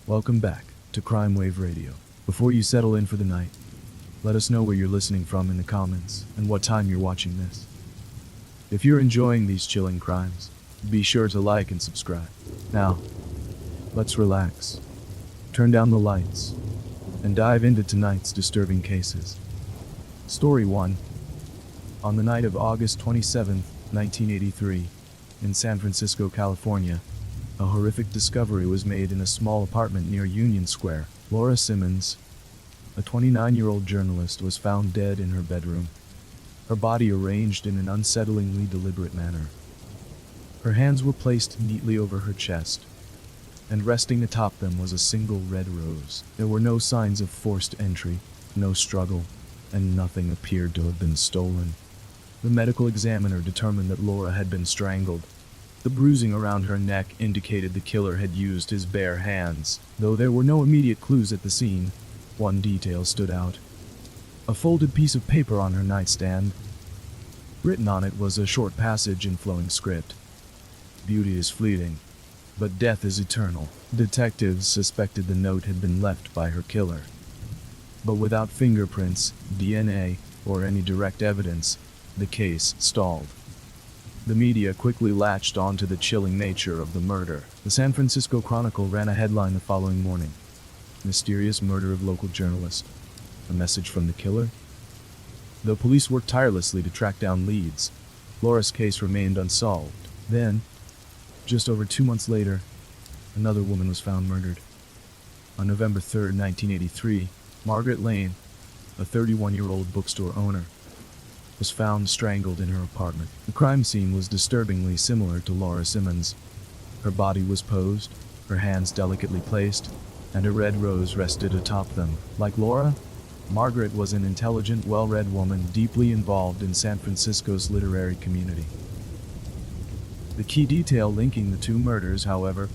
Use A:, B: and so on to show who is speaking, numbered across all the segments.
A: Welcome back to CrimeWave Radio. Before you settle in for the night, let us know where you're listening from in the comments and what time you're watching this. If you're enjoying these chilling crimes, be sure to like and subscribe. Now, let's relax, turn down the lights, and dive into tonight's disturbing cases. Story 1. On the night of August 27, 1983, in San Francisco, California, a horrific discovery was made in a small apartment near Union Square. Laura Simmons, a 29-year-old journalist, was found dead in her bedroom, her body arranged in an unsettlingly deliberate manner. Her hands were placed neatly over her chest, and resting atop them was a single red rose. There were no signs of forced entry, no struggle, and nothing appeared to have been stolen. The medical examiner determined that Laura had been strangled. The bruising around her neck indicated the killer had used his bare hands. Though there were no immediate clues at the scene, one detail stood out. A folded piece of paper on her nightstand. Written on it was a short passage in flowing script. "Beauty is fleeting, but death is eternal." Detectives suspected the note had been left by her killer. But without fingerprints, DNA, or any direct evidence, the case stalled. The media quickly latched onto the chilling nature of the murder. The San Francisco Chronicle ran a headline the following morning: "Mysterious murder of local journalist. A message from the killer?" Though police worked tirelessly to track down leads, Laura's case remained unsolved. Then, just over 2 months later, another woman was found murdered. On November 3, 1983, Margaret Lane, a 31-year-old bookstore owner, was found strangled in her apartment. The crime scene was disturbingly similar to Laura Simmons. Her body was posed, her hands delicately placed, and a red rose rested atop them. Like Laura, Margaret was an intelligent, well-read woman deeply involved in San Francisco's literary community. The key detail linking the two murders, however,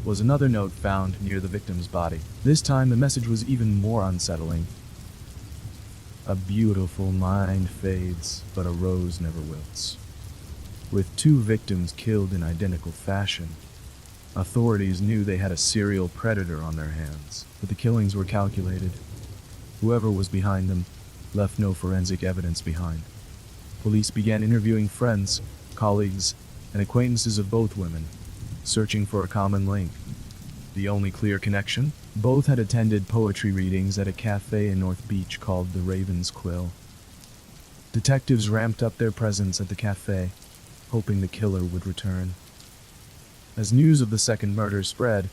A: was another note found near the victim's body. This time, the message was even more unsettling. "A beautiful mind fades, but a rose never wilts." With two victims killed in identical fashion, authorities knew they had a serial predator on their hands. But the killings were calculated. Whoever was behind them left no forensic evidence behind. Police began interviewing friends, colleagues, and acquaintances of both women, searching for a common link. The only clear connection? Both had attended poetry readings at a cafe in North Beach called the Raven's Quill. Detectives ramped up their presence at the cafe, hoping the killer would return. As news of the second murder spread,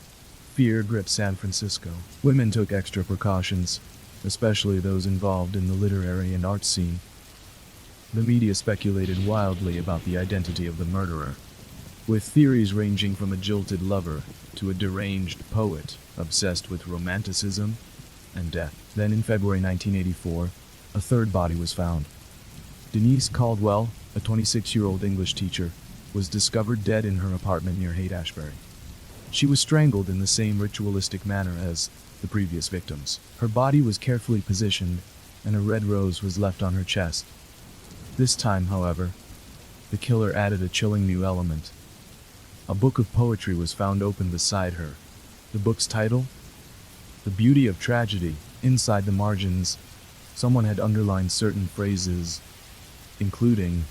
A: fear gripped San Francisco. Women took extra precautions, especially those involved in the literary and art scene. The media speculated wildly about the identity of the murderer, with theories ranging from a jilted lover to a deranged poet obsessed with romanticism and death. Then in February 1984, a third body was found. Denise Caldwell, a 26-year-old English teacher, was discovered dead in her apartment near Haight-Ashbury. She was strangled in the same ritualistic manner as the previous victims. Her body was carefully positioned, and a red rose was left on her chest. This time, however, the killer added a chilling new element. A book of poetry was found open beside her. The book's title? "The Beauty of Tragedy." Inside the margins, someone had underlined certain phrases, including,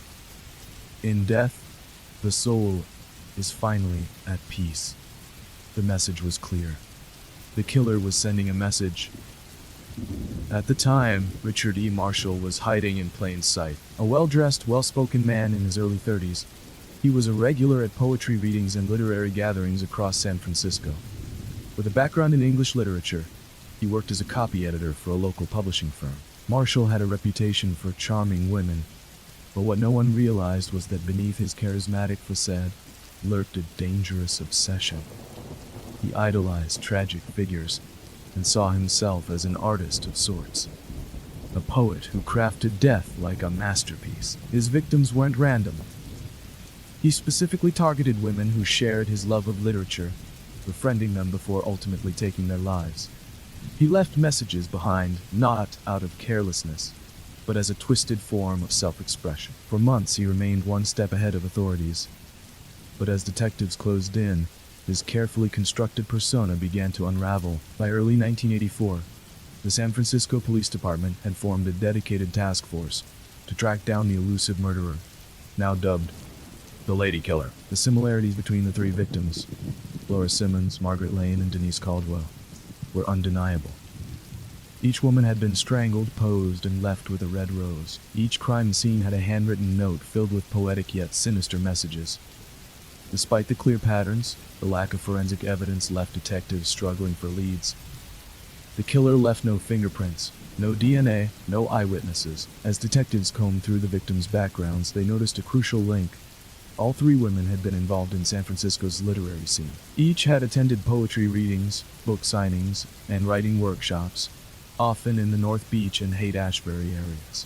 A: "In death, the soul is finally at peace." The message was clear. The killer was sending a message. At the time, Richard E. Marshall was hiding in plain sight. A well-dressed, well-spoken man in his early 30s, he was a regular at poetry readings and literary gatherings across San Francisco. With a background in English literature, he worked as a copy editor for a local publishing firm. Marshall had a reputation for charming women, but what no one realized was that beneath his charismatic facade lurked a dangerous obsession. He idolized tragic figures and saw himself as an artist of sorts, a poet who crafted death like a masterpiece. His victims weren't random. He specifically targeted women who shared his love of literature, befriending them before ultimately taking their lives. He left messages behind, not out of carelessness, but as a twisted form of self-expression. For months he remained one step ahead of authorities, but as detectives closed in, His carefully constructed persona began to unravel. By early 1984, the San Francisco Police Department had formed a dedicated task force to track down the elusive murderer, now dubbed the Lady Killer. The similarities between the three victims, Laura Simmons, Margaret Lane, and Denise Caldwell, were undeniable. Each woman had been strangled, posed, and left with a red rose. Each crime scene had a handwritten note filled with poetic yet sinister messages. Despite the clear patterns, the lack of forensic evidence left detectives struggling for leads. The killer left no fingerprints, no DNA, no eyewitnesses. As detectives combed through the victims' backgrounds, they noticed a crucial link. All three women had been involved in San Francisco's literary scene. Each had attended poetry readings, book signings, and writing workshops, often in the North Beach and Haight-Ashbury areas.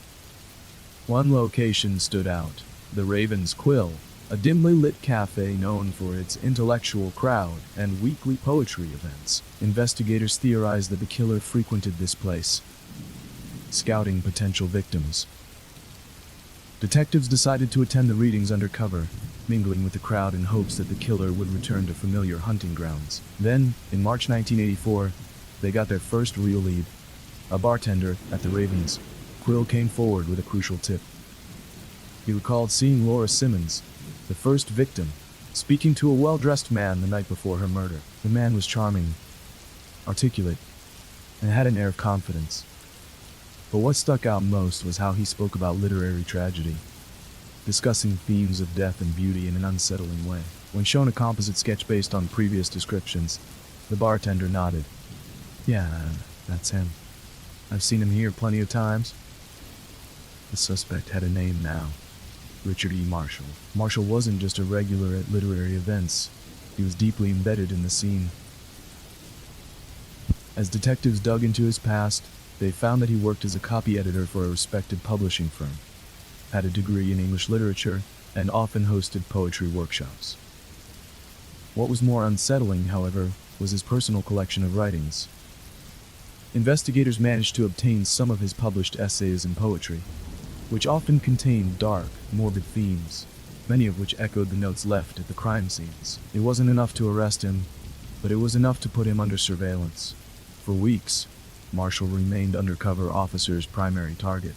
A: One location stood out, the Raven's Quill, a dimly lit cafe known for its intellectual crowd and weekly poetry events. Investigators theorized that the killer frequented this place, scouting potential victims. Detectives decided to attend the readings undercover, mingling with the crowd in hopes that the killer would return to familiar hunting grounds. Then, in March 1984, they got their first real lead. A bartender at the Ravens Quill came forward with a crucial tip. He recalled seeing Laura Simmons, the first victim, speaking to a well-dressed man the night before her murder. The man was charming, articulate, and had an air of confidence. But what stuck out most was how he spoke about literary tragedy, discussing themes of death and beauty in an unsettling way. When shown a composite sketch based on previous descriptions, the bartender nodded. "Yeah, that's him. I've seen him here plenty of times." The suspect had a name now: Richard E. Marshall. Marshall wasn't just a regular at literary events, he was deeply embedded in the scene. As detectives dug into his past, they found that he worked as a copy editor for a respected publishing firm, had a degree in English literature, and often hosted poetry workshops. What was more unsettling, however, was his personal collection of writings. Investigators managed to obtain some of his published essays and poetry, which often contained dark, morbid themes, many of which echoed the notes left at the crime scenes. It wasn't enough to arrest him, but it was enough to put him under surveillance. For weeks, Marshall remained undercover officers' primary target.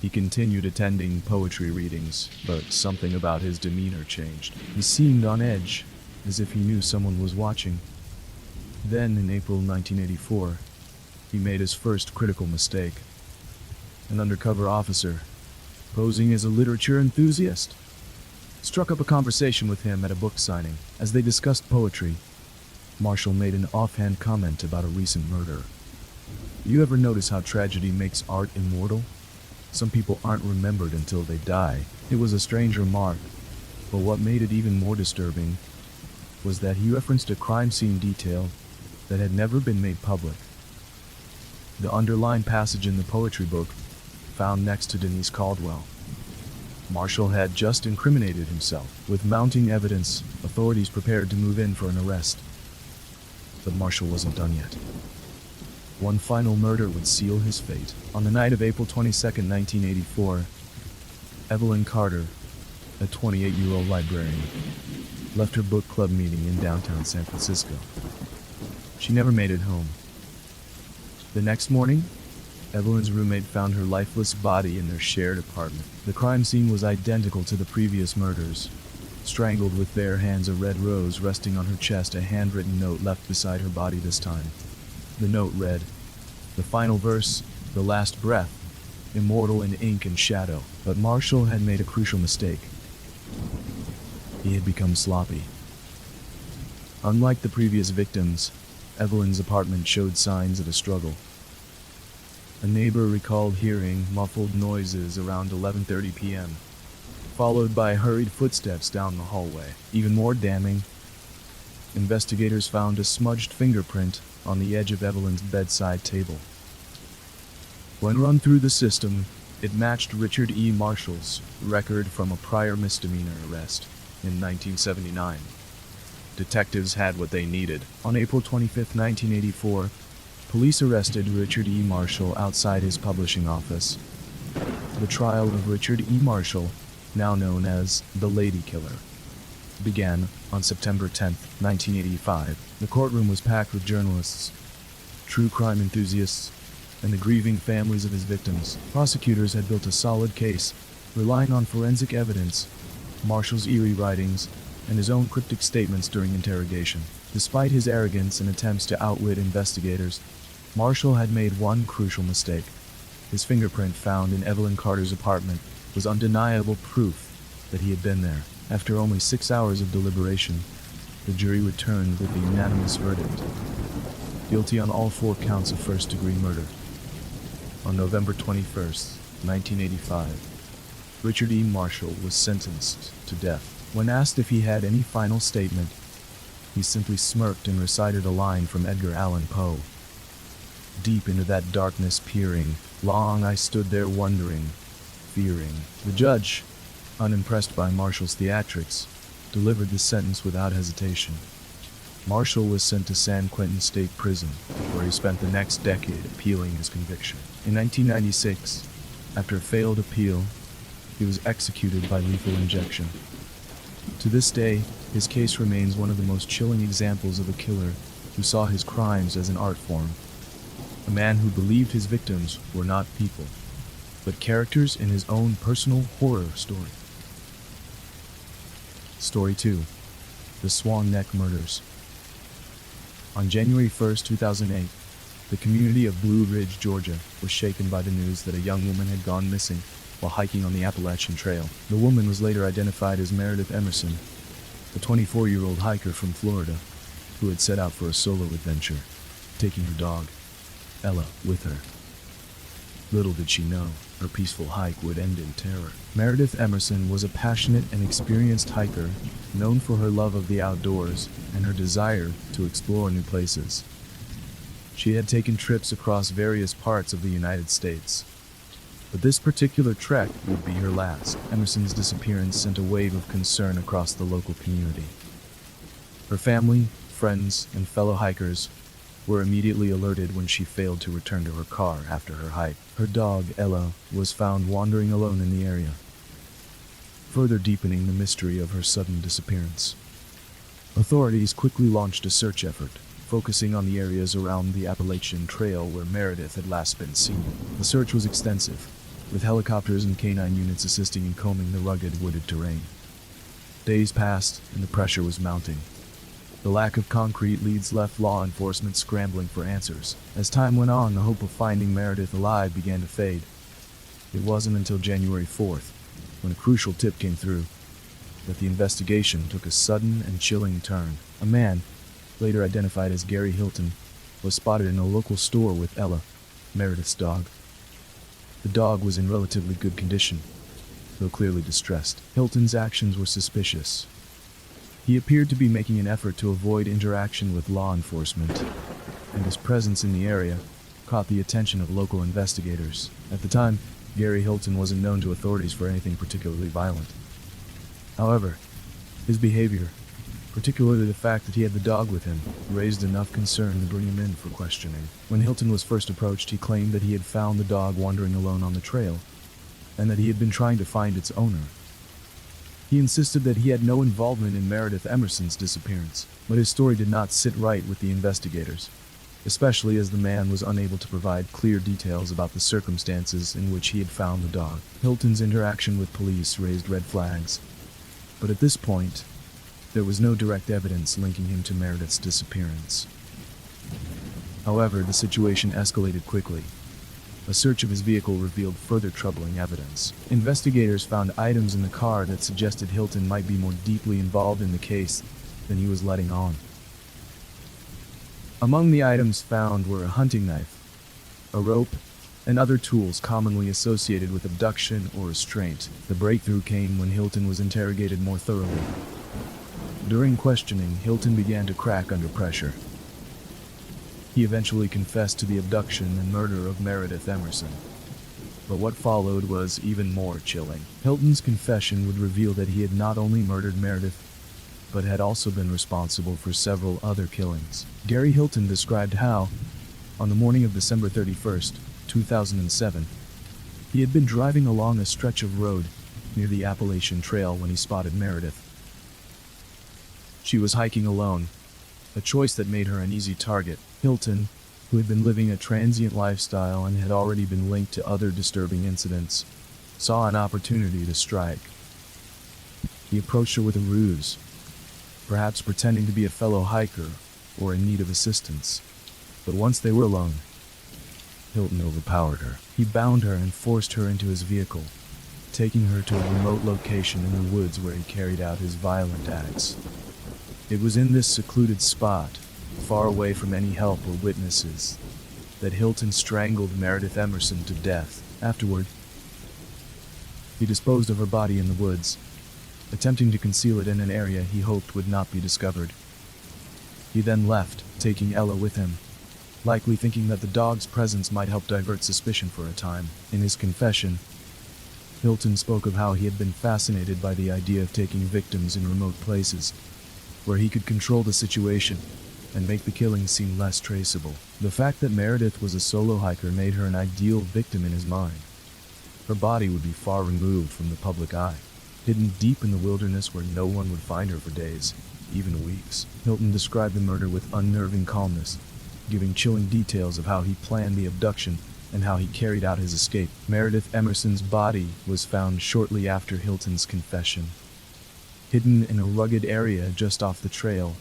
A: He continued attending poetry readings, but something about his demeanor changed. He seemed on edge, as if he knew someone was watching. Then, in April 1984, he made his first critical mistake. An undercover officer, posing as a literature enthusiast, struck up a conversation with him at a book signing. As they discussed poetry, Marshall made an offhand comment about a recent murder. "You ever notice how tragedy makes art immortal? Some people aren't remembered until they die." It was a strange remark, but what made it even more disturbing was that he referenced a crime scene detail that had never been made public. The underlined passage in the poetry book, found next to Denise Caldwell. Marshall had just incriminated himself. With mounting evidence, authorities prepared to move in for an arrest. But Marshall wasn't done yet. One final murder would seal his fate. On the night of April 22, 1984, Evelyn Carter, a 28-year-old librarian, left her book club meeting in downtown San Francisco. She never made it home. The next morning, Evelyn's roommate found her lifeless body in their shared apartment. The crime scene was identical to the previous murders. Strangled with bare hands, a red rose resting on her chest, a handwritten note left beside her body this time. The note read, the final verse, the last breath, immortal in ink and shadow. But Marshall had made a crucial mistake. He had become sloppy. Unlike the previous victims, Evelyn's apartment showed signs of a struggle. A neighbor recalled hearing muffled noises around 11:30 p.m., followed by hurried footsteps down the hallway. Even more damning, investigators found a smudged fingerprint on the edge of Evelyn's bedside table. When run through the system, it matched Richard E. Marshall's record from a prior misdemeanor arrest in 1979. Detectives had what they needed. On April 25, 1984, police arrested Richard E. Marshall outside his publishing office. The trial of Richard E. Marshall, now known as the Lady Killer, began on September 10, 1985. The courtroom was packed with journalists, true crime enthusiasts, and the grieving families of his victims. Prosecutors had built a solid case, relying on forensic evidence, Marshall's eerie writings, and his own cryptic statements during interrogation. Despite his arrogance and attempts to outwit investigators, Marshall had made one crucial mistake. His fingerprint found in Evelyn Carter's apartment was undeniable proof that he had been there. After only 6 hours of deliberation, the jury returned with a unanimous verdict: guilty on all 4 counts of first-degree murder. On November 21, 1985, Richard E. Marshall was sentenced to death. When asked if he had any final statement, he simply smirked and recited a line from Edgar Allan Poe. Deep into that darkness peering, long I stood there wondering, fearing. The judge, unimpressed by Marshall's theatrics, delivered the sentence without hesitation. Marshall was sent to San Quentin State Prison, where he spent the next decade appealing his conviction. In 1996, after a failed appeal, he was executed by lethal injection. To this day, his case remains one of the most chilling examples of a killer who saw his crimes as an art form. A man who believed his victims were not people, but characters in his own personal horror story. Story 2. The Swan Neck Murders. On January 1, 2008, the community of Blue Ridge, Georgia, was shaken by the news that a young woman had gone missing while hiking on the Appalachian Trail. The woman was later identified as Meredith Emerson, a 24-year-old hiker from Florida who had set out for a solo adventure, taking her dog, Ella, with her. Little did she know, her peaceful hike would end in terror. Meredith Emerson was a passionate and experienced hiker, known for her love of the outdoors and her desire to explore new places. She had taken trips across various parts of the United States, but this particular trek would be her last. Emerson's disappearance sent a wave of concern across the local community. Her family, friends, and fellow hikers were immediately alerted when she failed to return to her car after her hike. Her dog, Ella, was found wandering alone in the area, further deepening the mystery of her sudden disappearance. Authorities quickly launched a search effort, focusing on the areas around the Appalachian Trail where Meredith had last been seen. The search was extensive, with helicopters and canine units assisting in combing the rugged, wooded terrain. Days passed, and the pressure was mounting. The lack of concrete leads left law enforcement scrambling for answers. As time went on, the hope of finding Meredith alive began to fade. It wasn't until January 4th, when a crucial tip came through, that the investigation took a sudden and chilling turn. A man, later identified as Gary Hilton, was spotted in a local store with Ella, Meredith's dog. The dog was in relatively good condition, though clearly distressed. Hilton's actions were suspicious. He appeared to be making an effort to avoid interaction with law enforcement, and his presence in the area caught the attention of local investigators. At the time, Gary Hilton wasn't known to authorities for anything particularly violent. However, his behavior, particularly the fact that he had the dog with him, raised enough concern to bring him in for questioning. When Hilton was first approached, he claimed that he had found the dog wandering alone on the trail, and that he had been trying to find its owner. He insisted that he had no involvement in Meredith Emerson's disappearance, but his story did not sit right with the investigators, especially as the man was unable to provide clear details about the circumstances in which he had found the dog. Hilton's interaction with police raised red flags, but at this point, there was no direct evidence linking him to Meredith's disappearance. However, the situation escalated quickly. A search of his vehicle revealed further troubling evidence. Investigators found items in the car that suggested Hilton might be more deeply involved in the case than he was letting on. Among the items found were a hunting knife, a rope, and other tools commonly associated with abduction or restraint. The breakthrough came when Hilton was interrogated more thoroughly. During questioning, Hilton began to crack under pressure. He eventually confessed to the abduction and murder of Meredith Emerson. But what followed was even more chilling. Hilton's confession would reveal that he had not only murdered Meredith, but had also been responsible for several other killings. Gary Hilton described how, on the morning of December 31st, 2007, he had been driving along a stretch of road near the Appalachian Trail when he spotted Meredith. She was hiking alone, a choice that made her an easy target. Hilton, who had been living a transient lifestyle and had already been linked to other disturbing incidents, saw an opportunity to strike. He approached her with a ruse, perhaps pretending to be a fellow hiker or in need of assistance. But once they were alone, Hilton overpowered her. He bound her and forced her into his vehicle, taking her to a remote location in the woods where he carried out his violent acts. It was in this secluded spot, far away from any help or witnesses, that Hilton strangled Meredith Emerson to death. Afterward, he disposed of her body in the woods, attempting to conceal it in an area he hoped would not be discovered. He then left, taking Ella with him, likely thinking that the dog's presence might help divert suspicion for a time. In his confession, Hilton spoke of how he had been fascinated by the idea of taking victims in remote places, where he could control the situation and make the killing seem less traceable. The fact that Meredith was a solo hiker made her an ideal victim in his mind. Her body would be far removed from the public eye, hidden deep in the wilderness where no one would find her for days, even weeks. Hilton described the murder with unnerving calmness, giving chilling details of how he planned the abduction and how he carried out his escape. Meredith Emerson's body was found shortly after Hilton's confession, hidden in a rugged area just off the trail,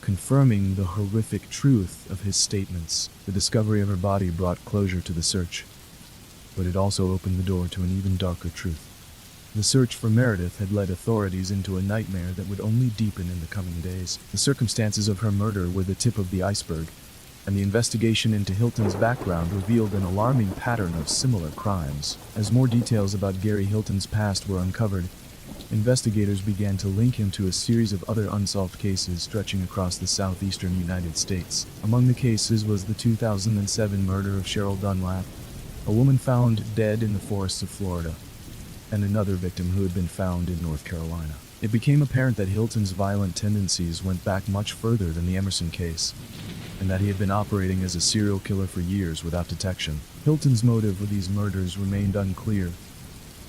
A: confirming the horrific truth of his statements. The discovery of her body brought closure to the search, but it also opened the door to an even darker truth. The search for Meredith had led authorities into a nightmare that would only deepen in the coming days. The circumstances of her murder were the tip of the iceberg, and the investigation into Hilton's background revealed an alarming pattern of similar crimes. As more details about Gary Hilton's past were uncovered, investigators began to link him to a series of other unsolved cases stretching across the southeastern United States. Among the cases was the 2007 murder of Cheryl Dunlap, a woman found dead in the forests of Florida, and another victim who had been found in North Carolina. It became apparent that Hilton's violent tendencies went back much further than the Emerson case, and that he had been operating as a serial killer for years without detection. Hilton's motive for these murders remained unclear,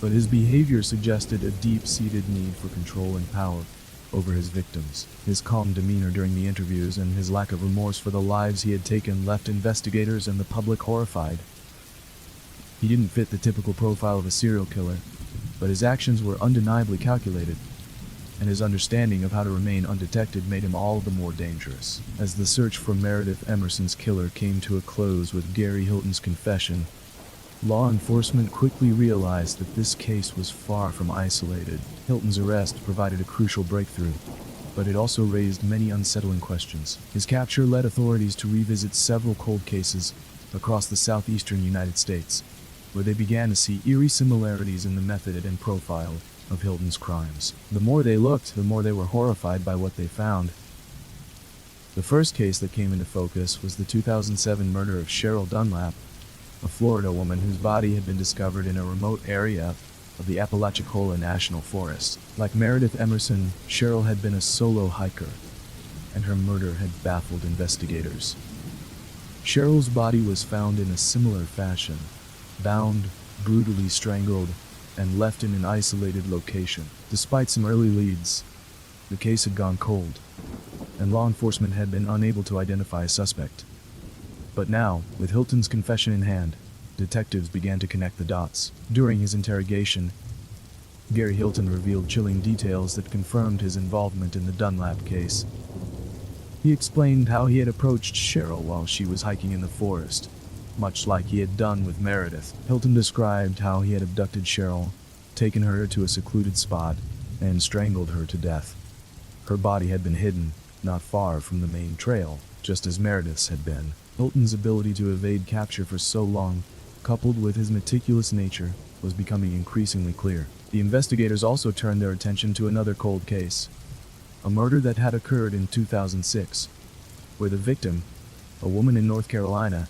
A: but his behavior suggested a deep-seated need for control and power over his victims. His calm demeanor during the interviews and his lack of remorse for the lives he had taken left investigators and the public horrified. He didn't fit the typical profile of a serial killer, but his actions were undeniably calculated, and his understanding of how to remain undetected made him all the more dangerous. As the search for Meredith Emerson's killer came to a close with Gary Hilton's confession, law enforcement quickly realized that this case was far from isolated. Hilton's arrest provided a crucial breakthrough, but it also raised many unsettling questions. His capture led authorities to revisit several cold cases across the southeastern United States, where they began to see eerie similarities in the method and profile of Hilton's crimes. The more they looked, the more they were horrified by what they found. The first case that came into focus was the 2007 murder of Cheryl Dunlap, a Florida woman whose body had been discovered in a remote area of the Apalachicola National Forest. Like Meredith Emerson, Cheryl had been a solo hiker, and her murder had baffled investigators. Cheryl's body was found in a similar fashion, bound, brutally strangled, and left in an isolated location. Despite some early leads, the case had gone cold, and law enforcement had been unable to identify a suspect. But now, with Hilton's confession in hand, detectives began to connect the dots. During his interrogation, Gary Hilton revealed chilling details that confirmed his involvement in the Dunlap case. He explained how he had approached Cheryl while she was hiking in the forest, much like he had done with Meredith. Hilton described how he had abducted Cheryl, taken her to a secluded spot, and strangled her to death. Her body had been hidden, not far from the main trail, just as Meredith's had been. Hilton's ability to evade capture for so long, coupled with his meticulous nature, was becoming increasingly clear. The investigators also turned their attention to another cold case, a murder that had occurred in 2006, where the victim, a woman in North Carolina,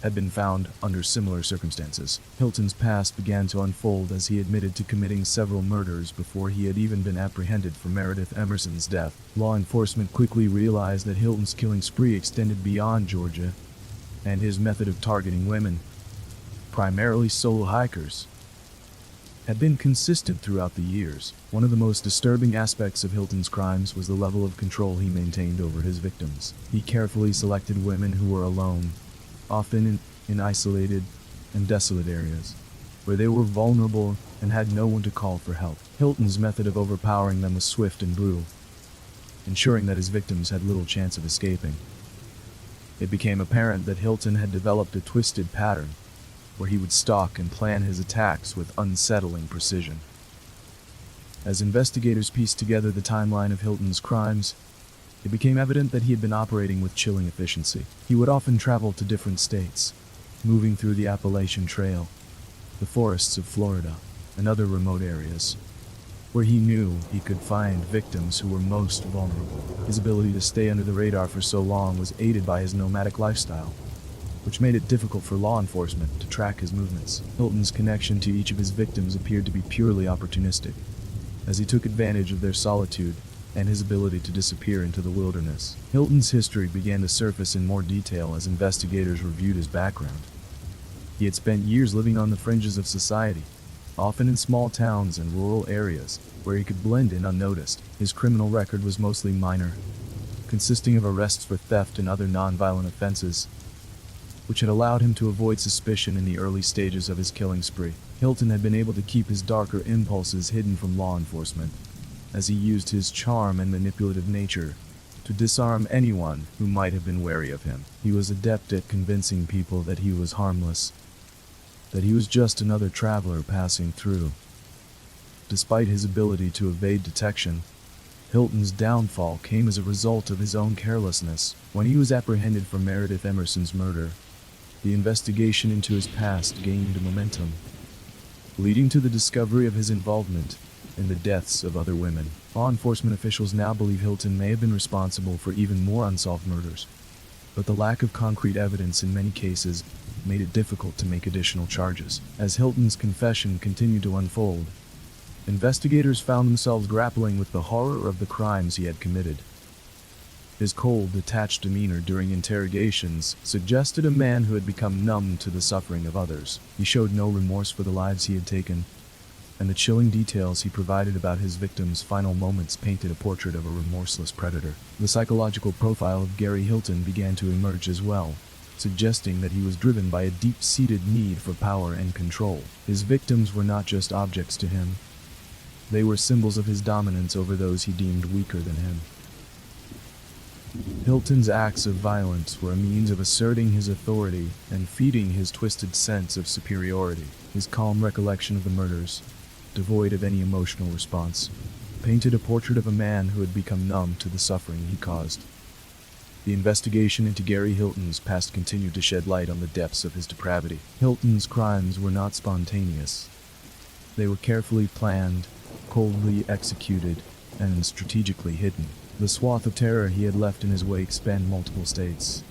A: had been found under similar circumstances. Hilton's past began to unfold as he admitted to committing several murders before he had even been apprehended for Meredith Emerson's death. Law enforcement quickly realized that Hilton's killing spree extended beyond Georgia, and his method of targeting women, primarily solo hikers, had been consistent throughout the years. One of the most disturbing aspects of Hilton's crimes was the level of control he maintained over his victims. He carefully selected women who were alone, often in isolated and desolate areas, where they were vulnerable and had no one to call for help. Hilton's method of overpowering them was swift and brutal, ensuring that his victims had little chance of escaping. It became apparent that Hilton had developed a twisted pattern, where he would stalk and plan his attacks with unsettling precision. As investigators pieced together the timeline of Hilton's crimes, it became evident that he had been operating with chilling efficiency. He would often travel to different states, moving through the Appalachian Trail, the forests of Florida, and other remote areas, where he knew he could find victims who were most vulnerable. His ability to stay under the radar for so long was aided by his nomadic lifestyle, which made it difficult for law enforcement to track his movements. Hilton's connection to each of his victims appeared to be purely opportunistic, as he took advantage of their solitude and his ability to disappear into the wilderness. Hilton's history began to surface in more detail as investigators reviewed his background. He had spent years living on the fringes of society, often in small towns and rural areas, where he could blend in unnoticed. His criminal record was mostly minor, consisting of arrests for theft and other non-violent offenses, which had allowed him to avoid suspicion in the early stages of his killing spree. Hilton had been able to keep his darker impulses hidden from law enforcement, as he used his charm and manipulative nature to disarm anyone who might have been wary of him. He was adept at convincing people that he was harmless, that he was just another traveler passing through. Despite his ability to evade detection, Hilton's downfall came as a result of his own carelessness. When he was apprehended for Meredith Emerson's murder, the investigation into his past gained momentum, leading to the discovery of his involvement in the deaths of other women. Law enforcement officials now believe Hilton may have been responsible for even more unsolved murders, but the lack of concrete evidence in many cases made it difficult to make additional charges. As Hilton's confession continued to unfold, investigators found themselves grappling with the horror of the crimes he had committed. His cold, detached demeanor during interrogations suggested a man who had become numb to the suffering of others. He showed no remorse for the lives he had taken, and the chilling details he provided about his victims' final moments painted a portrait of a remorseless predator. The psychological profile of Gary Hilton began to emerge as well, suggesting that he was driven by a deep-seated need for power and control. His victims were not just objects to him. They were symbols of his dominance over those he deemed weaker than him. Hilton's acts of violence were a means of asserting his authority and feeding his twisted sense of superiority. His calm recollection of the murders, devoid of any emotional response, painted a portrait of a man who had become numb to the suffering he caused. The investigation into Gary Hilton's past continued to shed light on the depths of his depravity. Hilton's crimes were not spontaneous. They were carefully planned, coldly executed, and strategically hidden. The swath of terror he had left in his wake spanned multiple states.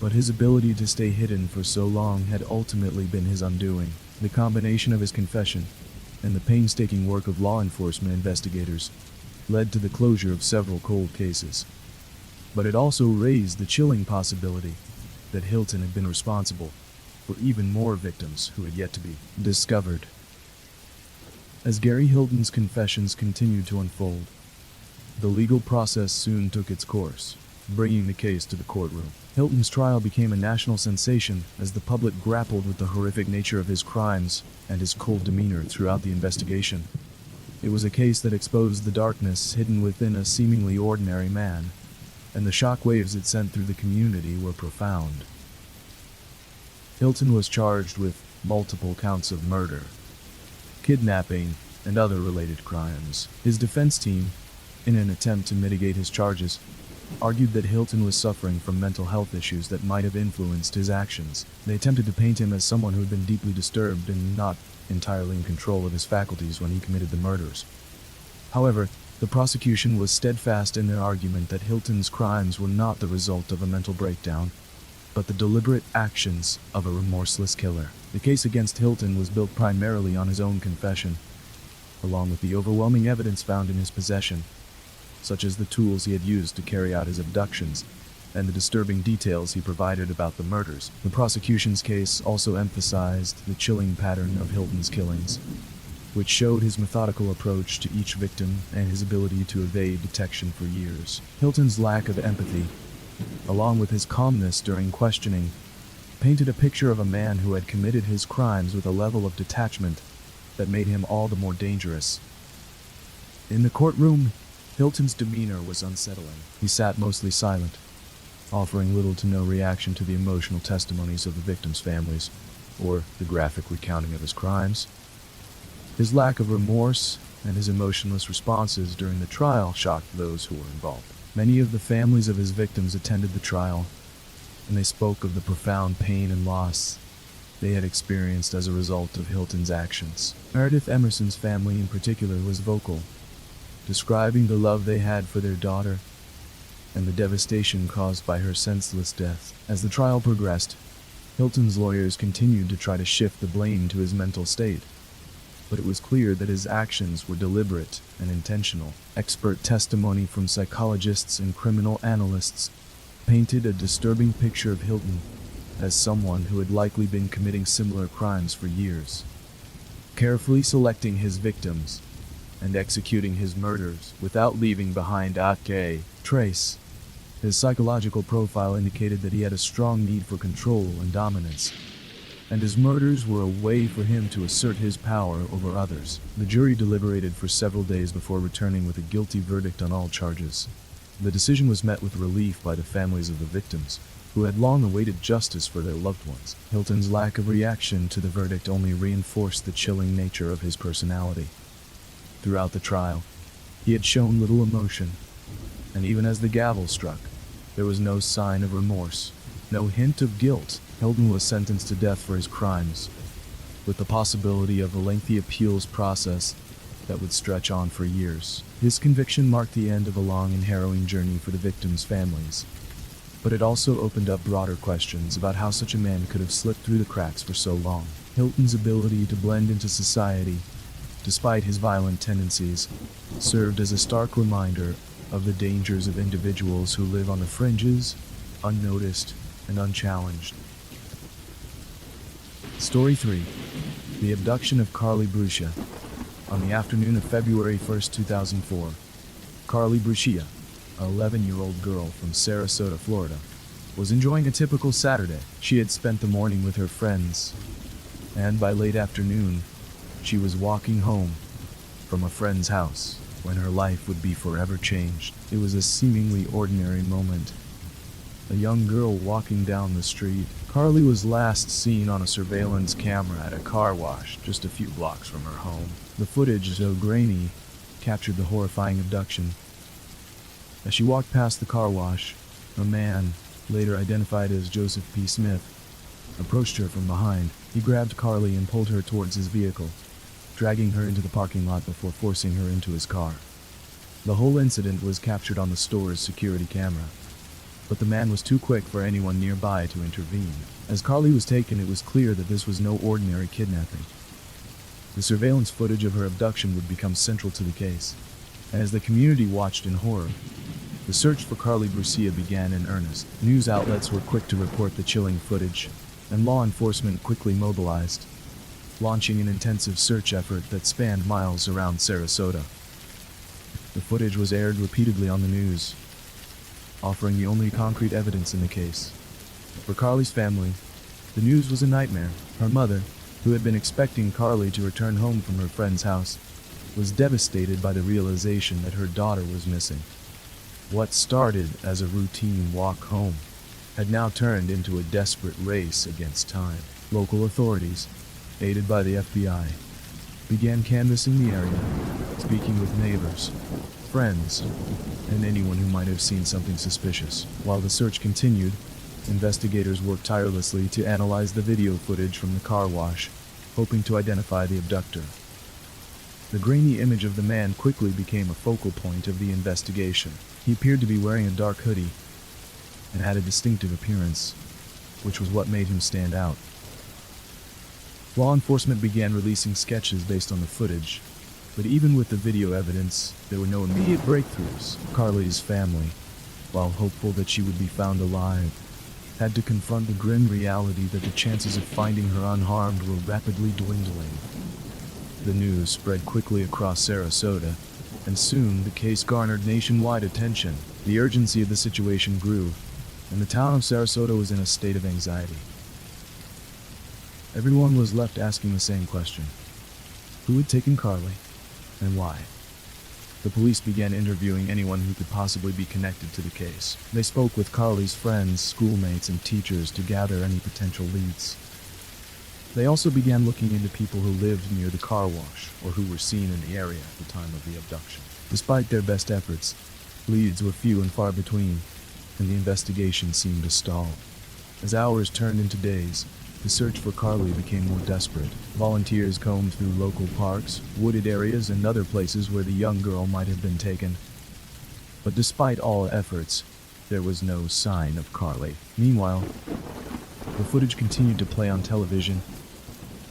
A: But his ability to stay hidden for so long had ultimately been his undoing. The combination of his confession and the painstaking work of law enforcement investigators led to the closure of several cold cases. But it also raised the chilling possibility that Hilton had been responsible for even more victims who had yet to be discovered. As Gary Hilton's confessions continued to unfold, the legal process soon took its course, bringing the case to the courtroom. Hilton's trial became a national sensation as the public grappled with the horrific nature of his crimes and his cold demeanor throughout the investigation. It was a case that exposed the darkness hidden within a seemingly ordinary man, and the shockwaves it sent through the community were profound. Hilton was charged with multiple counts of murder, kidnapping, and other related crimes. His defense team, in an attempt to mitigate his charges, argued that Hilton was suffering from mental health issues that might have influenced his actions. They attempted to paint him as someone who had been deeply disturbed and not entirely in control of his faculties when he committed the murders. However, the prosecution was steadfast in their argument that Hilton's crimes were not the result of a mental breakdown, but the deliberate actions of a remorseless killer. The case against Hilton was built primarily on his own confession, along with the overwhelming evidence found in his possession, such as the tools he had used to carry out his abductions and the disturbing details he provided about the murders. The prosecution's case also emphasized the chilling pattern of Hilton's killings, which showed his methodical approach to each victim and his ability to evade detection for years. Hilton's lack of empathy, along with his calmness during questioning, painted a picture of a man who had committed his crimes with a level of detachment that made him all the more dangerous. In the courtroom, Hilton's demeanor was unsettling. He sat mostly silent, offering little to no reaction to the emotional testimonies of the victims' families, or the graphic recounting of his crimes. His lack of remorse and his emotionless responses during the trial shocked those who were involved. Many of the families of his victims attended the trial, and they spoke of the profound pain and loss they had experienced as a result of Hilton's actions. Meredith Emerson's family in particular was vocal, describing the love they had for their daughter and the devastation caused by her senseless death. As the trial progressed, Hilton's lawyers continued to try to shift the blame to his mental state, but it was clear that his actions were deliberate and intentional. Expert testimony from psychologists and criminal analysts painted a disturbing picture of Hilton as someone who had likely been committing similar crimes for years, carefully selecting his victims and executing his murders without leaving behind a trace. His psychological profile indicated that he had a strong need for control and dominance, and his murders were a way for him to assert his power over others. The jury deliberated for several days before returning with a guilty verdict on all charges. The decision was met with relief by the families of the victims, who had long awaited justice for their loved ones. Hilton's lack of reaction to the verdict only reinforced the chilling nature of his personality. Throughout the trial, he had shown little emotion, and even as the gavel struck, there was no sign of remorse, no hint of guilt. Hilton was sentenced to death for his crimes, with the possibility of a lengthy appeals process that would stretch on for years. His conviction marked the end of a long and harrowing journey for the victims' families, but it also opened up broader questions about how such a man could have slipped through the cracks for so long. Hilton's ability to blend into society, despite his violent tendencies, served as a stark reminder of the dangers of individuals who live on the fringes, unnoticed and unchallenged. Story 3. The abduction of Carly Brucia. On the afternoon of February 1st, 2004, Carly Brucia, an 11-year-old girl from Sarasota, Florida, was enjoying a typical Saturday. She had spent the morning with her friends, and by late afternoon, she was walking home from a friend's house when her life would be forever changed. It was a seemingly ordinary moment. A young girl walking down the street. Carly was last seen on a surveillance camera at a car wash just a few blocks from her home. The footage, though grainy, captured the horrifying abduction. As she walked past the car wash, a man, later identified as Joseph P. Smith, approached her from behind. He grabbed Carly and pulled her towards his vehicle, dragging her into the parking lot before forcing her into his car. The whole incident was captured on the store's security camera, but the man was too quick for anyone nearby to intervene. As Carly was taken, it was clear that this was no ordinary kidnapping. The surveillance footage of her abduction would become central to the case, and as the community watched in horror, the search for Carly Brucia began in earnest. News outlets were quick to report the chilling footage, and law enforcement quickly mobilized, launching an intensive search effort that spanned miles around Sarasota. The footage was aired repeatedly on the news, offering the only concrete evidence in the case. For Carly's family, the news was a nightmare. Her mother, who had been expecting Carly to return home from her friend's house, was devastated by the realization that her daughter was missing. What started as a routine walk home had now turned into a desperate race against time. Local authorities, aided by the FBI, began canvassing the area, speaking with neighbors, friends, and anyone who might have seen something suspicious. While the search continued, investigators worked tirelessly to analyze the video footage from the car wash, hoping to identify the abductor. The grainy image of the man quickly became a focal point of the investigation. He appeared to be wearing a dark hoodie and had a distinctive appearance, which was what made him stand out. Law enforcement began releasing sketches based on the footage, but even with the video evidence, there were no immediate breakthroughs. Carly's family, while hopeful that she would be found alive, had to confront the grim reality that the chances of finding her unharmed were rapidly dwindling. The news spread quickly across Sarasota, and soon the case garnered nationwide attention. The urgency of the situation grew, and the town of Sarasota was in a state of anxiety. Everyone was left asking the same question: who had taken Carly, and why? The police began interviewing anyone who could possibly be connected to the case. They spoke with Carly's friends, schoolmates, and teachers to gather any potential leads. They also began looking into people who lived near the car wash or who were seen in the area at the time of the abduction. Despite their best efforts, leads were few and far between, and the investigation seemed to stall. As hours turned into days, the search for Carly became more desperate. Volunteers combed through local parks, wooded areas, and other places where the young girl might have been taken. But despite all efforts, there was no sign of Carly. Meanwhile, the footage continued to play on television,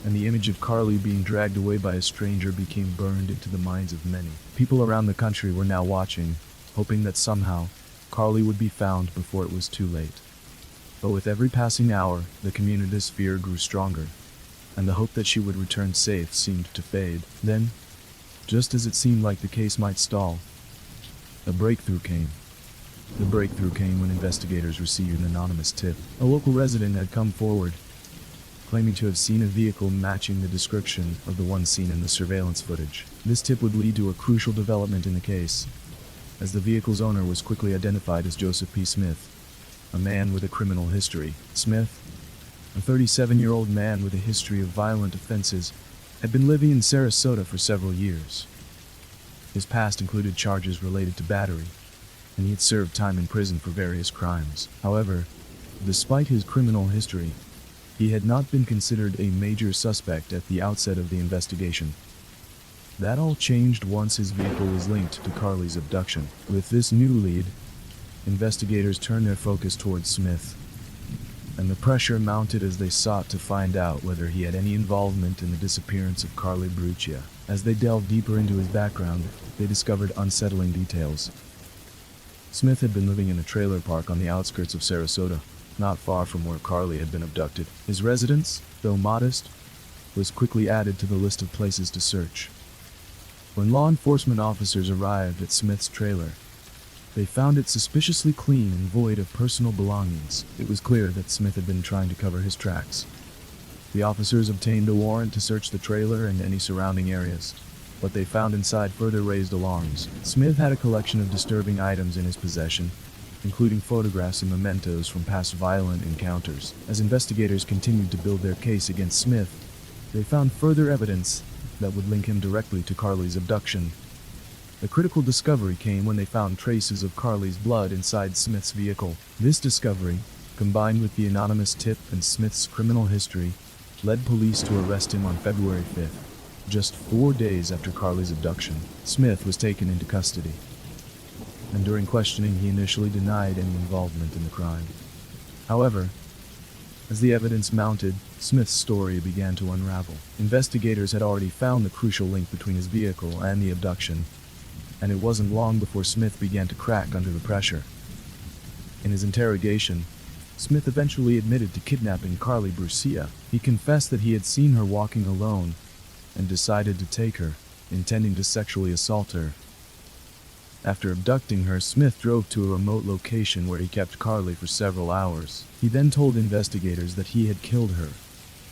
A: and the image of Carly being dragged away by a stranger became burned into the minds of many. People around the country were now watching, hoping that somehow Carly would be found before it was too late. But with every passing hour, the community's fear grew stronger, and the hope that she would return safe seemed to fade. Then, just as it seemed like the case might stall, a breakthrough came. The breakthrough came when investigators received an anonymous tip. A local resident had come forward, claiming to have seen a vehicle matching the description of the one seen in the surveillance footage. This tip would lead to a crucial development in the case, as the vehicle's owner was quickly identified as Joseph P. Smith, a man with a criminal history. Smith, a 37-year-old man with a history of violent offenses, had been living in Sarasota for several years. His past included charges related to battery, and he had served time in prison for various crimes. However, despite his criminal history, he had not been considered a major suspect at the outset of the investigation. That all changed once his vehicle was linked to Carly's abduction. With this new lead, investigators turned their focus towards Smith, and the pressure mounted as they sought to find out whether he had any involvement in the disappearance of Carly Brucia. As they delved deeper into his background, they discovered unsettling details. Smith had been living in a trailer park on the outskirts of Sarasota, not far from where Carly had been abducted. His residence, though modest, was quickly added to the list of places to search. When law enforcement officers arrived at Smith's trailer, they found it suspiciously clean and void of personal belongings. It was clear that Smith had been trying to cover his tracks. The officers obtained a warrant to search the trailer and any surrounding areas, but they found inside further raised alarms. Smith had a collection of disturbing items in his possession, including photographs and mementos from past violent encounters. As investigators continued to build their case against Smith, they found further evidence that would link him directly to Carly's abduction. The critical discovery came when they found traces of Carly's blood inside Smith's vehicle. This discovery, combined with the anonymous tip and Smith's criminal history, led police to arrest him on February 5th. Just 4 days after Carly's abduction, Smith was taken into custody, and during questioning he initially denied any involvement in the crime. However, as the evidence mounted, Smith's story began to unravel. Investigators had already found the crucial link between his vehicle and the abduction, and it wasn't long before Smith began to crack under the pressure. In his interrogation, Smith eventually admitted to kidnapping Carly Brucia. He confessed that he had seen her walking alone and decided to take her, intending to sexually assault her. After abducting her, Smith drove to a remote location where he kept Carly for several hours. He then told investigators that he had killed her,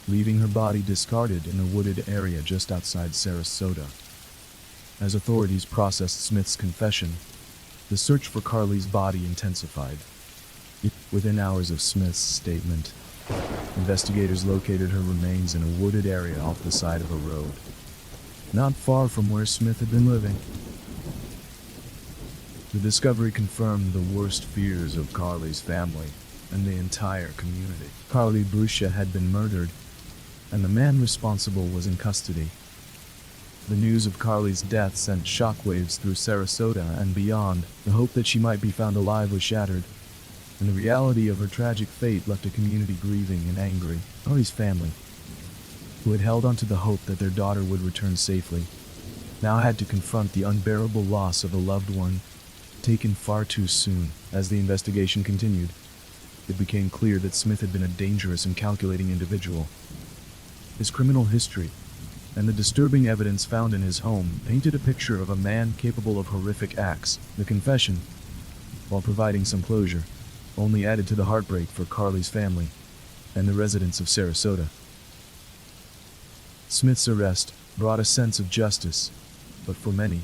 A: leaving her body discarded in a wooded area just outside Sarasota. As authorities processed Smith's confession, the search for Carly's body intensified. Within hours of Smith's statement, investigators located her remains in a wooded area off the side of a road, not far from where Smith had been living. The discovery confirmed the worst fears of Carly's family and the entire community. Carly Brucia had been murdered, and the man responsible was in custody. The news of Carly's death sent shockwaves through Sarasota and beyond. The hope that she might be found alive was shattered, and the reality of her tragic fate left a community grieving and angry. Carly's family, who had held on to the hope that their daughter would return safely, now had to confront the unbearable loss of a loved one taken far too soon. As the investigation continued, it became clear that Smith had been a dangerous and calculating individual. His criminal history and the disturbing evidence found in his home painted a picture of a man capable of horrific acts. The confession, while providing some closure, only added to the heartbreak for Carly's family and the residents of Sarasota. Smith's arrest brought a sense of justice, but for many,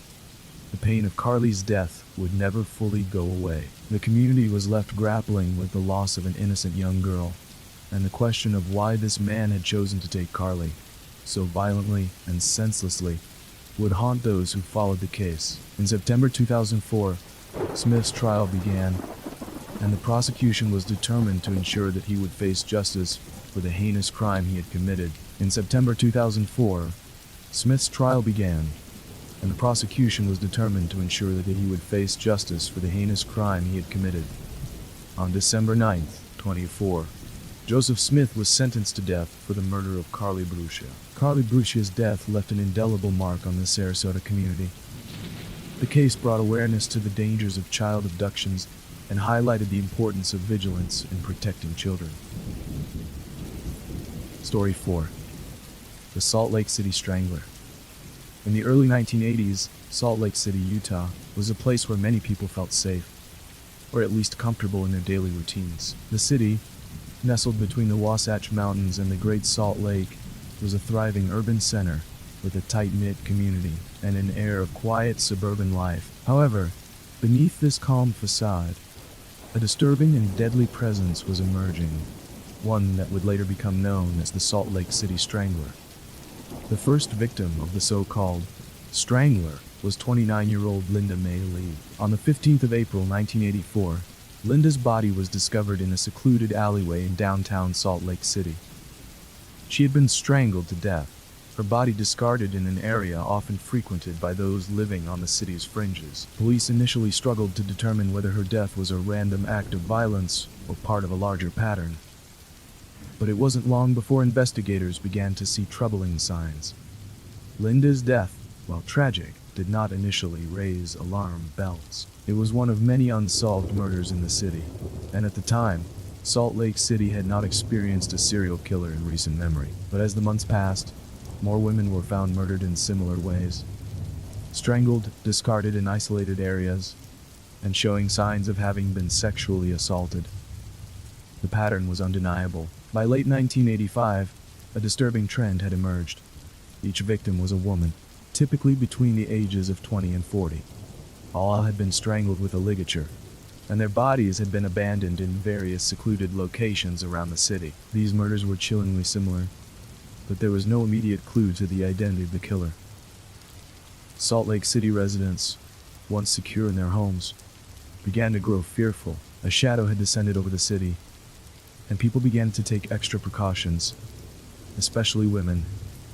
A: the pain of Carly's death would never fully go away. The community was left grappling with the loss of an innocent young girl, and the question of why this man had chosen to take Carly so violently and senselessly would haunt those who followed the case. In September 2004, Smith's trial began, and the prosecution was determined to ensure that he would face justice for the heinous crime he had committed. In September 2004, Smith's trial began, and the prosecution was determined to ensure that he would face justice for the heinous crime he had committed. On December 9th, 2004, Joseph Smith was sentenced to death for the murder of Carly Brucia. Carly Brucia's death left an indelible mark on the Sarasota community. The case brought awareness to the dangers of child abductions and highlighted the importance of vigilance in protecting children. Story 4. The Salt Lake City Strangler. In the early 1980s, Salt Lake City, Utah, was a place where many people felt safe, or at least comfortable in their daily routines. The city, nestled between the Wasatch Mountains and the Great Salt Lake, was a thriving urban center with a tight-knit community and an air of quiet suburban life. However, beneath this calm facade, a disturbing and deadly presence was emerging, one that would later become known as the Salt Lake City Strangler. The first victim of the so-called Strangler was 29-year-old Linda Mae Lee. On the 15th of April 1984, Linda's body was discovered in a secluded alleyway in downtown Salt Lake City. She had been strangled to death, her body discarded in an area often frequented by those living on the city's fringes. Police initially struggled to determine whether her death was a random act of violence or part of a larger pattern. But it wasn't long before investigators began to see troubling signs. Linda's death, while tragic, did not initially raise alarm bells. It was one of many unsolved murders in the city, and at the time, Salt Lake City had not experienced a serial killer in recent memory. But as the months passed, more women were found murdered in similar ways, strangled, discarded in isolated areas, and showing signs of having been sexually assaulted. The pattern was undeniable. By late 1985, a disturbing trend had emerged. Each victim was a woman, typically between the ages of 20 and 40. All had been strangled with a ligature, and their bodies had been abandoned in various secluded locations around the city. These murders were chillingly similar, but there was no immediate clue to the identity of the killer. Salt Lake City residents, once secure in their homes, began to grow fearful. A shadow had descended over the city, and people began to take extra precautions, especially women,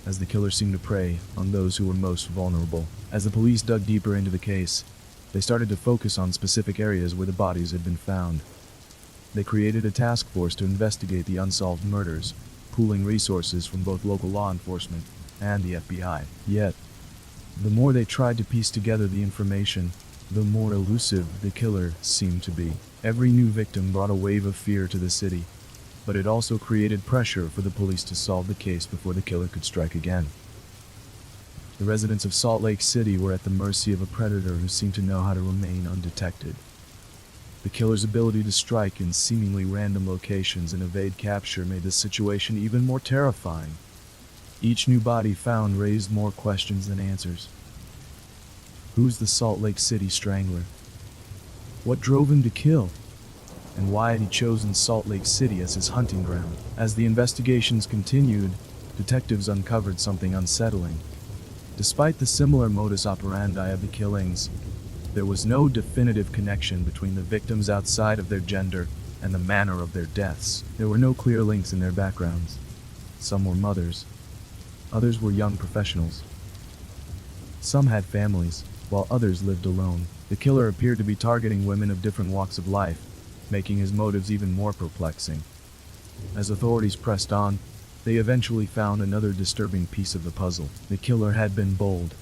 A: as the killer seemed to prey on those who were most vulnerable. As the police dug deeper into the case, they started to focus on specific areas where the bodies had been found. They created a task force to investigate the unsolved murders, pooling resources from both local law enforcement and the FBI. Yet, the more they tried to piece together the information, the more elusive the killer seemed to be. Every new victim brought a wave of fear to the city, but it also created pressure for the police to solve the case before the killer could strike again. The residents of Salt Lake City were at the mercy of a predator who seemed to know how to remain undetected. The killer's ability to strike in seemingly random locations and evade capture made the situation even more terrifying. Each new body found raised more questions than answers. Who's the Salt Lake City Strangler? What drove him to kill? And why had he chosen Salt Lake City as his hunting ground? As the investigations continued, detectives uncovered something unsettling. Despite the similar modus operandi of the killings, there was no definitive connection between the victims outside of their gender and the manner of their deaths. There were no clear links in their backgrounds. Some were mothers. Others were young professionals. Some had families, while others lived alone. The killer appeared to be targeting women of different walks of life, making his motives even more perplexing. As authorities pressed on, they eventually found another disturbing piece of the puzzle. The killer had been bold.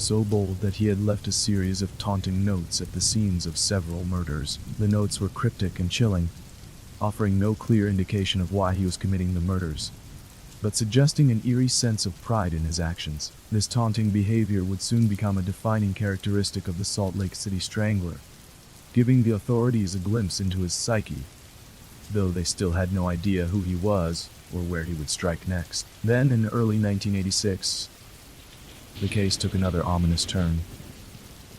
A: so bold that he had left a series of taunting notes at the scenes of several murders. The notes were cryptic and chilling, offering no clear indication of why he was committing the murders, but suggesting an eerie sense of pride in his actions. This taunting behavior would soon become a defining characteristic of the Salt Lake City Strangler, giving the authorities a glimpse into his psyche, though they still had no idea who he was or where he would strike next. Then, in early 1986, the case took another ominous turn.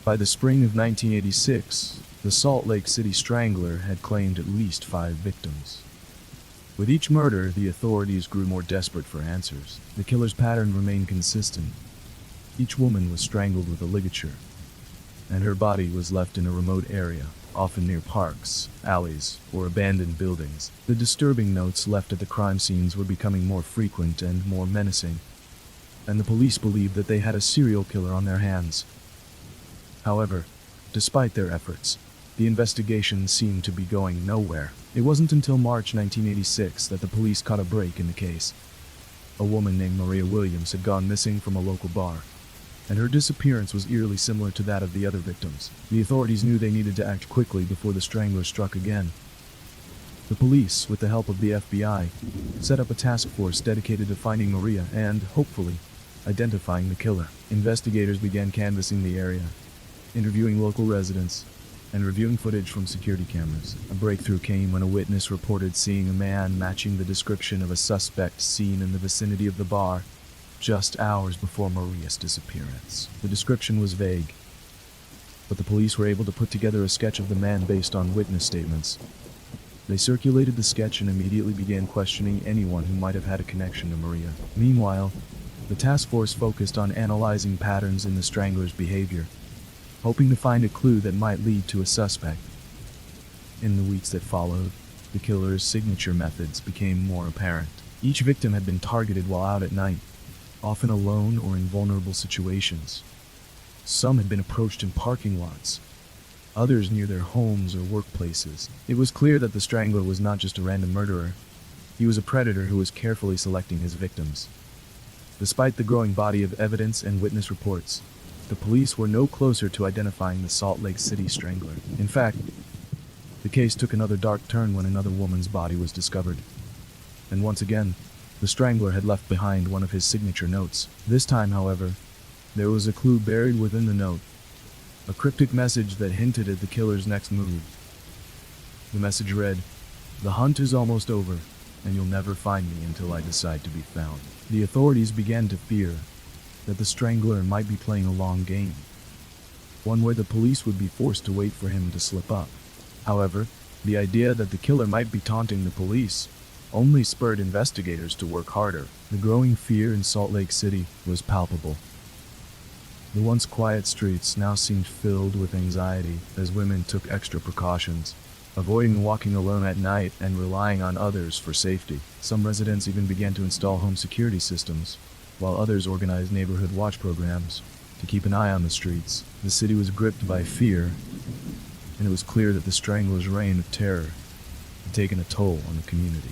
A: By the spring of 1986, the Salt Lake City Strangler had claimed at least 5 victims. With each murder, the authorities grew more desperate for answers. The killer's pattern remained consistent. Each woman was strangled with a ligature, and her body was left in a remote area, often near parks, alleys, or abandoned buildings. The disturbing notes left at the crime scenes were becoming more frequent and more menacing, and the police believed that they had a serial killer on their hands. However, despite their efforts, the investigation seemed to be going nowhere. It wasn't until March 1986 that the police caught a break in the case. A woman named Maria Williams had gone missing from a local bar, and her disappearance was eerily similar to that of the other victims. The authorities knew they needed to act quickly before the Strangler struck again. The police, with the help of the FBI, set up a task force dedicated to finding Maria and, hopefully, identifying the killer. Investigators began canvassing the area, interviewing local residents, and reviewing footage from security cameras. A breakthrough came when a witness reported seeing a man matching the description of a suspect seen in the vicinity of the bar just hours before Maria's disappearance. The description was vague, but the police were able to put together a sketch of the man based on witness statements. They circulated the sketch and immediately began questioning anyone who might have had a connection to Maria. Meanwhile, the task force focused on analyzing patterns in the Strangler's behavior, hoping to find a clue that might lead to a suspect. In the weeks that followed, the killer's signature methods became more apparent. Each victim had been targeted while out at night, often alone or in vulnerable situations. Some had been approached in parking lots, others near their homes or workplaces. It was clear that the Strangler was not just a random murderer. He was a predator who was carefully selecting his victims. Despite the growing body of evidence and witness reports, the police were no closer to identifying the Salt Lake City Strangler. In fact, the case took another dark turn when another woman's body was discovered. And once again, the Strangler had left behind one of his signature notes. This time, however, there was a clue buried within the note, a cryptic message that hinted at the killer's next move. The message read, "The hunt is almost over, and you'll never find me until I decide to be found." The authorities began to fear that the Strangler might be playing a long game, one where the police would be forced to wait for him to slip up. However, the idea that the killer might be taunting the police only spurred investigators to work harder. The growing fear in Salt Lake City was palpable. The once quiet streets now seemed filled with anxiety as women took extra precautions, avoiding walking alone at night and relying on others for safety. Some residents even began to install home security systems, while others organized neighborhood watch programs to keep an eye on the streets. The city was gripped by fear, and it was clear that the Strangler's reign of terror had taken a toll on the community.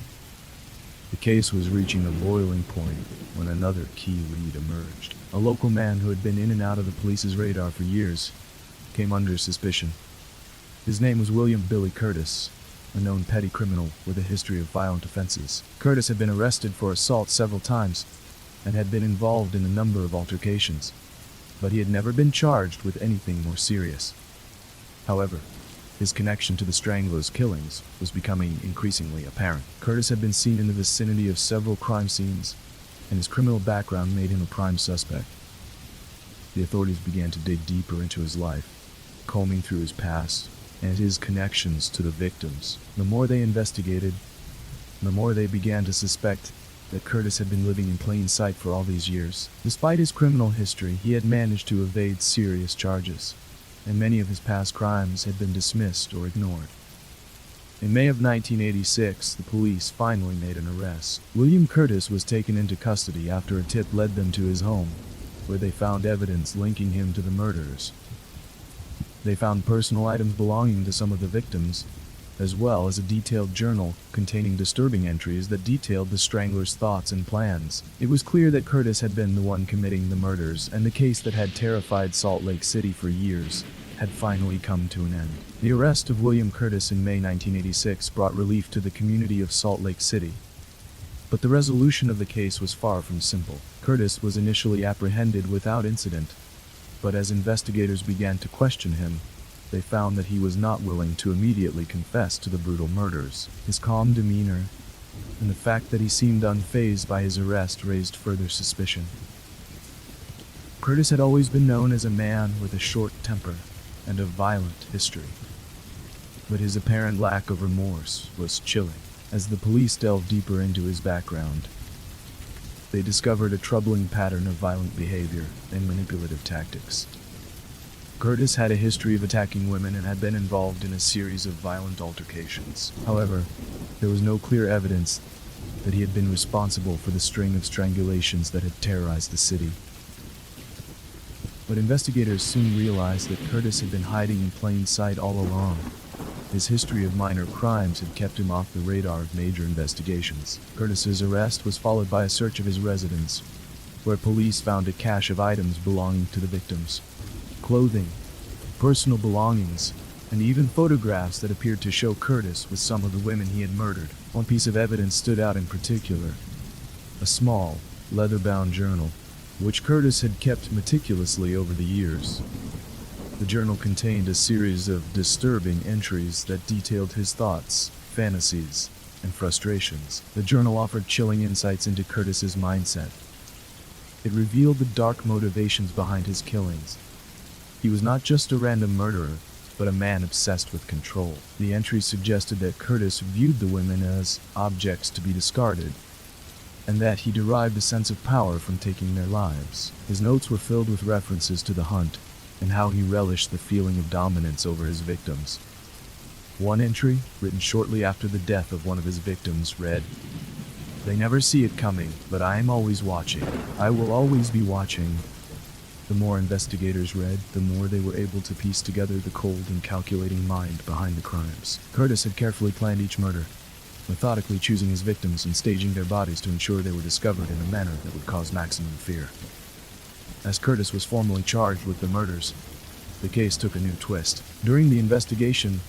A: The case was reaching a boiling point when another key lead emerged. A local man who had been in and out of the police's radar for years came under suspicion. His name was William Billy Curtis, a known petty criminal with a history of violent offenses. Curtis had been arrested for assault several times and had been involved in a number of altercations, but he had never been charged with anything more serious. However, his connection to the Strangler's killings was becoming increasingly apparent. Curtis had been seen in the vicinity of several crime scenes, and his criminal background made him a prime suspect. The authorities began to dig deeper into his life, combing through his past and his connections to the victims. The more they investigated, the more they began to suspect that Curtis had been living in plain sight for all these years. Despite his criminal history, he had managed to evade serious charges, and many of his past crimes had been dismissed or ignored. In May of 1986, the police finally made an arrest. William Curtis was taken into custody after a tip led them to his home, where they found evidence linking him to the murders. They found personal items belonging to some of the victims, as well as a detailed journal containing disturbing entries that detailed the strangler's thoughts and plans. It was clear that Curtis had been the one committing the murders, and the case that had terrified Salt Lake City for years had finally come to an end. The arrest of William Curtis in May 1986 brought relief to the community of Salt Lake City. But the resolution of the case was far from simple. Curtis was initially apprehended without incident, but as investigators began to question him, they found that he was not willing to immediately confess to the brutal murders. His calm demeanor and the fact that he seemed unfazed by his arrest raised further suspicion. Curtis had always been known as a man with a short temper and a violent history, but his apparent lack of remorse was chilling. As the police delved deeper into his background, they discovered a troubling pattern of violent behavior and manipulative tactics. Curtis had a history of attacking women and had been involved in a series of violent altercations. However, there was no clear evidence that he had been responsible for the string of strangulations that had terrorized the city. But investigators soon realized that Curtis had been hiding in plain sight all along. His history of minor crimes had kept him off the radar of major investigations. Curtis's arrest was followed by a search of his residence, where police found a cache of items belonging to the victims: clothing, personal belongings, and even photographs that appeared to show Curtis with some of the women he had murdered. One piece of evidence stood out in particular: a small, leather-bound journal, which Curtis had kept meticulously over the years. The journal contained a series of disturbing entries that detailed his thoughts, fantasies, and frustrations. The journal offered chilling insights into Curtis's mindset. It revealed the dark motivations behind his killings. He was not just a random murderer, but a man obsessed with control. The entries suggested that Curtis viewed the women as objects to be discarded, and that he derived a sense of power from taking their lives. His notes were filled with references to the hunt, and how he relished the feeling of dominance over his victims. One entry, written shortly after the death of one of his victims, read, "They never see it coming, but I am always watching. I will always be watching." The more investigators read, the more they were able to piece together the cold and calculating mind behind the crimes. Curtis had carefully planned each murder, methodically choosing his victims and staging their bodies to ensure they were discovered in a manner that would cause maximum fear. As Curtis was formally charged with the murders, the case took a new twist. During the investigation,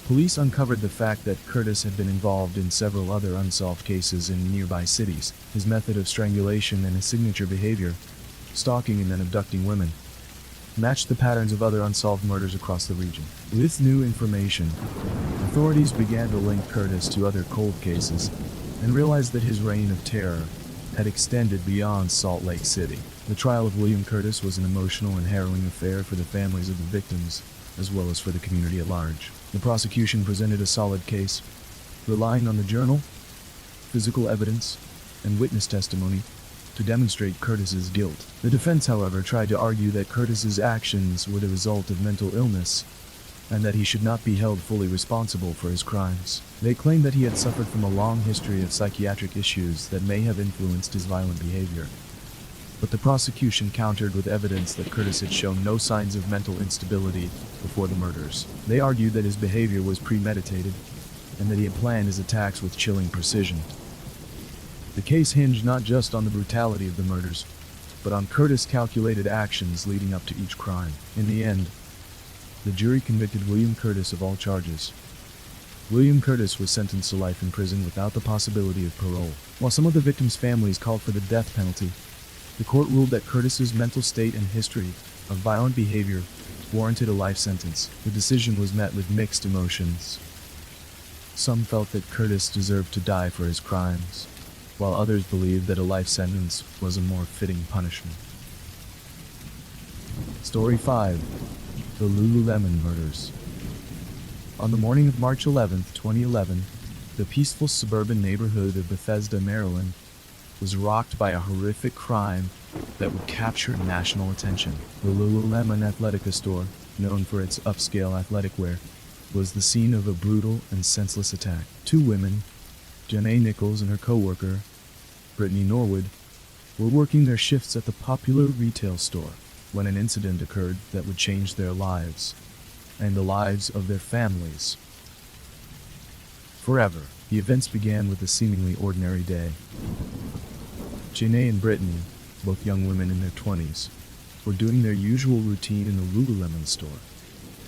A: police uncovered the fact that Curtis had been involved in several other unsolved cases in nearby cities. His method of strangulation and his signature behavior, stalking and then abducting women, matched the patterns of other unsolved murders across the region. With new information, authorities began to link Curtis to other cold cases and realized that his reign of terror had extended beyond Salt Lake City. The trial of William Curtis was an emotional and harrowing affair for the families of the victims, as well as for the community at large. The prosecution presented a solid case, relying on the journal, physical evidence, and witness testimony to demonstrate Curtis's guilt. The defense, however, tried to argue that Curtis's actions were the result of mental illness, and that he should not be held fully responsible for his crimes. They claimed that he had suffered from a long history of psychiatric issues that may have influenced his violent behavior. But the prosecution countered with evidence that Curtis had shown no signs of mental instability before the murders. They argued that his behavior was premeditated, and that he had planned his attacks with chilling precision. The case hinged not just on the brutality of the murders, but on Curtis' calculated actions leading up to each crime. In the end, the jury convicted William Curtis of all charges. William Curtis was sentenced to life in prison without the possibility of parole. While some of the victims' families called for the death penalty, the court ruled that Curtis's mental state and history of violent behavior warranted a life sentence. The decision was met with mixed emotions. Some felt that Curtis deserved to die for his crimes, while others believed that a life sentence was a more fitting punishment. Story 5. The Lululemon Murders. On the morning of March 11, 2011, the peaceful suburban neighborhood of Bethesda, Maryland, was rocked by a horrific crime that would capture national attention. The Lululemon Athletica store, known for its upscale athletic wear, was the scene of a brutal and senseless attack. Two women, Janae Nichols and her co-worker, Brittany Norwood, were working their shifts at the popular retail store when an incident occurred that would change their lives and the lives of their families. Forever, the events began with a seemingly ordinary day. Janae and Brittany, both young women in their 20s, were doing their usual routine in the Lululemon store,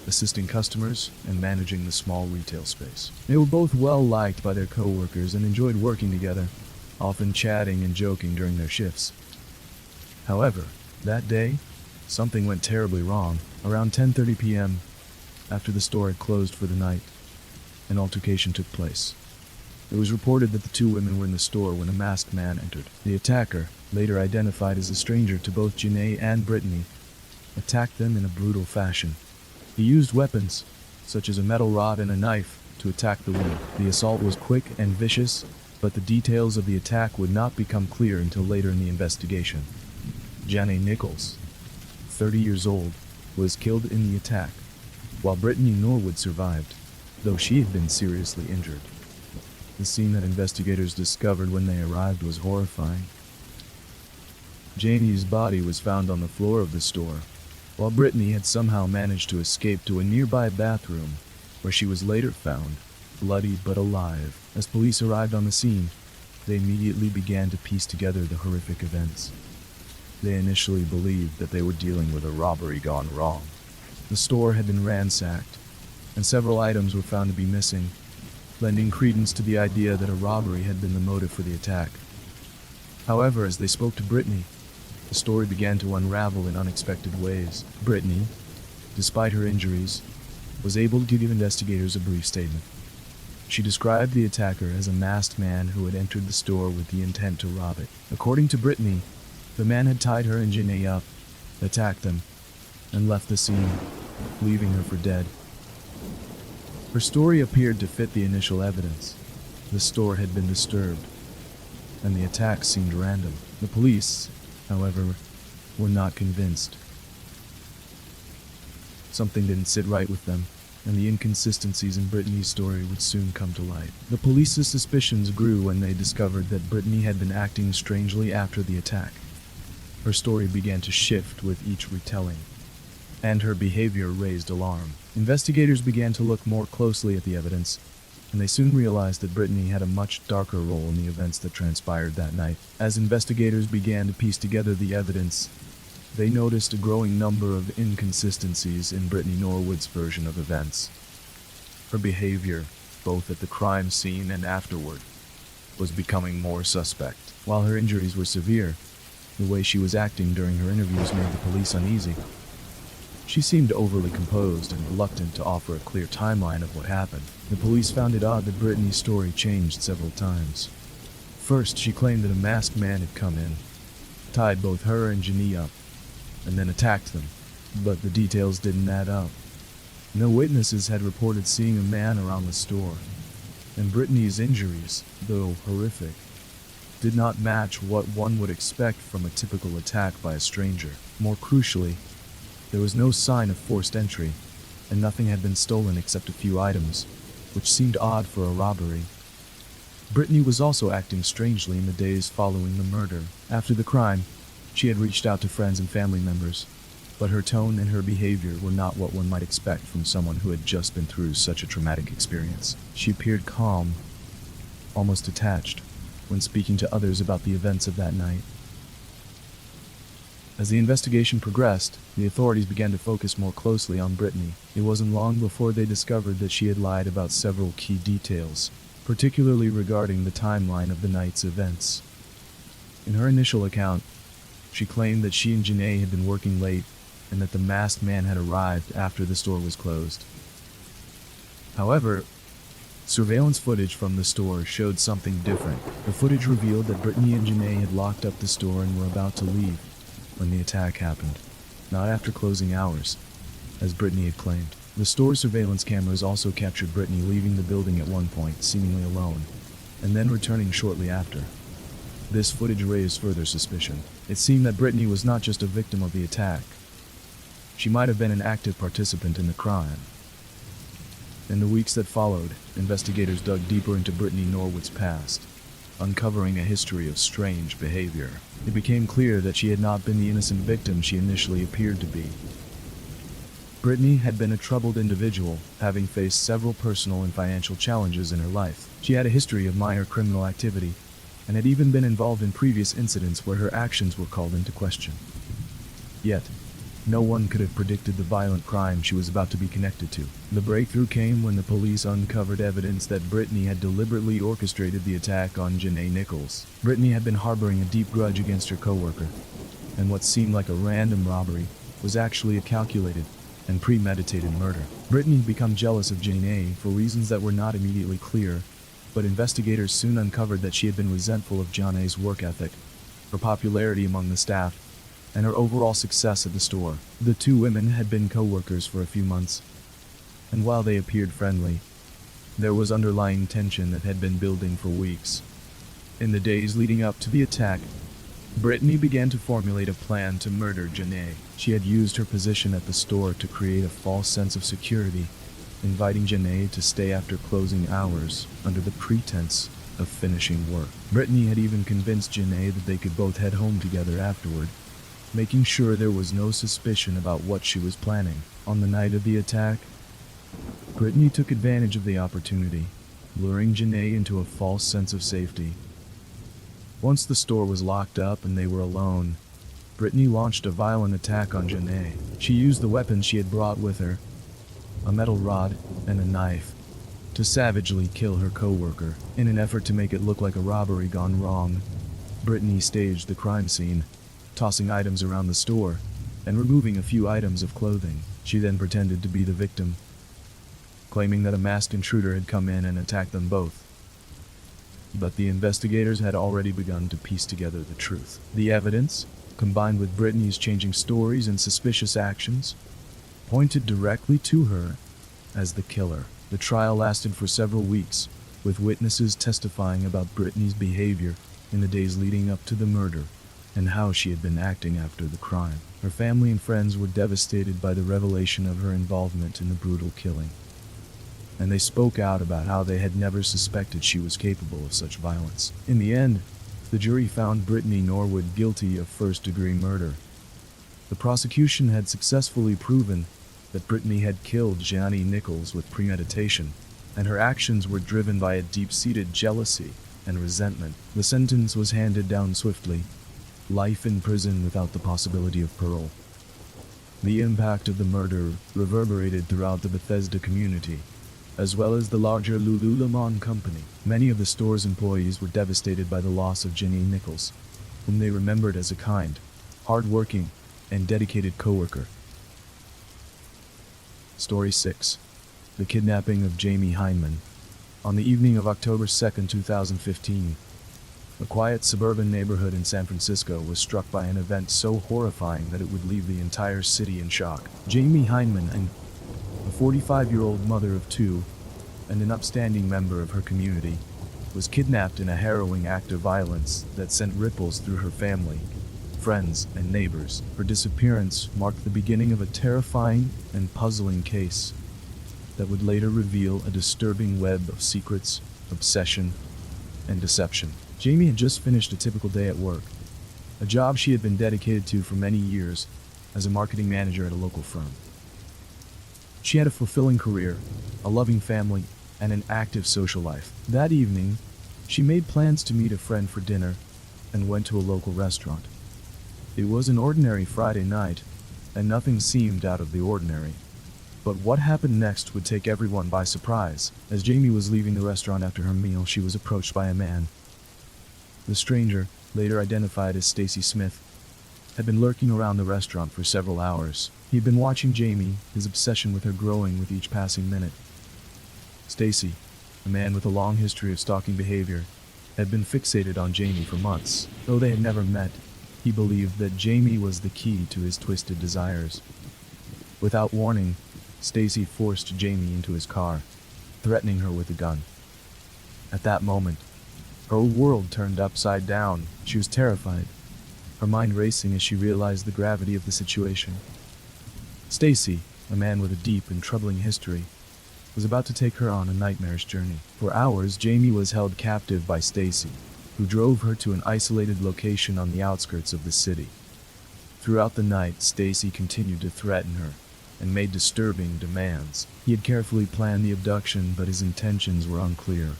A: assisting customers and managing the small retail space. They were both well liked by their co-workers and enjoyed working together, often chatting and joking during their shifts. However, that day, something went terribly wrong. Around 10:30 p.m., after the store had closed for the night, an altercation took place. It was reported that the two women were in the store when a masked man entered. The attacker, later identified as a stranger to both Janae and Brittany, attacked them in a brutal fashion. He used weapons, such as a metal rod and a knife, to attack the women. The assault was quick and vicious, but the details of the attack would not become clear until later in the investigation. Janae Nichols, 30 years old, was killed in the attack, while Brittany Norwood survived, though she had been seriously injured. The scene that investigators discovered when they arrived was horrifying. Janie's body was found on the floor of the store, while Brittany had somehow managed to escape to a nearby bathroom, where she was later found, bloody but alive. As police arrived on the scene, they immediately began to piece together the horrific events. They initially believed that they were dealing with a robbery gone wrong. The store had been ransacked, and several items were found to be missing, lending credence to the idea that a robbery had been the motive for the attack. However, as they spoke to Brittany, the story began to unravel in unexpected ways. Brittany, despite her injuries, was able to give investigators a brief statement. She described the attacker as a masked man who had entered the store with the intent to rob it. According to Brittany, the man had tied her and Janae up, attacked them, and left the scene, leaving her for dead. Her story appeared to fit the initial evidence. The store had been disturbed, and the attack seemed random. The police, however, were not convinced. Something didn't sit right with them, and the inconsistencies in Brittany's story would soon come to light. The police's suspicions grew when they discovered that Brittany had been acting strangely after the attack. Her story began to shift with each retelling, and her behavior raised alarm. Investigators began to look more closely at the evidence, and they soon realized that Brittany had a much darker role in the events that transpired that night. As investigators began to piece together the evidence, they noticed a growing number of inconsistencies in Brittany Norwood's version of events. Her behavior, both at the crime scene and afterward, was becoming more suspect. While her injuries were severe, the way she was acting during her interviews made the police uneasy. She seemed overly composed and reluctant to offer a clear timeline of what happened. The police found it odd that Brittany's story changed several times. First, she claimed that a masked man had come in, tied both her and Janae up, and then attacked them, but the details didn't add up. No witnesses had reported seeing a man around the store, and Brittany's injuries, though horrific, did not match what one would expect from a typical attack by a stranger. More crucially, there was no sign of forced entry, and nothing had been stolen except a few items, which seemed odd for a robbery. Brittany was also acting strangely in the days following the murder. After the crime, she had reached out to friends and family members, but her tone and her behavior were not what one might expect from someone who had just been through such a traumatic experience. She appeared calm, almost detached, when speaking to others about the events of that night. As the investigation progressed, the authorities began to focus more closely on Brittany. It wasn't long before they discovered that she had lied about several key details, particularly regarding the timeline of the night's events. In her initial account, she claimed that she and Janae had been working late and that the masked man had arrived after the store was closed. However, surveillance footage from the store showed something different. The footage revealed that Brittany and Janae had locked up the store and were about to leave when the attack happened, not after closing hours, as Brittany had claimed. The store surveillance cameras also captured Brittany leaving the building at one point, seemingly alone, and then returning shortly after. This footage raised further suspicion. It seemed that Brittany was not just a victim of the attack. She might have been an active participant in the crime. In the weeks that followed, investigators dug deeper into Brittany Norwood's past, uncovering a history of strange behavior. It became clear that she had not been the innocent victim she initially appeared to be. Brittany had been a troubled individual, having faced several personal and financial challenges in her life. She had a history of minor criminal activity, and had even been involved in previous incidents where her actions were called into question. Yet, no one could have predicted the violent crime she was about to be connected to. The breakthrough came when the police uncovered evidence that Brittany had deliberately orchestrated the attack on Janae Nichols. Brittany had been harboring a deep grudge against her coworker, and what seemed like a random robbery was actually a calculated and premeditated murder. Brittany had become jealous of Janae for reasons that were not immediately clear, but investigators soon uncovered that she had been resentful of Janae's work ethic, her popularity among the staff, and her overall success at the store. The two women had been co-workers for a few months, and while they appeared friendly, there was underlying tension that had been building for weeks. In the days leading up to the attack, Brittany began to formulate a plan to murder Janae. She had used her position at the store to create a false sense of security, inviting Janae to stay after closing hours under the pretense of finishing work. Brittany had even convinced Janae that they could both head home together afterward, making sure there was no suspicion about what she was planning. On the night of the attack, Brittany took advantage of the opportunity, luring Janae into a false sense of safety. Once the store was locked up and they were alone, Brittany launched a violent attack on Janae. She used the weapons she had brought with her, a metal rod and a knife, to savagely kill her coworker. In an effort to make it look like a robbery gone wrong, Brittany staged the crime scene, tossing items around the store and removing a few items of clothing. She then pretended to be the victim, claiming that a masked intruder had come in and attacked them both. But the investigators had already begun to piece together the truth. The evidence, combined with Brittany's changing stories and suspicious actions, pointed directly to her as the killer. The trial lasted for several weeks, with witnesses testifying about Brittany's behavior in the days leading up to the murder and how she had been acting after the crime. Her family and friends were devastated by the revelation of her involvement in the brutal killing, and they spoke out about how they had never suspected she was capable of such violence. In the end, the jury found Brittany Norwood guilty of first-degree murder. The prosecution had successfully proven that Brittany had killed Janae Nichols with premeditation, and her actions were driven by a deep-seated jealousy and resentment. The sentence was handed down swiftly: life in prison without the possibility of parole. The impact of the murder reverberated throughout the Bethesda community, as well as the larger Lululemon company. Many of the store's employees were devastated by the loss of Janae Nichols, whom they remembered as a kind, hard-working, and dedicated coworker. Story 6. The Kidnapping of Jamie Hyneman. On the evening of October 2, 2015, a quiet suburban neighborhood in San Francisco was struck by an event so horrifying that it would leave the entire city in shock. Jamie Hyneman, a 45-year-old mother of two and an upstanding member of her community, was kidnapped in a harrowing act of violence that sent ripples through her family, friends, and neighbors. Her disappearance marked the beginning of a terrifying and puzzling case that would later reveal a disturbing web of secrets, obsession, and deception. Jamie had just finished a typical day at work, a job she had been dedicated to for many years as a marketing manager at a local firm. She had a fulfilling career, a loving family, and an active social life. That evening, she made plans to meet a friend for dinner and went to a local restaurant. It was an ordinary Friday night, and nothing seemed out of the ordinary. But what happened next would take everyone by surprise. As Jamie was leaving the restaurant after her meal, she was approached by a man. The stranger, later identified as Stacy Smith, had been lurking around the restaurant for several hours. He had been watching Jamie, his obsession with her growing with each passing minute. Stacy, a man with a long history of stalking behavior, had been fixated on Jamie for months. Though they had never met, he believed that Jamie was the key to his twisted desires. Without warning, Stacy forced Jamie into his car, threatening her with a gun. At that moment, her whole world turned upside down. She was terrified, her mind racing as she realized the gravity of the situation. Stacy, a man with a deep and troubling history, was about to take her on a nightmarish journey. For hours, Jamie was held captive by Stacy, who drove her to an isolated location on the outskirts of the city. Throughout the night, Stacy continued to threaten her, and made disturbing demands. He had carefully planned the abduction, but his intentions were unclear.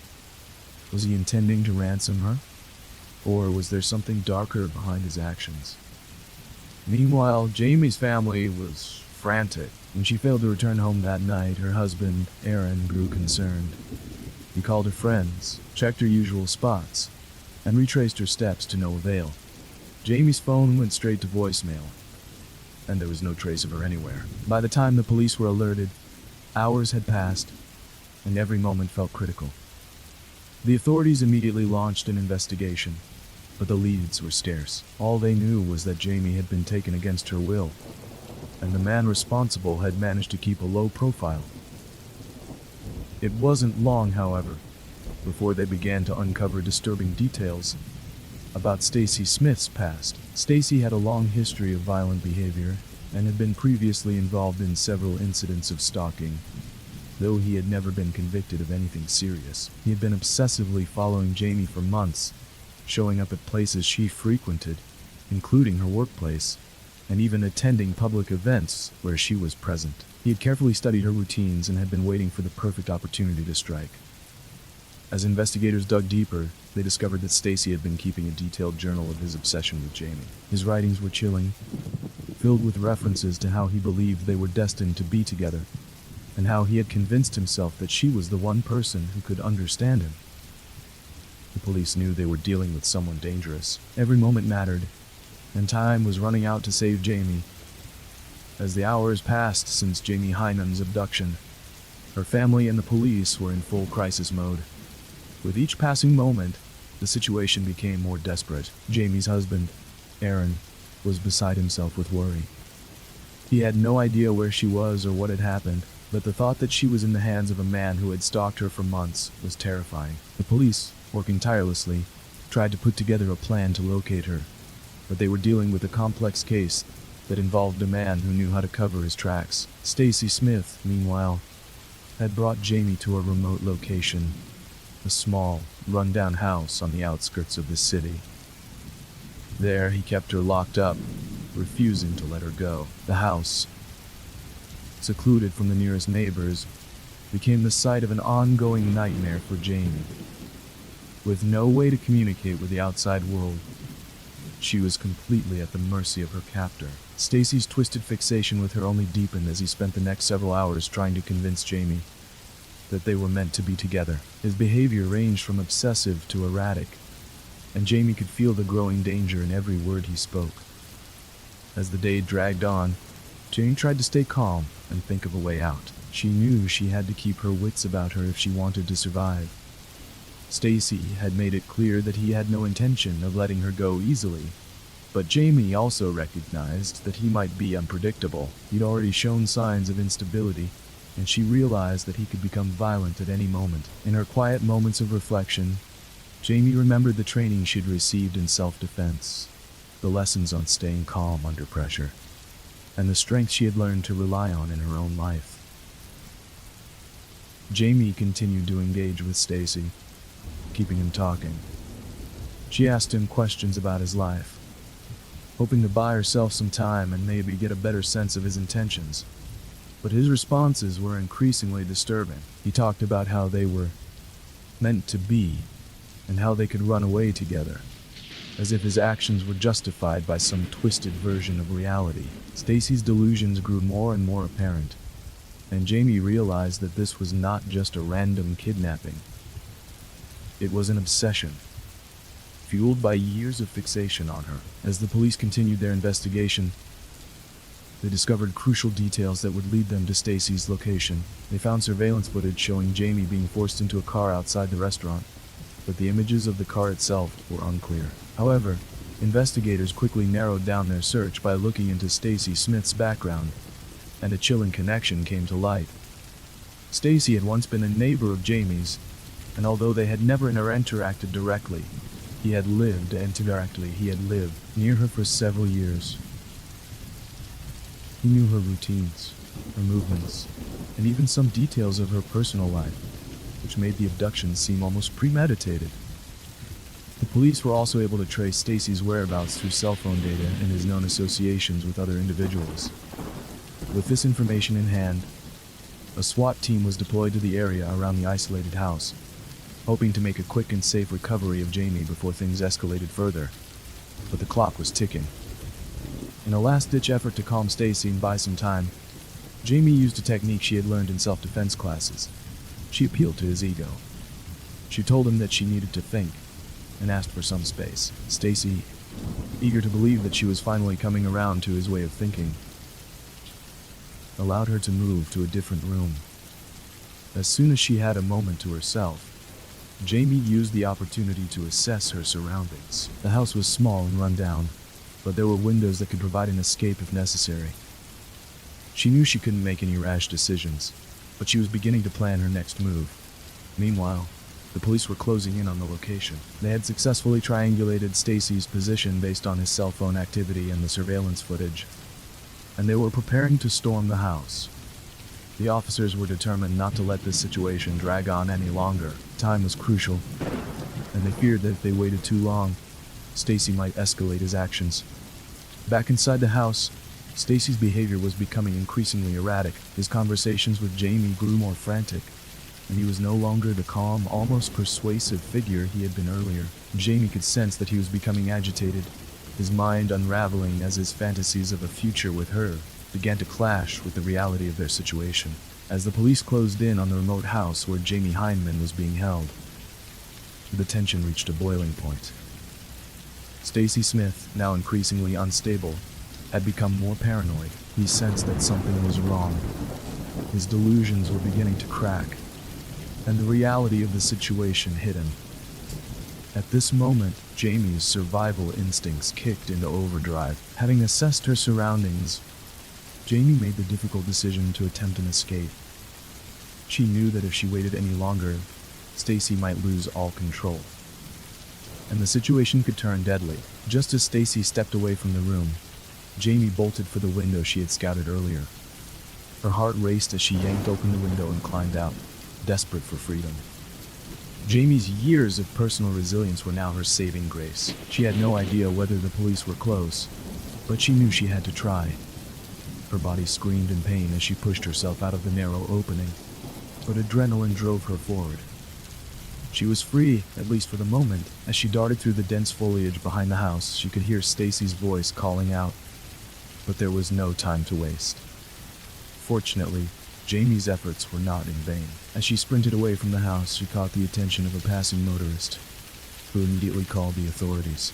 A: Was he intending to ransom her? Or was there something darker behind his actions? Meanwhile, Jamie's family was frantic. When she failed to return home that night, her husband, Aaron, grew concerned. He called her friends, checked her usual spots, and retraced her steps to no avail. Jamie's phone went straight to voicemail, and there was no trace of her anywhere. By the time the police were alerted, hours had passed, and every moment felt critical. The authorities immediately launched an investigation, but the leads were scarce. All they knew was that Jamie had been taken against her will, and the man responsible had managed to keep a low profile. It wasn't long, however, before they began to uncover disturbing details about Stacy Smith's past. Stacy had a long history of violent behavior and had been previously involved in several incidents of stalking. Though he had never been convicted of anything serious, he had been obsessively following Jamie for months, showing up at places she frequented, including her workplace, and even attending public events where she was present. He had carefully studied her routines and had been waiting for the perfect opportunity to strike. As investigators dug deeper, they discovered that Stacy had been keeping a detailed journal of his obsession with Jamie. His writings were chilling, filled with references to how he believed they were destined to be together, and how he had convinced himself that she was the one person who could understand him. The police knew they were dealing with someone dangerous. Every moment mattered, and time was running out to save Jamie. As the hours passed since Jamie Hynen's abduction, her family and the police were in full crisis mode. With each passing moment, the situation became more desperate. Jamie's husband, Aaron, was beside himself with worry. He had no idea where she was or what had happened, but the thought that she was in the hands of a man who had stalked her for months was terrifying. The police, working tirelessly, tried to put together a plan to locate her, but they were dealing with a complex case that involved a man who knew how to cover his tracks. Stacy Smith, meanwhile, had brought Jamie to a remote location, a small, run-down house on the outskirts of the city. There, he kept her locked up, refusing to let her go. The house, secluded from the nearest neighbors, became the site of an ongoing nightmare for Jamie. With no way to communicate with the outside world, she was completely at the mercy of her captor. Stacy's twisted fixation with her only deepened as he spent the next several hours trying to convince Jamie that they were meant to be together. His behavior ranged from obsessive to erratic, and Jamie could feel the growing danger in every word he spoke. As the day dragged on, Jane tried to stay calm and think of a way out. She knew she had to keep her wits about her if she wanted to survive. Stacy had made it clear that he had no intention of letting her go easily, but Jamie also recognized that he might be unpredictable. He'd already shown signs of instability, and she realized that he could become violent at any moment. In her quiet moments of reflection, Jamie remembered the training she'd received in self-defense, the lessons on staying calm under pressure, and the strength she had learned to rely on in her own life. Jamie continued to engage with Stacy, keeping him talking. She asked him questions about his life, hoping to buy herself some time and maybe get a better sense of his intentions. But his responses were increasingly disturbing. He talked about how they were meant to be, and how they could run away together, as if his actions were justified by some twisted version of reality. Stacy's delusions grew more and more apparent, and Jamie realized that this was not just a random kidnapping. It was an obsession, fueled by years of fixation on her. As the police continued their investigation, they discovered crucial details that would lead them to Stacy's location. They found surveillance footage showing Jamie being forced into a car outside the restaurant, but the images of the car itself were unclear. However, investigators quickly narrowed down their search by looking into Stacy Smith's background, and a chilling connection came to light. Stacy had once been a neighbor of Jamie's, and although they had never interacted directly, he had lived near her for several years. He knew her routines, her movements, and even some details of her personal life, which made the abduction seem almost premeditated. The police were also able to trace Stacy's whereabouts through cell phone data and his known associations with other individuals. With this information in hand, a SWAT team was deployed to the area around the isolated house, hoping to make a quick and safe recovery of Jamie before things escalated further. But the clock was ticking. In a last-ditch effort to calm Stacy and buy some time, Jamie used a technique she had learned in self-defense classes. She appealed to his ego. She told him that she needed to think, and asked for some space. Stacy, eager to believe that she was finally coming around to his way of thinking, allowed her to move to a different room. As soon as she had a moment to herself, Jamie used the opportunity to assess her surroundings. The house was small and run down, but there were windows that could provide an escape if necessary. She knew she couldn't make any rash decisions, but she was beginning to plan her next move. Meanwhile, the police were closing in on the location. They had successfully triangulated Stacy's position based on his cell phone activity and the surveillance footage, and they were preparing to storm the house. The officers were determined not to let this situation drag on any longer. Time was crucial, and they feared that if they waited too long, Stacy might escalate his actions. Back inside the house, Stacy's behavior was becoming increasingly erratic. His conversations with Jamie grew more frantic, and he was no longer the calm, almost persuasive figure he had been earlier. Jamie could sense that he was becoming agitated, his mind unraveling as his fantasies of a future with her began to clash with the reality of their situation. As the police closed in on the remote house where Jamie Heineman was being held, the tension reached a boiling point. Stacy Smith, now increasingly unstable, had become more paranoid. He sensed that something was wrong. His delusions were beginning to crack, and the reality of the situation hit him. At this moment, Jamie's survival instincts kicked into overdrive. Having assessed her surroundings, Jamie made the difficult decision to attempt an escape. She knew that if she waited any longer, Stacy might lose all control, and the situation could turn deadly. Just as Stacy stepped away from the room, Jamie bolted for the window she had scouted earlier. Her heart raced as she yanked open the window and climbed out, desperate for freedom. Jamie's years of personal resilience were now her saving grace. She had no idea whether the police were close, but she knew she had to try. Her body screamed in pain as she pushed herself out of the narrow opening, but adrenaline drove her forward. She was free, at least for the moment. As she darted through the dense foliage behind the house, she could hear Stacy's voice calling out, but there was no time to waste. Fortunately, Jamie's efforts were not in vain. As she sprinted away from the house, she caught the attention of a passing motorist, who immediately called the authorities.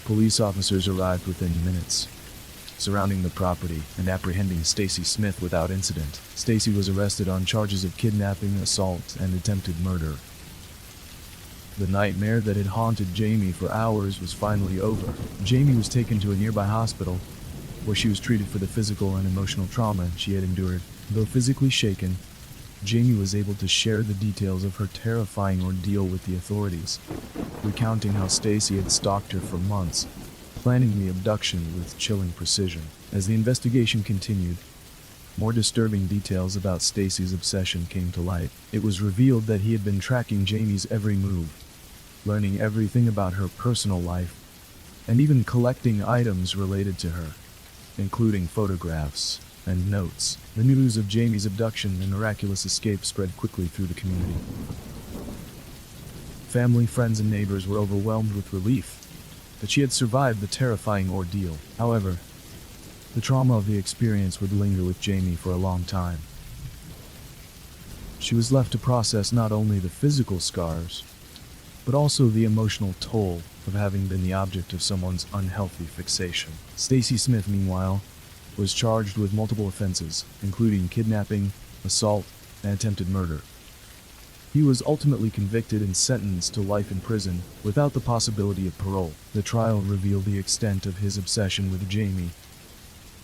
A: Police officers arrived within minutes, surrounding the property and apprehending Stacy Smith without incident. Stacy was arrested on charges of kidnapping, assault, and attempted murder. The nightmare that had haunted Jamie for hours was finally over. Jamie was taken to a nearby hospital, where she was treated for the physical and emotional trauma she had endured. Though physically shaken, Jamie was able to share the details of her terrifying ordeal with the authorities, recounting how Stacy had stalked her for months, planning the abduction with chilling precision. As the investigation continued, more disturbing details about Stacy's obsession came to light. It was revealed that he had been tracking Jamie's every move, learning everything about her personal life, and even collecting items related to her, including photographs and notes. The news of Jamie's abduction and miraculous escape spread quickly through the community. Family, friends, and neighbors were overwhelmed with relief that she had survived the terrifying ordeal. However, the trauma of the experience would linger with Jamie for a long time. She was left to process not only the physical scars, but also the emotional toll of having been the object of someone's unhealthy fixation. Stacy Smith, meanwhile, was charged with multiple offenses, including kidnapping, assault, and attempted murder. He was ultimately convicted and sentenced to life in prison without the possibility of parole. The trial revealed the extent of his obsession with Jamie,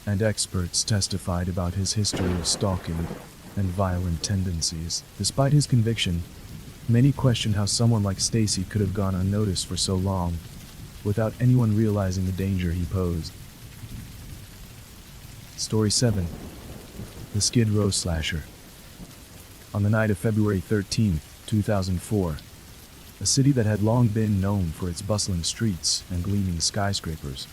A: and experts testified about his history of stalking and violent tendencies. Despite his conviction, many questioned how someone like Stacy could have gone unnoticed for so long, without anyone realizing the danger he posed. Story 7. The Skid Row Slasher. On the night of February 13, 2004, a city that had long been known for its bustling streets and gleaming skyscrapers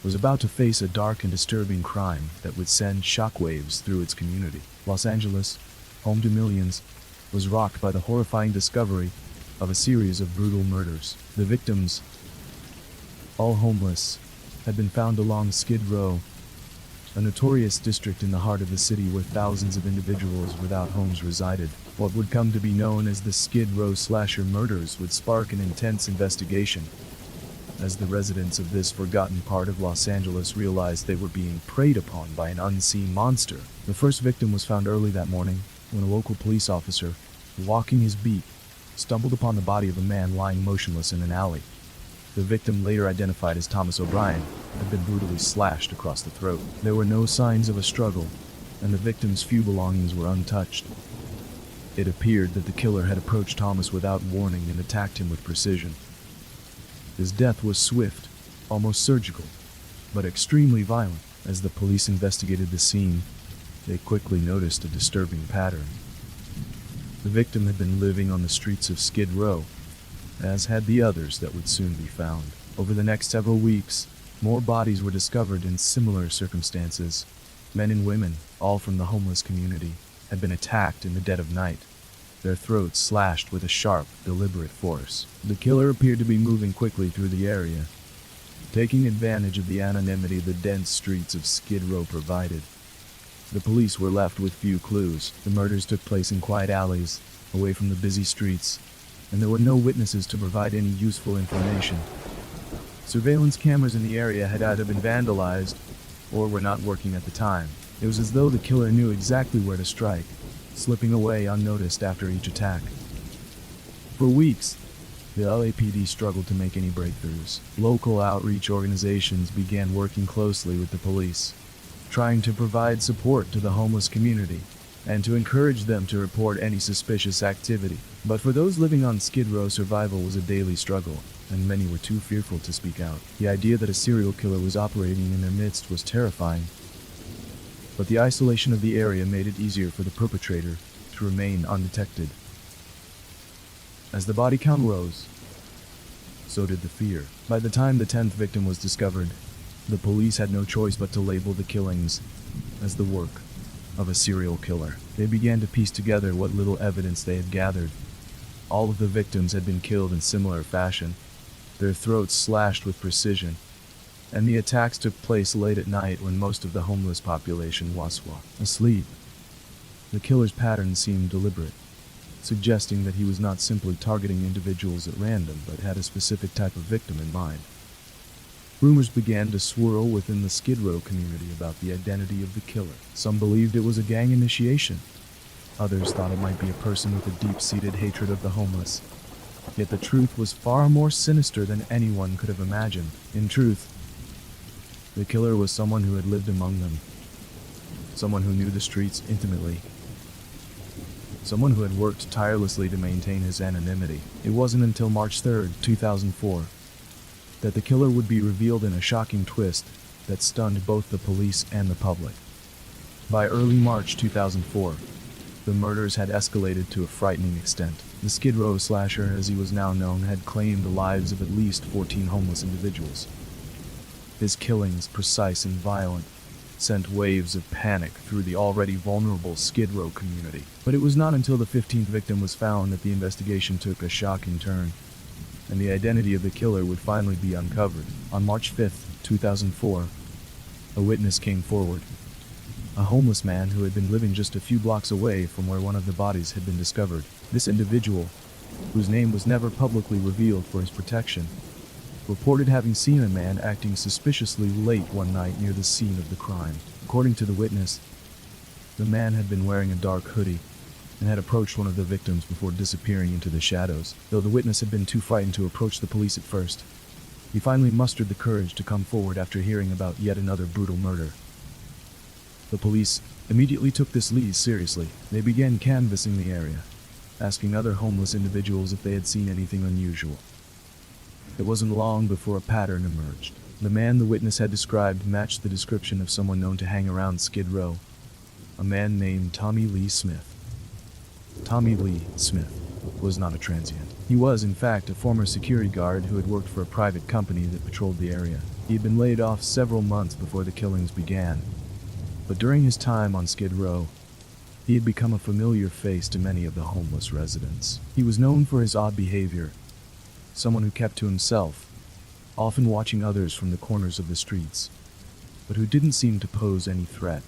A: was about to face a dark and disturbing crime that would send shockwaves through its community. Los Angeles, home to millions, was rocked by the horrifying discovery of a series of brutal murders. The victims, all homeless, had been found along Skid Row, a notorious district in the heart of the city where thousands of individuals without homes resided. What would come to be known as the Skid Row slasher murders would spark an intense investigation, as the residents of this forgotten part of Los Angeles realized they were being preyed upon by an unseen monster. The first victim was found early that morning when a local police officer, walking his beat, stumbled upon the body of a man lying motionless in an alley. The victim, later identified as Thomas O'Brien, had been brutally slashed across the throat. There were no signs of a struggle, and the victim's few belongings were untouched. It appeared that the killer had approached Thomas without warning and attacked him with precision. His death was swift, almost surgical, but extremely violent. As the police investigated the scene, they quickly noticed a disturbing pattern. The victim had been living on the streets of Skid Row, as had the others that would soon be found. Over the next several weeks, more bodies were discovered in similar circumstances. Men and women, all from the homeless community, had been attacked in the dead of night, their throats slashed with a sharp, deliberate force. The killer appeared to be moving quickly through the area, taking advantage of the anonymity the dense streets of Skid Row provided. The police were left with few clues. The murders took place in quiet alleys, away from the busy streets, and there were no witnesses to provide any useful information. Surveillance cameras in the area had either been vandalized or were not working at the time. It was as though the killer knew exactly where to strike, slipping away unnoticed after each attack. For weeks, the LAPD struggled to make any breakthroughs. Local outreach organizations began working closely with the police, trying to provide support to the homeless community and to encourage them to report any suspicious activity. But for those living on Skid Row, survival was a daily struggle, and many were too fearful to speak out. The idea that a serial killer was operating in their midst was terrifying, but the isolation of the area made it easier for the perpetrator to remain undetected. As the body count rose, so did the fear. By the time the 10th victim was discovered, the police had no choice but to label the killings as the work of a serial killer. They began to piece together what little evidence they had gathered. All of the victims had been killed in similar fashion, their throats slashed with precision, and the attacks took place late at night when most of the homeless population was asleep. The killer's pattern seemed deliberate, suggesting that he was not simply targeting individuals at random, but had a specific type of victim in mind. Rumors began to swirl within the Skid Row community about the identity of the killer. Some believed it was a gang initiation. Others thought it might be a person with a deep-seated hatred of the homeless. Yet the truth was far more sinister than anyone could have imagined. In truth, the killer was someone who had lived among them, someone who knew the streets intimately, someone who had worked tirelessly to maintain his anonymity. It wasn't until March 3rd, 2004, that the killer would be revealed in a shocking twist that stunned both the police and the public. By early March 2004, the murders had escalated to a frightening extent. The Skid Row slasher, as he was now known, had claimed the lives of at least 14 homeless individuals. His killings, precise and violent, sent waves of panic through the already vulnerable Skid Row community. But it was not until the 15th victim was found that the investigation took a shocking turn, and the identity of the killer would finally be uncovered. On March 5th, 2004, a witness came forward. A homeless man who had been living just a few blocks away from where one of the bodies had been discovered. This individual, whose name was never publicly revealed for his protection, reported having seen a man acting suspiciously late one night near the scene of the crime. According to the witness, the man had been wearing a dark hoodie and had approached one of the victims before disappearing into the shadows. Though the witness had been too frightened to approach the police at first, he finally mustered the courage to come forward after hearing about yet another brutal murder. The police immediately took this lead seriously. They began canvassing the area, asking other homeless individuals if they had seen anything unusual. It wasn't long before a pattern emerged. The man the witness had described matched the description of someone known to hang around Skid Row, a man named Tommy Lee Smith. Tommy Lee Smith was not a transient. He was, in fact, a former security guard who had worked for a private company that patrolled the area. He had been laid off several months before the killings began, but during his time on Skid Row, he had become a familiar face to many of the homeless residents. He was known for his odd behavior, someone who kept to himself, often watching others from the corners of the streets, but who didn't seem to pose any threat.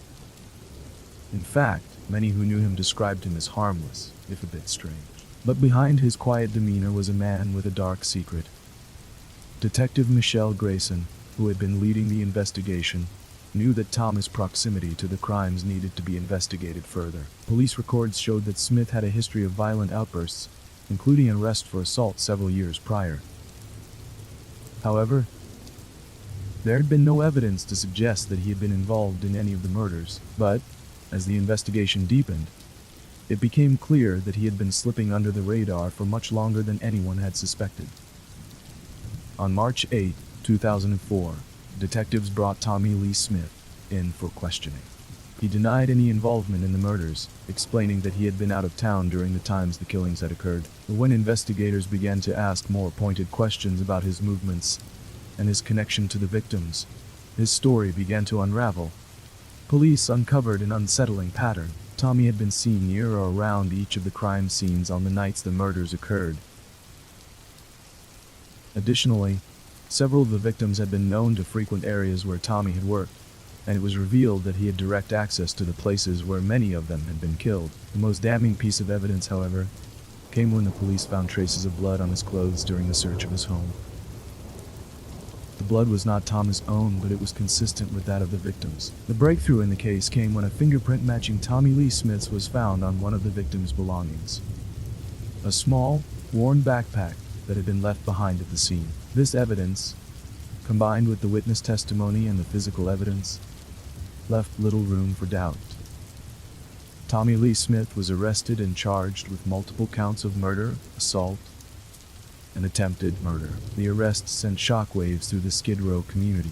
A: In fact, many who knew him described him as harmless, if a bit strange. But behind his quiet demeanor was a man with a dark secret. Detective Michelle Grayson, who had been leading the investigation, knew that Tom's proximity to the crimes needed to be investigated further. Police records showed that Smith had a history of violent outbursts, including an arrest for assault several years prior. However, there had been no evidence to suggest that he had been involved in any of the murders, but, as the investigation deepened, it became clear that he had been slipping under the radar for much longer than anyone had suspected. On March 8, 2004, detectives brought Tommy Lee Smith in for questioning. He denied any involvement in the murders, explaining that he had been out of town during the times the killings had occurred. But when investigators began to ask more pointed questions about his movements and his connection to the victims, his story began to unravel. Police uncovered an unsettling pattern. Tommy had been seen near or around each of the crime scenes on the nights the murders occurred. Additionally, several of the victims had been known to frequent areas where Tommy had worked, and it was revealed that he had direct access to the places where many of them had been killed. The most damning piece of evidence, however, came when the police found traces of blood on his clothes during the search of his home. The blood was not Tom's own, but it was consistent with that of the victims. The breakthrough in the case came when a fingerprint matching Tommy Lee Smith's was found on one of the victims' belongings. A small, worn backpack that had been left behind at the scene. This evidence, combined with the witness testimony and the physical evidence, left little room for doubt. Tommy Lee Smith was arrested and charged with multiple counts of murder, assault, and attempted murder. The arrest sent shockwaves through the Skid Row community,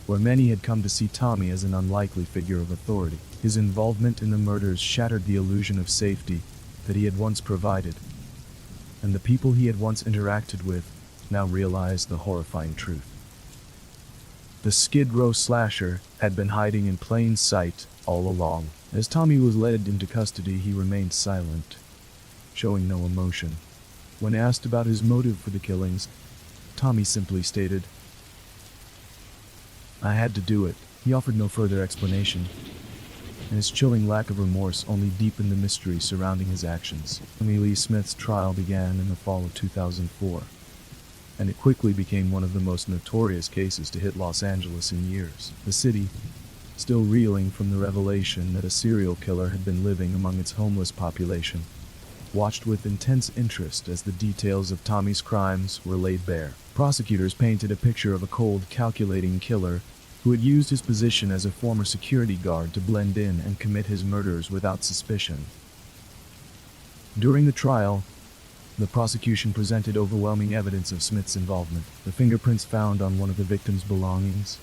A: where many had come to see Tommy as an unlikely figure of authority. His involvement in the murders shattered the illusion of safety that he had once provided, and the people he had once interacted with now realized the horrifying truth. The Skid Row slasher had been hiding in plain sight all along. As Tommy was led into custody, he remained silent, showing no emotion. When asked about his motive for the killings, Tommy simply stated, "I had to do it." He offered no further explanation, and his chilling lack of remorse only deepened the mystery surrounding his actions. Tommy Lee Smith's trial began in the fall of 2004, and it quickly became one of the most notorious cases to hit Los Angeles in years. The city, still reeling from the revelation that a serial killer had been living among its homeless population, watched with intense interest as the details of Tommy's crimes were laid bare. Prosecutors painted a picture of a cold, calculating killer who had used his position as a former security guard to blend in and commit his murders without suspicion. During the trial, the prosecution presented overwhelming evidence of Smith's involvement. The fingerprints found on one of the victim's belongings,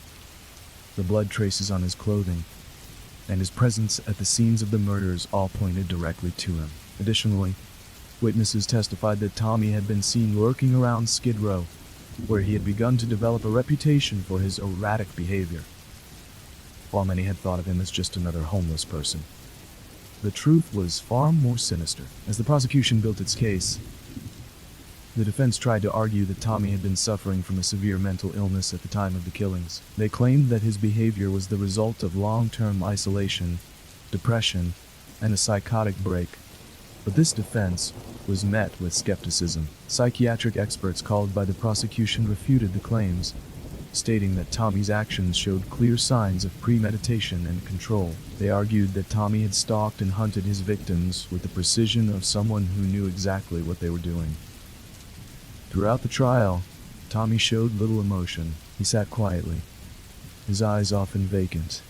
A: the blood traces on his clothing, and his presence at the scenes of the murders all pointed directly to him. Additionally, witnesses testified that Tommy had been seen lurking around Skid Row, where he had begun to develop a reputation for his erratic behavior, while many had thought of him as just another homeless person. The truth was far more sinister. As the prosecution built its case, the defense tried to argue that Tommy had been suffering from a severe mental illness at the time of the killings. They claimed that his behavior was the result of long-term isolation, depression, and a psychotic break. But this defense was met with skepticism. Psychiatric experts called by the prosecution refuted the claims, stating that Tommy's actions showed clear signs of premeditation and control. They argued that Tommy had stalked and hunted his victims with the precision of someone who knew exactly what they were doing. Throughout the trial, Tommy showed little emotion. He sat quietly, his eyes often vacant,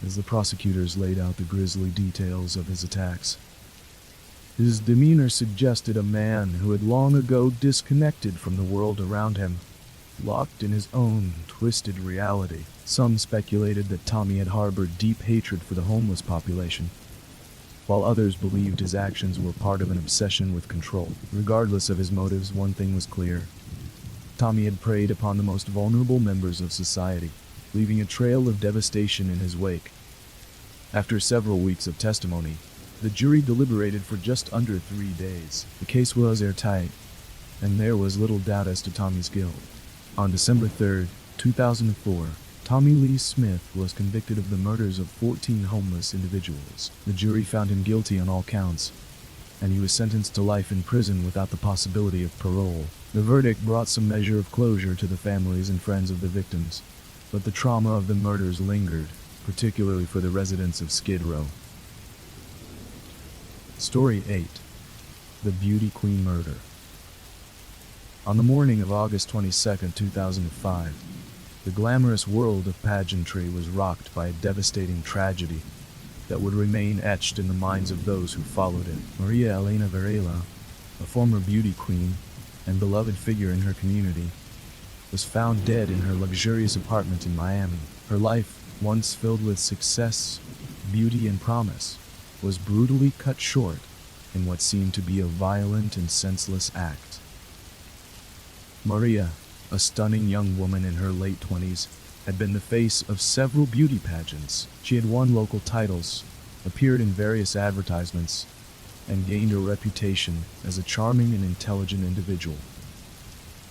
A: as the prosecutors laid out the grisly details of his attacks. His demeanor suggested a man who had long ago disconnected from the world around him, locked in his own twisted reality. Some speculated that Tommy had harbored deep hatred for the homeless population, while others believed his actions were part of an obsession with control. Regardless of his motives, one thing was clear: Tommy had preyed upon the most vulnerable members of society, leaving a trail of devastation in his wake. After several weeks of testimony, the jury deliberated for just under 3 days. The case was airtight, and there was little doubt as to Tommy's guilt. On December 3, 2004, Tommy Lee Smith was convicted of the murders of 14 homeless individuals. The jury found him guilty on all counts, and he was sentenced to life in prison without the possibility of parole. The verdict brought some measure of closure to the families and friends of the victims, but the trauma of the murders lingered, particularly for the residents of Skid Row. Story 8. The Beauty Queen Murder. On the morning of August 22, 2005, the glamorous world of pageantry was rocked by a devastating tragedy that would remain etched in the minds of those who followed it. Maria Elena Varela, a former beauty queen and beloved figure in her community, was found dead in her luxurious apartment in Miami. Her life, once filled with success, beauty, and promise, was brutally cut short in what seemed to be a violent and senseless act. Maria, a stunning young woman in her late 20s, had been the face of several beauty pageants. She had won local titles, appeared in various advertisements, and gained a reputation as a charming and intelligent individual.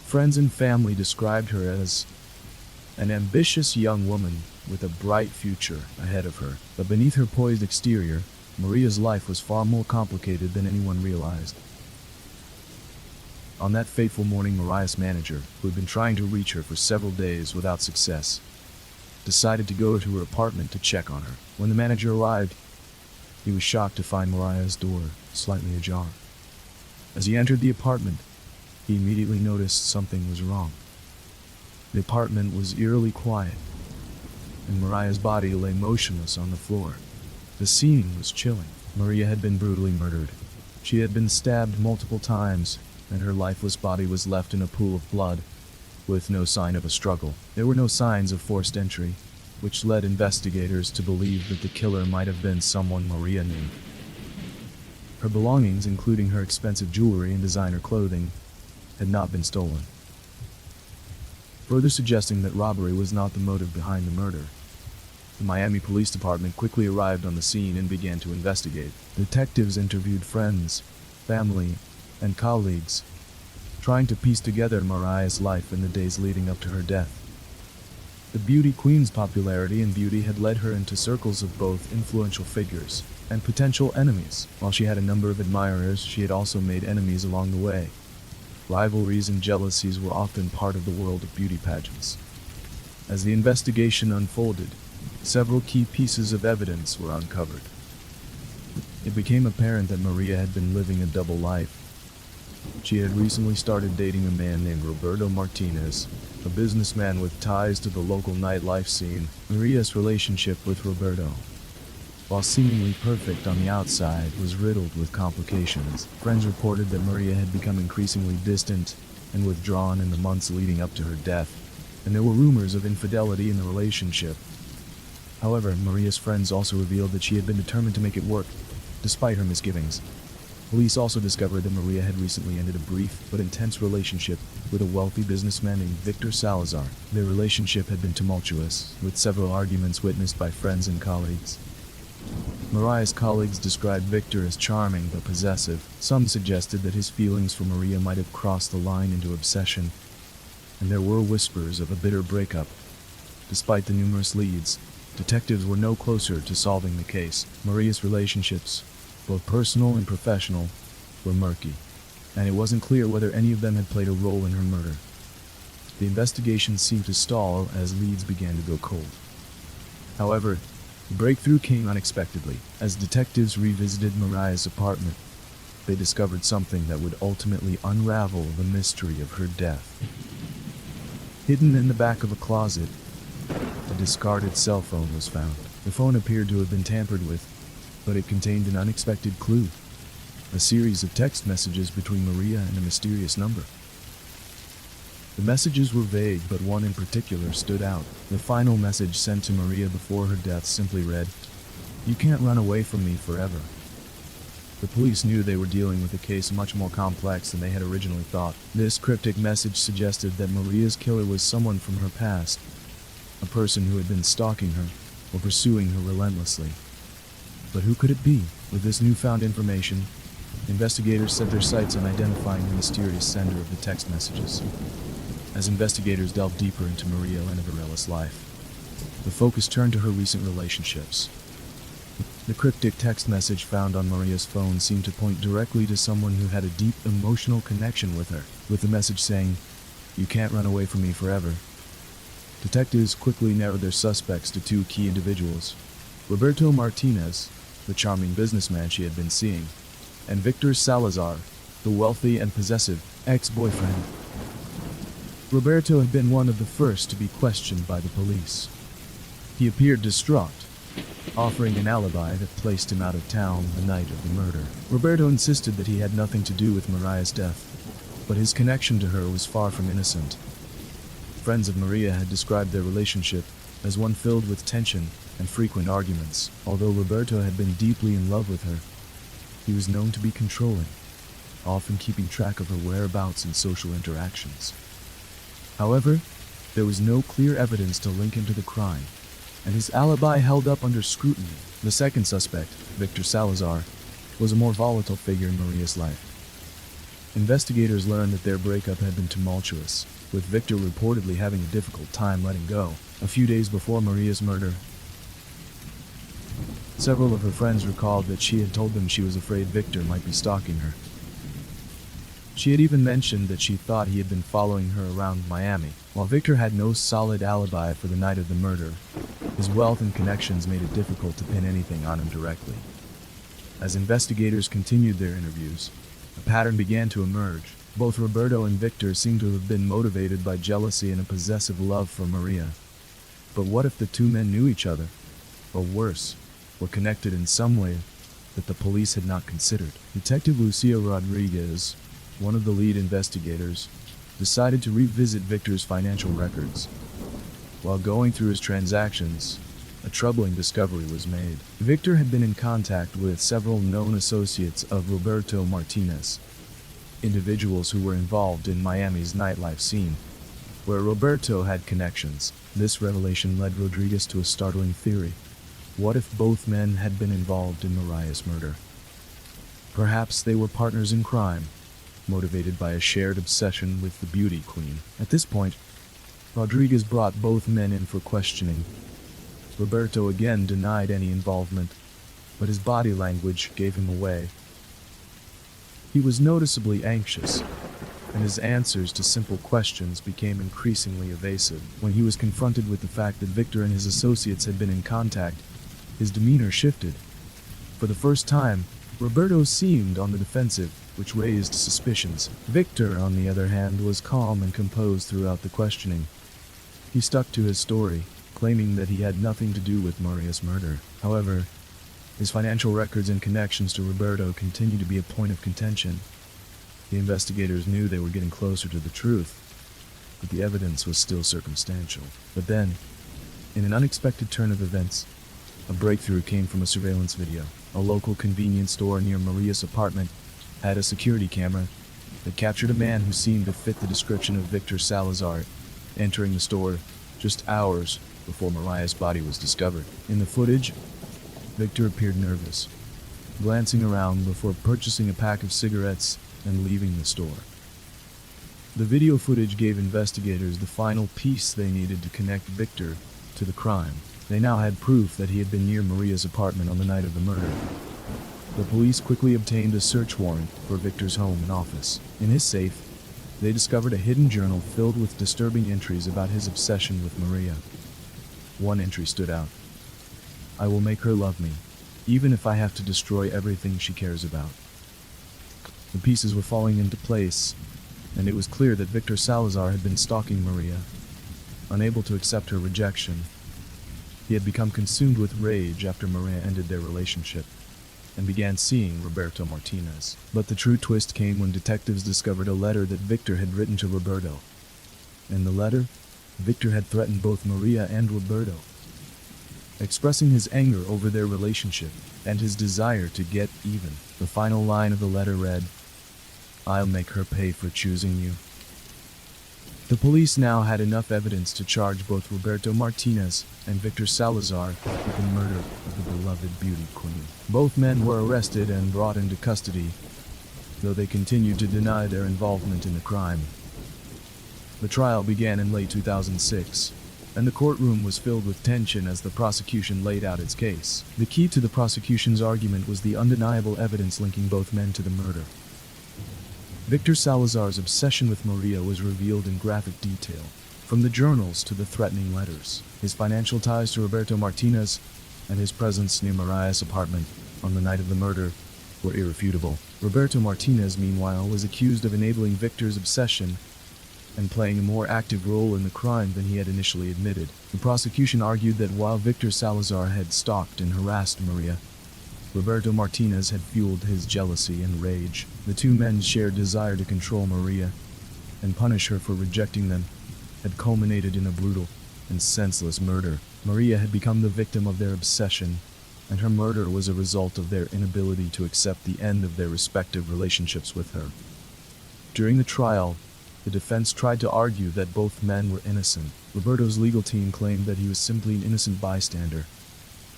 A: Friends and family described her as an ambitious young woman with a bright future ahead of her. But beneath her poised exterior, Maria's life was far more complicated than anyone realized. On that fateful morning, Mariah's manager, who had been trying to reach her for several days without success, decided to go to her apartment to check on her. When the manager arrived, he was shocked to find Mariah's door slightly ajar. As he entered the apartment, he immediately noticed something was wrong. The apartment was eerily quiet, and Mariah's body lay motionless on the floor. The scene was chilling. Maria had been brutally murdered. She had been stabbed multiple times, and her lifeless body was left in a pool of blood, with no sign of a struggle. There were no signs of forced entry, which led investigators to believe that the killer might have been someone Maria knew. Her belongings, including her expensive jewelry and designer clothing, had not been stolen, further suggesting that robbery was not the motive behind the murder. The Miami Police Department quickly arrived on the scene and began to investigate. Detectives interviewed friends, family, and colleagues, trying to piece together Mariah's life in the days leading up to her death. The beauty queen's popularity and beauty had led her into circles of both influential figures and potential enemies. While she had a number of admirers, she had also made enemies along the way. Rivalries and jealousies were often part of the world of beauty pageants. As the investigation unfolded, several key pieces of evidence were uncovered. It became apparent that Maria had been living a double life. She had recently started dating a man named Roberto Martinez, a businessman with ties to the local nightlife scene. Maria's relationship with Roberto, while seemingly perfect on the outside, was riddled with complications. Friends reported that Maria had become increasingly distant and withdrawn in the months leading up to her death, and there were rumors of infidelity in the relationship. However, Maria's friends also revealed that she had been determined to make it work, despite her misgivings. Police also discovered that Maria had recently ended a brief but intense relationship with a wealthy businessman named Victor Salazar. Their relationship had been tumultuous, with several arguments witnessed by friends and colleagues. Mariah's colleagues described Victor as charming but possessive. Some suggested that his feelings for Maria might have crossed the line into obsession, and there were whispers of a bitter breakup. Despite the numerous leads, detectives were no closer to solving the case. Maria's relationships, both personal and professional, were murky, and it wasn't clear whether any of them had played a role in her murder. The investigation seemed to stall as leads began to go cold. However, the breakthrough came unexpectedly. As detectives revisited Mariah's apartment, they discovered something that would ultimately unravel the mystery of her death. Hidden in the back of a closet, a discarded cell phone was found. The phone appeared to have been tampered with, but it contained an unexpected clue: a series of text messages between Maria and a mysterious number. The messages were vague, but one in particular stood out. The final message sent to Maria before her death simply read, "You can't run away from me forever." The police knew they were dealing with a case much more complex than they had originally thought. This cryptic message suggested that Maria's killer was someone from her past, a person who had been stalking her or pursuing her relentlessly. But who could it be? With this newfound information, investigators set their sights on identifying the mysterious sender of the text messages. As investigators delved deeper into Maria Lenavarela's life, the focus turned to her recent relationships. The cryptic text message found on Maria's phone seemed to point directly to someone who had a deep emotional connection with her, with the message saying, "You can't run away from me forever." Detectives quickly narrowed their suspects to two key individuals: Roberto Martinez, the charming businessman she had been seeing, and Victor Salazar, the wealthy and possessive ex-boyfriend. Roberto had been one of the first to be questioned by the police. He appeared distraught, offering an alibi that placed him out of town the night of the murder. Roberto insisted that he had nothing to do with Maria's death, but his connection to her was far from innocent. Friends of Maria had described their relationship as one filled with tension and frequent arguments. Although Roberto had been deeply in love with her, he was known to be controlling, often keeping track of her whereabouts and social interactions. However, there was no clear evidence to link him to the crime, and his alibi held up under scrutiny. The second suspect, Victor Salazar, was a more volatile figure in Maria's life. Investigators learned that their breakup had been tumultuous, with Victor reportedly having a difficult time letting go. A few days before Maria's murder, several of her friends recalled that she had told them she was afraid Victor might be stalking her. She had even mentioned that she thought he had been following her around Miami. While Victor had no solid alibi for the night of the murder, his wealth and connections made it difficult to pin anything on him directly. As investigators continued their interviews, a pattern began to emerge. Both Roberto and Victor seemed to have been motivated by jealousy and a possessive love for Maria. But what if the two men knew each other? Or worse, were connected in some way that the police had not considered? Detective Lucia Rodriguez, one of the lead investigators, decided to revisit Victor's financial records. While going through his transactions, a troubling discovery was made. Victor had been in contact with several known associates of Roberto Martinez, individuals who were involved in Miami's nightlife scene, where Roberto had connections. This revelation led Rodriguez to a startling theory. What if both men had been involved in Maria's murder? Perhaps they were partners in crime, motivated by a shared obsession with the beauty queen. At this point, Rodriguez brought both men in for questioning. Roberto again denied any involvement, but his body language gave him away. He was noticeably anxious, and his answers to simple questions became increasingly evasive. When he was confronted with the fact that Victor and his associates had been in contact, his demeanor shifted. For the first time, Roberto seemed on the defensive, which raised suspicions. Victor, on the other hand, was calm and composed throughout the questioning. He stuck to his story, claiming that he had nothing to do with Maria's murder. However, his financial records and connections to Roberto continued to be a point of contention. The investigators knew they were getting closer to the truth, but the evidence was still circumstantial. But then, in an unexpected turn of events, a breakthrough came from a surveillance video. A local convenience store near Maria's apartment had a security camera that captured a man who seemed to fit the description of Victor Salazar entering the store just hours before Maria's body was discovered. In the footage, Victor appeared nervous, glancing around before purchasing a pack of cigarettes and leaving the store. The video footage gave investigators the final piece they needed to connect Victor to the crime. They now had proof that he had been near Maria's apartment on the night of the murder. The police quickly obtained a search warrant for Victor's home and office. In his safe, they discovered a hidden journal filled with disturbing entries about his obsession with Maria. One entry stood out. "I will make her love me, even if I have to destroy everything she cares about." The pieces were falling into place, and it was clear that Victor Salazar had been stalking Maria. Unable to accept her rejection, he had become consumed with rage after Maria ended their relationship, and began seeing Roberto Martinez. But the true twist came when detectives discovered a letter that Victor had written to Roberto. In the letter, Victor had threatened both Maria and Roberto. expressing his anger over their relationship and his desire to get even. The final line of the letter read, "I'll make her pay for choosing you." The police now had enough evidence to charge both Roberto Martinez and Victor Salazar with the murder of the beloved beauty queen. Both men were arrested and brought into custody, though they continued to deny their involvement in the crime. The trial began in late 2006, and the courtroom was filled with tension as the prosecution laid out its case. The key to the prosecution's argument was the undeniable evidence linking both men to the murder. Victor Salazar's obsession with Maria was revealed in graphic detail, from the journals to the threatening letters. His financial ties to Roberto Martinez and his presence near Maria's apartment on the night of the murder were irrefutable. Roberto Martinez, meanwhile, was accused of enabling Victor's obsession and playing a more active role in the crime than he had initially admitted. The prosecution argued that while Victor Salazar had stalked and harassed Maria, Roberto Martinez had fueled his jealousy and rage. The two men's shared desire to control Maria and punish her for rejecting them had culminated in a brutal and senseless murder. Maria had become the victim of their obsession, and her murder was a result of their inability to accept the end of their respective relationships with her. During the trial, the defense tried to argue that both men were innocent. Roberto's legal team claimed that he was simply an innocent bystander,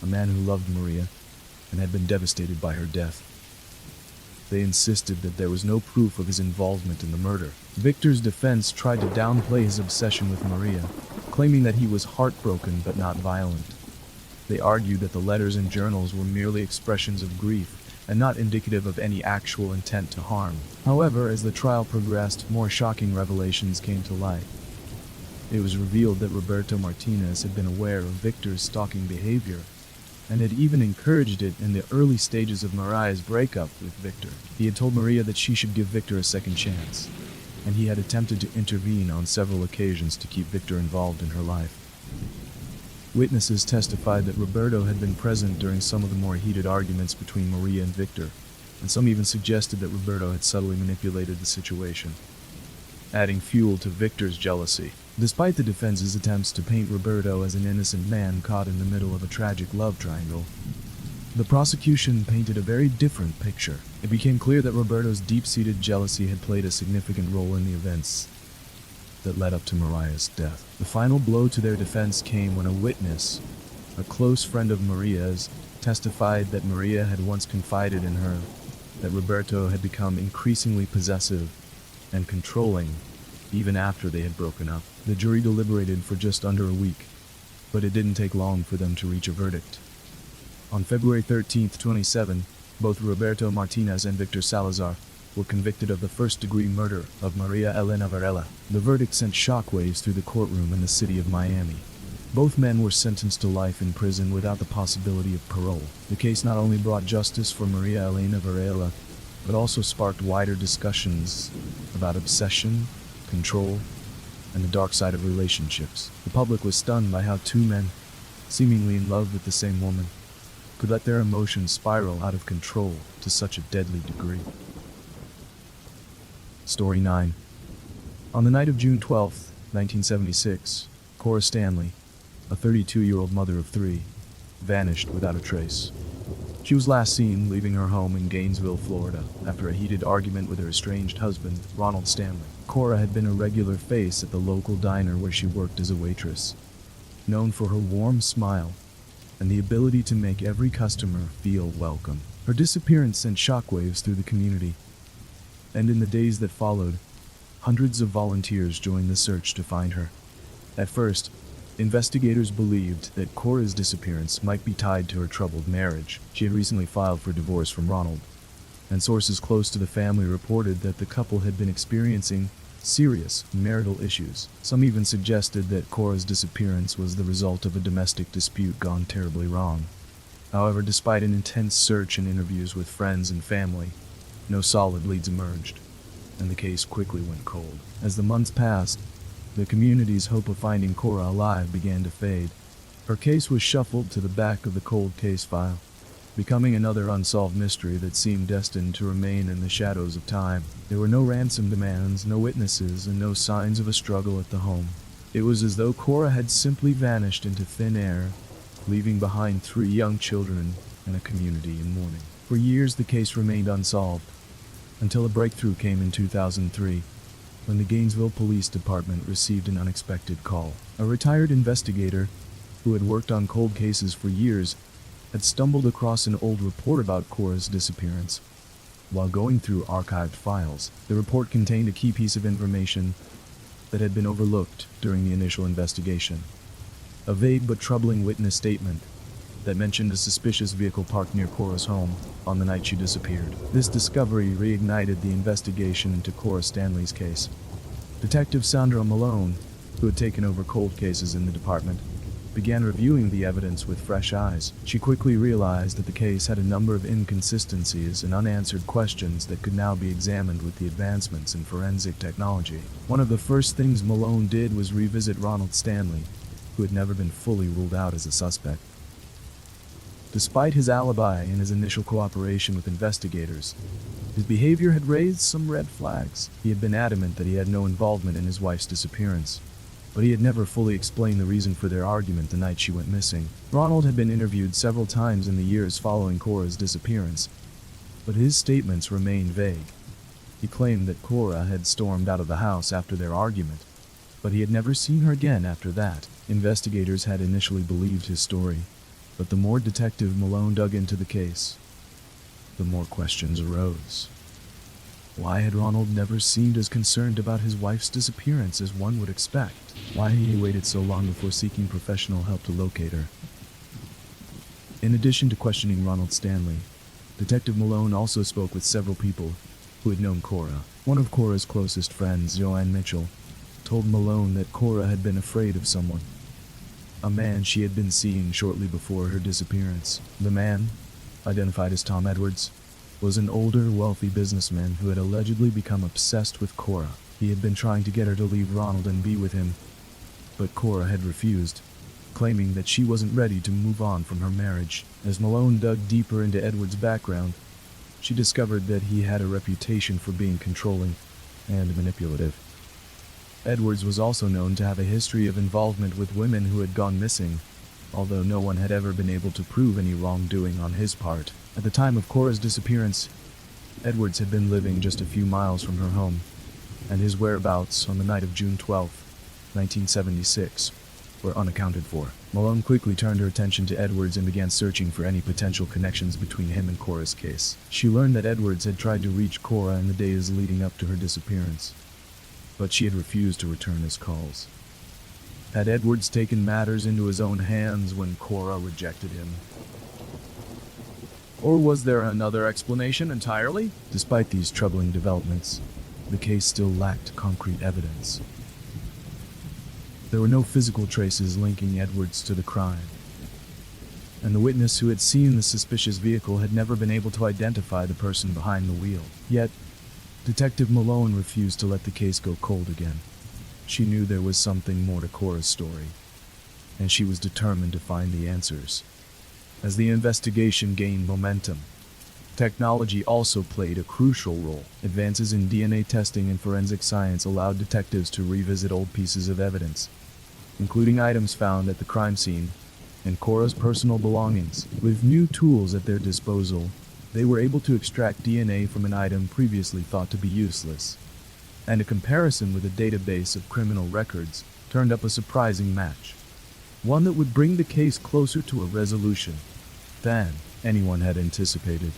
A: a man who loved Maria and had been devastated by her death. They insisted that there was no proof of his involvement in the murder. Victor's defense tried to downplay his obsession with Maria, claiming that he was heartbroken but not violent. They argued that the letters and journals were merely expressions of grief and not indicative of any actual intent to harm. However, as the trial progressed, more shocking revelations came to light. It was revealed that Roberto Martinez had been aware of Victor's stalking behavior and had even encouraged it in the early stages of Maria's breakup with Victor. He had told Maria that she should give Victor a second chance, and he had attempted to intervene on several occasions to keep Victor involved in her life. Witnesses testified that Roberto had been present during some of the more heated arguments between Maria and Victor, and some even suggested that Roberto had subtly manipulated the situation, adding fuel to Victor's jealousy. Despite the defense's attempts to paint Roberto as an innocent man caught in the middle of a tragic love triangle, the prosecution painted a very different picture. It became clear that Roberto's deep-seated jealousy had played a significant role in the events that led up to Maria's death. The final blow to their defense came when a witness, a close friend of Maria's, testified that Maria had once confided in her that Roberto had become increasingly possessive and controlling even after they had broken up. The jury deliberated for just under a week, but it didn't take long for them to reach a verdict. On February 13, 2007, both Roberto Martinez and Victor Salazar were convicted of the first-degree murder of Maria Elena Varela. The verdict sent shockwaves through the courtroom in the city of Miami. Both men were sentenced to life in prison without the possibility of parole. The case not only brought justice for Maria Elena Varela, but also sparked wider discussions about obsession, control, and the dark side of relationships. The public was stunned by how two men, seemingly in love with the same woman, could let their emotions spiral out of control to such a deadly degree. Story 9. On the night of June 12, 1976, Cora Stanley, a 32-year-old mother of three, vanished without a trace. She was last seen leaving her home in Gainesville, Florida, after a heated argument with her estranged husband, Ronald Stanley. Cora had been a regular face at the local diner where she worked as a waitress, known for her warm smile and the ability to make every customer feel welcome. Her disappearance sent shockwaves through the community, and in the days that followed, hundreds of volunteers joined the search to find her. At first, investigators believed that Cora's disappearance might be tied to her troubled marriage. She had recently filed for divorce from Ronald, and sources close to the family reported that the couple had been experiencing serious marital issues. Some even suggested that Cora's disappearance was the result of a domestic dispute gone terribly wrong. However, despite an intense search and interviews with friends and family, no solid leads emerged, and the case quickly went cold. As the months passed, the community's hope of finding Cora alive began to fade. Her case was shuffled to the back of the cold case file, becoming another unsolved mystery that seemed destined to remain in the shadows of time. There were no ransom demands, no witnesses, and no signs of a struggle at the home. It was as though Cora had simply vanished into thin air, leaving behind 3 young children and a community in mourning. For years, the case remained unsolved, until a breakthrough came in 2003, when the Gainesville Police Department received an unexpected call. A retired investigator, who had worked on cold cases for years, had stumbled across an old report about Cora's disappearance. While going through archived files, the report contained a key piece of information that had been overlooked during the initial investigation. A vague but troubling witness statement that mentioned a suspicious vehicle parked near Cora's home on the night she disappeared. This discovery reignited the investigation into Cora Stanley's case. Detective Sandra Malone, who had taken over cold cases in the department, began reviewing the evidence with fresh eyes. She quickly realized that the case had a number of inconsistencies and unanswered questions that could now be examined with the advancements in forensic technology. One of the first things Malone did was revisit Ronald Stanley, who had never been fully ruled out as a suspect. Despite his alibi and his initial cooperation with investigators, his behavior had raised some red flags. He had been adamant that he had no involvement in his wife's disappearance, but he had never fully explained the reason for their argument the night she went missing. Ronald had been interviewed several times in the years following Cora's disappearance, but his statements remained vague. He claimed that Cora had stormed out of the house after their argument, but he had never seen her again after that. Investigators had initially believed his story, but the more Detective Malone dug into the case, the more questions arose. Why had Ronald never seemed as concerned about his wife's disappearance as one would expect? Why had he waited so long before seeking professional help to locate her? In addition to questioning Ronald Stanley, Detective Malone also spoke with several people who had known Cora. One of Cora's closest friends, Joanne Mitchell, told Malone that Cora had been afraid of someone, a man she had been seeing shortly before her disappearance. The man, identified as Tom Edwards, was an older, wealthy businessman who had allegedly become obsessed with Cora. He had been trying to get her to leave Ronald and be with him, but Cora had refused, claiming that she wasn't ready to move on from her marriage. As Malone dug deeper into Edwards' background, she discovered that he had a reputation for being controlling and manipulative. Edwards was also known to have a history of involvement with women who had gone missing, although no one had ever been able to prove any wrongdoing on his part. At the time of Cora's disappearance, Edwards had been living just a few miles from her home, and his whereabouts on the night of June 12, 1976, were unaccounted for. Malone quickly turned her attention to Edwards and began searching for any potential connections between him and Cora's case. She learned that Edwards had tried to reach Cora in the days leading up to her disappearance, but she had refused to return his calls. Had Edwards taken matters into his own hands when Cora rejected him? Or was there another explanation entirely? Despite these troubling developments, the case still lacked concrete evidence. There were no physical traces linking Edwards to the crime, and the witness who had seen the suspicious vehicle had never been able to identify the person behind the wheel. Yet, Detective Malone refused to let the case go cold again. She knew there was something more to Cora's story, and she was determined to find the answers. As the investigation gained momentum, technology also played a crucial role. Advances in DNA testing and forensic science allowed detectives to revisit old pieces of evidence, including items found at the crime scene and Cora's personal belongings. With new tools at their disposal, they were able to extract DNA from an item previously thought to be useless, and a comparison with a database of criminal records turned up a surprising match, one that would bring the case closer to a resolution than anyone had anticipated.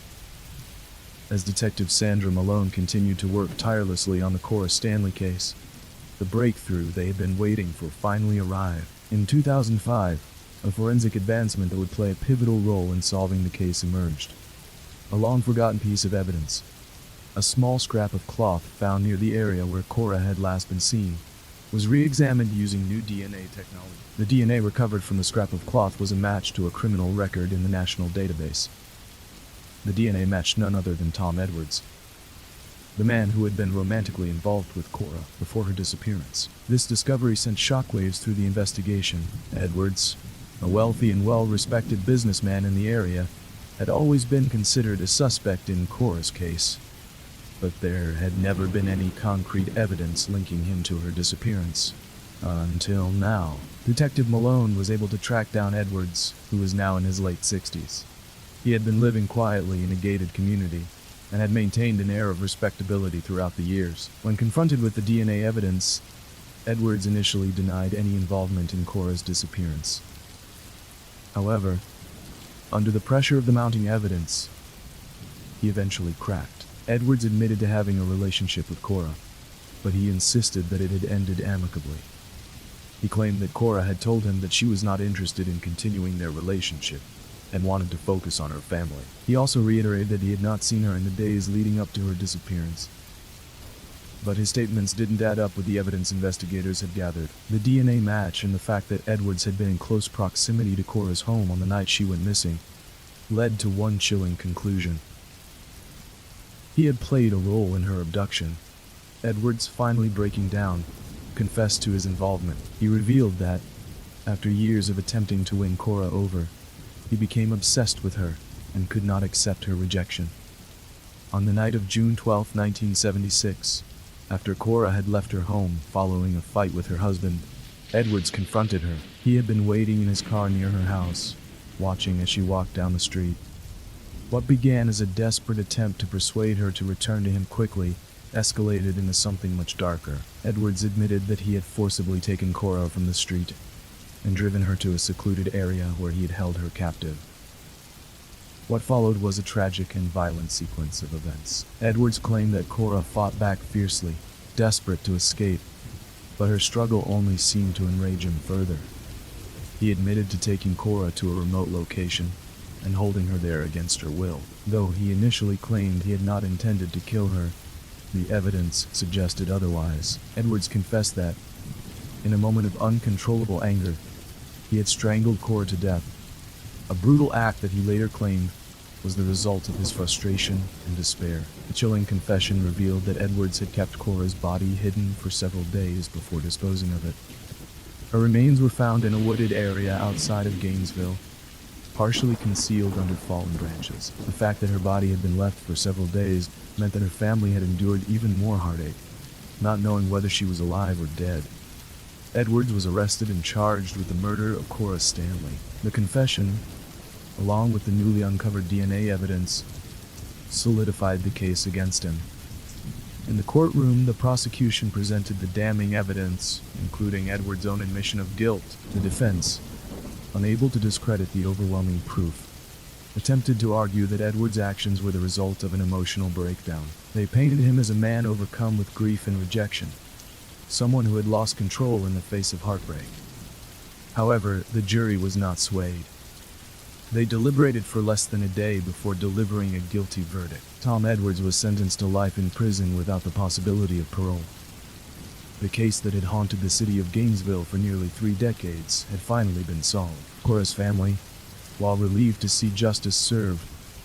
A: As Detective Sandra Malone continued to work tirelessly on the Cora Stanley case, the breakthrough they had been waiting for finally arrived. In 2005, a forensic advancement that would play a pivotal role in solving the case emerged. A long-forgotten piece of evidence, a small scrap of cloth found near the area where Cora had last been seen, was re-examined using new DNA technology. The DNA recovered from the scrap of cloth was a match to a criminal record in the national database. The DNA matched none other than Tom Edwards, the man who had been romantically involved with Cora before her disappearance. This discovery sent shockwaves through the investigation. Edwards, a wealthy and well-respected businessman in the area, had always been considered a suspect in Cora's case, but there had never been any concrete evidence linking him to her disappearance. Until now, Detective Malone was able to track down Edwards, who was now in his late 60s. He had been living quietly in a gated community and had maintained an air of respectability throughout the years. When confronted with the DNA evidence, Edwards initially denied any involvement in Cora's disappearance. However, under the pressure of the mounting evidence, he eventually cracked. Edwards admitted to having a relationship with Cora, but he insisted that it had ended amicably. He claimed that Cora had told him that she was not interested in continuing their relationship and wanted to focus on her family. He also reiterated that he had not seen her in the days leading up to her disappearance. But his statements didn't add up with the evidence investigators had gathered. The DNA match and the fact that Edwards had been in close proximity to Cora's home on the night she went missing led to one chilling conclusion. He had played a role in her abduction. Edwards, finally breaking down, confessed to his involvement. He revealed that, after years of attempting to win Cora over, he became obsessed with her and could not accept her rejection. On the night of June 12, 1976, after Cora had left her home following a fight with her husband, Edwards confronted her. He had been waiting in his car near her house, watching as she walked down the street. What began as a desperate attempt to persuade her to return to him quickly escalated into something much darker. Edwards admitted that he had forcibly taken Cora from the street and driven her to a secluded area where he had held her captive. What followed was a tragic and violent sequence of events. Edwards claimed that Cora fought back fiercely, desperate to escape, but her struggle only seemed to enrage him further. He admitted to taking Cora to a remote location and holding her there against her will. Though he initially claimed he had not intended to kill her, the evidence suggested otherwise. Edwards confessed that, in a moment of uncontrollable anger, he had strangled Cora to death, a brutal act that he later claimed was the result of his frustration and despair. The chilling confession revealed that Edwards had kept Cora's body hidden for several days before disposing of it. Her remains were found in a wooded area outside of Gainesville, partially concealed under fallen branches. The fact that her body had been left for several days meant that her family had endured even more heartache, not knowing whether she was alive or dead. Edwards was arrested and charged with the murder of Cora Stanley. The confession, along with the newly uncovered DNA evidence, solidified the case against him. In the courtroom, the prosecution presented the damning evidence, including Edwards' own admission of guilt. The defense, unable to discredit the overwhelming proof, attempted to argue that Edwards' actions were the result of an emotional breakdown. They painted him as a man overcome with grief and rejection, someone who had lost control in the face of heartbreak. However, the jury was not swayed. They deliberated for less than a day before delivering a guilty verdict. Tom Edwards was sentenced to life in prison without the possibility of parole. The case that had haunted the city of Gainesville for nearly 3 decades had finally been solved. Cora's family, while relieved to see justice served,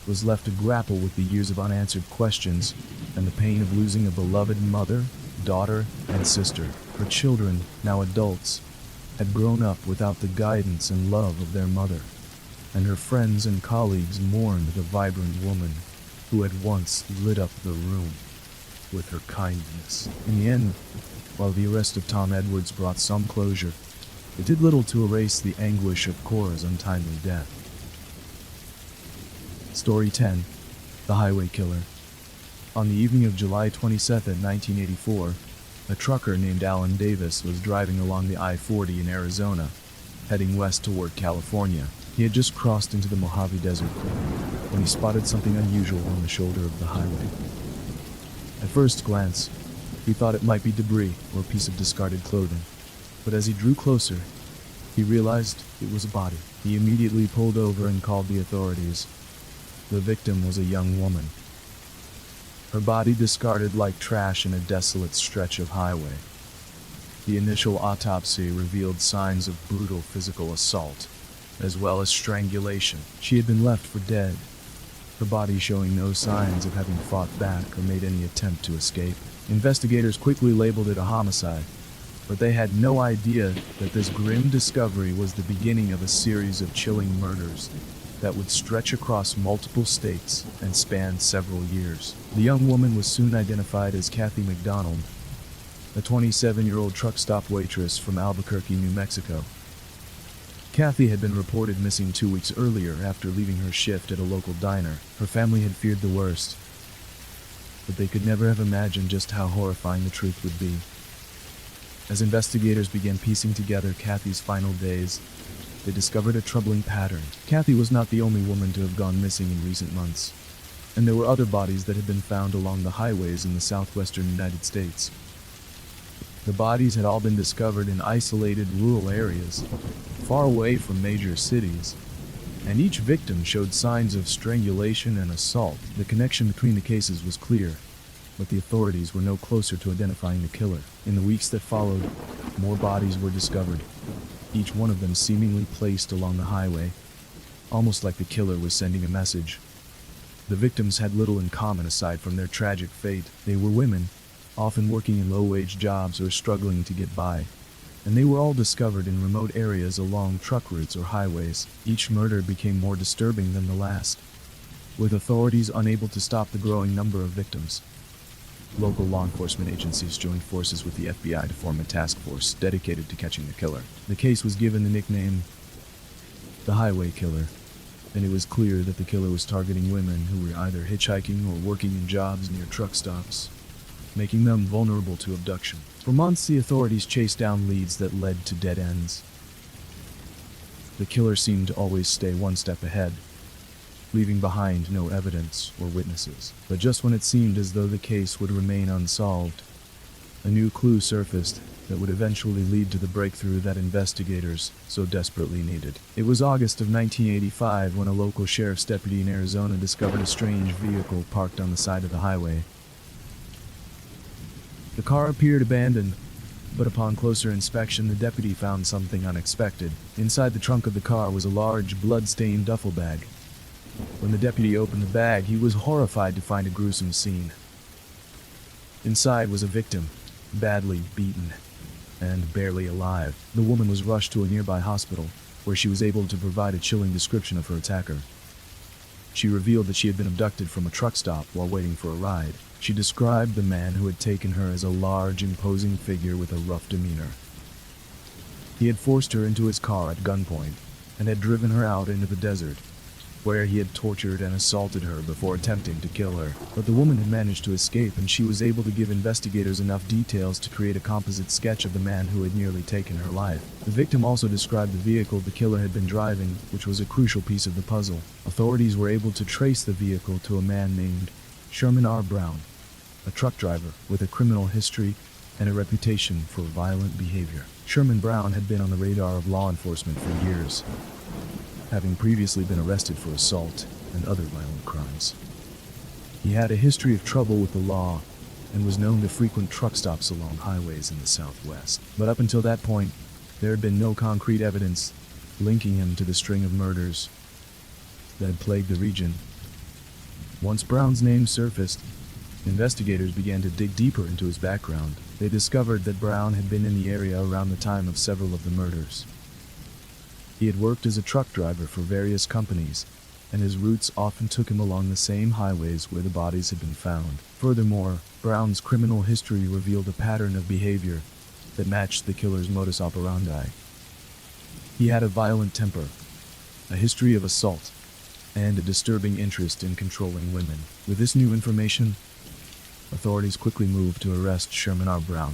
A: was left to grapple with the years of unanswered questions and the pain of losing a beloved mother, daughter, and sister. Her children, now adults, had grown up without the guidance and love of their mother, and her friends and colleagues mourned the vibrant woman who had once lit up the room with her kindness. In the end, while the arrest of Tom Edwards brought some closure, it did little to erase the anguish of Cora's untimely death. Story 10. The Highway Killer. On the evening of July 27, 1984, a trucker named Alan Davis was driving along the I-40 in Arizona, heading west toward California. He had just crossed into the Mojave Desert when he spotted something unusual on the shoulder of the highway. At first glance, he thought it might be debris or a piece of discarded clothing, but as he drew closer, he realized it was a body. He immediately pulled over and called the authorities. The victim was a young woman. Her body discarded like trash in a desolate stretch of highway. The initial autopsy revealed signs of brutal physical assault, as well as strangulation. She had been left for dead, her body showing no signs of having fought back or made any attempt to escape. Investigators quickly labeled it a homicide, but they had no idea that this grim discovery was the beginning of a series of chilling murders that would stretch across multiple states and span several years. The young woman was soon identified as Kathy McDonald, a 27-year-old truck stop waitress from Albuquerque, New Mexico. Kathy had been reported missing 2 weeks earlier after leaving her shift at a local diner. Her family had feared the worst, but they could never have imagined just how horrifying the truth would be. As investigators began piecing together Kathy's final days, they discovered a troubling pattern. Kathy was not the only woman to have gone missing in recent months, and there were other bodies that had been found along the highways in the southwestern United States. The bodies had all been discovered in isolated rural areas, far away from major cities, and each victim showed signs of strangulation and assault. The connection between the cases was clear, but the authorities were no closer to identifying the killer. In the weeks that followed, more bodies were discovered, each one of them seemingly placed along the highway, almost like the killer was sending a message. The victims had little in common aside from their tragic fate. They were women, often working in low-wage jobs or struggling to get by, and they were all discovered in remote areas along truck routes or highways. Each murder became more disturbing than the last, with authorities unable to stop the growing number of victims. Local law enforcement agencies joined forces with the FBI to form a task force dedicated to catching the killer. The case was given the nickname the Highway Killer, and it was clear that the killer was targeting women who were either hitchhiking or working in jobs near truck stops, making them vulnerable to abduction. For months, the authorities chased down leads that led to dead ends. The killer seemed to always stay one step ahead, leaving behind no evidence or witnesses. But just when it seemed as though the case would remain unsolved, a new clue surfaced that would eventually lead to the breakthrough that investigators so desperately needed. It was August of 1985 when a local sheriff's deputy in Arizona discovered a strange vehicle parked on the side of the highway. The car appeared abandoned, but upon closer inspection the deputy found something unexpected. Inside the trunk of the car was a large, blood-stained duffel bag. When the deputy opened the bag, he was horrified to find a gruesome scene. Inside was a victim, badly beaten and barely alive. The woman was rushed to a nearby hospital, where she was able to provide a chilling description of her attacker. She revealed that she had been abducted from a truck stop while waiting for a ride. She described the man who had taken her as a large, imposing figure with a rough demeanor. He had forced her into his car at gunpoint and had driven her out into the desert, where he had tortured and assaulted her before attempting to kill her. But the woman had managed to escape, and she was able to give investigators enough details to create a composite sketch of the man who had nearly taken her life. The victim also described the vehicle the killer had been driving, which was a crucial piece of the puzzle. Authorities were able to trace the vehicle to a man named Sherman R. Brown, a truck driver with a criminal history and a reputation for violent behavior. Sherman Brown had been on the radar of law enforcement for years, having previously been arrested for assault and other violent crimes. He had a history of trouble with the law and was known to frequent truck stops along highways in the Southwest. But up until that point, there had been no concrete evidence linking him to the string of murders that had plagued the region. Once Brown's name surfaced, investigators began to dig deeper into his background. They discovered that Brown had been in the area around the time of several of the murders. He had worked as a truck driver for various companies, and his routes often took him along the same highways where the bodies had been found. Furthermore, Brown's criminal history revealed a pattern of behavior that matched the killer's modus operandi. He had a violent temper, a history of assault, and a disturbing interest in controlling women. With this new information, authorities quickly moved to arrest Sherman R. Brown.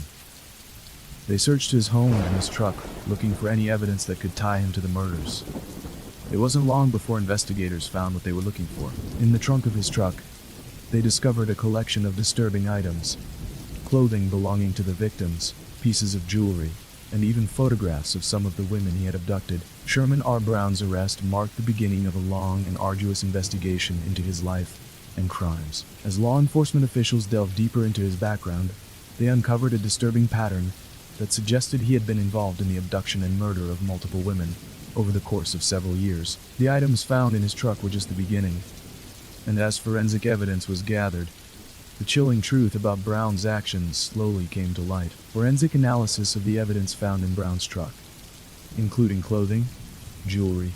A: They searched his home and his truck, looking for any evidence that could tie him to the murders. It wasn't long before investigators found what they were looking for. In the trunk of his truck, they discovered a collection of disturbing items: clothing belonging to the victims, pieces of jewelry, and even photographs of some of the women he had abducted. Sherman R. Brown's arrest marked the beginning of a long and arduous investigation into his life and crimes. As law enforcement officials delved deeper into his background, they uncovered a disturbing pattern that suggested he had been involved in the abduction and murder of multiple women over the course of several years. The items found in his truck were just the beginning, and as forensic evidence was gathered, the chilling truth about Brown's actions slowly came to light. Forensic analysis of the evidence found in Brown's truck, including clothing, jewelry,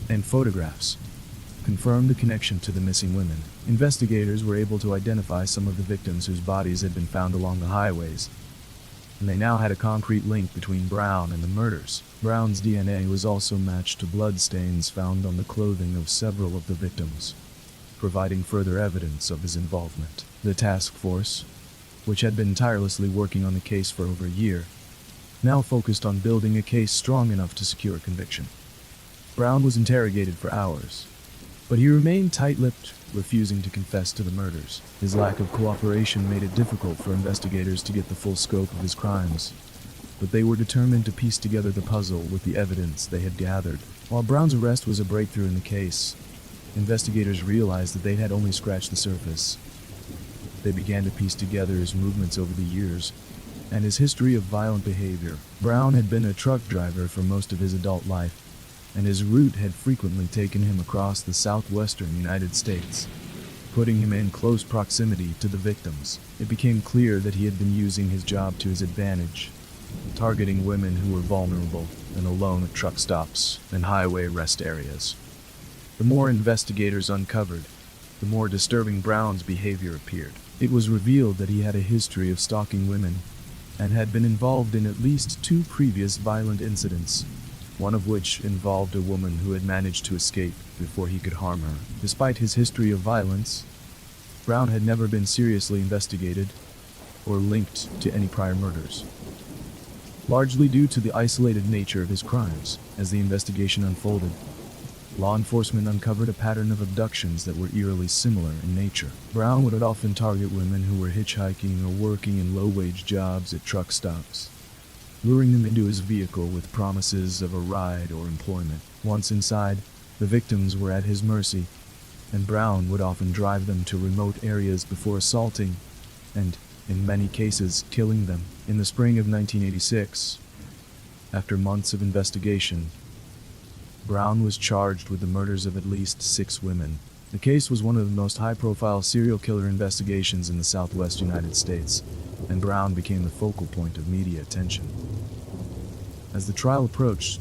A: and photographs, confirmed the connection to the missing women. Investigators were able to identify some of the victims whose bodies had been found along the highways, and they now had a concrete link between Brown and the murders. Brown's DNA was also matched to bloodstains found on the clothing of several of the victims, providing further evidence of his involvement. The task force, which had been tirelessly working on the case for over a year, now focused on building a case strong enough to secure a conviction. Brown was interrogated for hours, but he remained tight-lipped, refusing to confess to the murders. His lack of cooperation made it difficult for investigators to get the full scope of his crimes, but they were determined to piece together the puzzle with the evidence they had gathered. While Brown's arrest was a breakthrough in the case, investigators realized that they had only scratched the surface. They began to piece together his movements over the years and his history of violent behavior. Brown had been a truck driver for most of his adult life, and his route had frequently taken him across the southwestern United States, putting him in close proximity to the victims. It became clear that he had been using his job to his advantage, targeting women who were vulnerable and alone at truck stops and highway rest areas. The more investigators uncovered, the more disturbing Brown's behavior appeared. It was revealed that he had a history of stalking women and had been involved in at least 2 previous violent incidents, one of which involved a woman who had managed to escape before he could harm her. Despite his history of violence, Brown had never been seriously investigated or linked to any prior murders, largely due to the isolated nature of his crimes. As the investigation unfolded, law enforcement uncovered a pattern of abductions that were eerily similar in nature. Brown would often target women who were hitchhiking or working in low-wage jobs at truck stops, luring them into his vehicle with promises of a ride or employment. Once inside, the victims were at his mercy, and Brown would often drive them to remote areas before assaulting and, in many cases, killing them. In the spring of 1986, after months of investigation, Brown was charged with the murders of at least 6 women. The case was one of the most high-profile serial killer investigations in the Southwest United States, and Brown became the focal point of media attention. As the trial approached,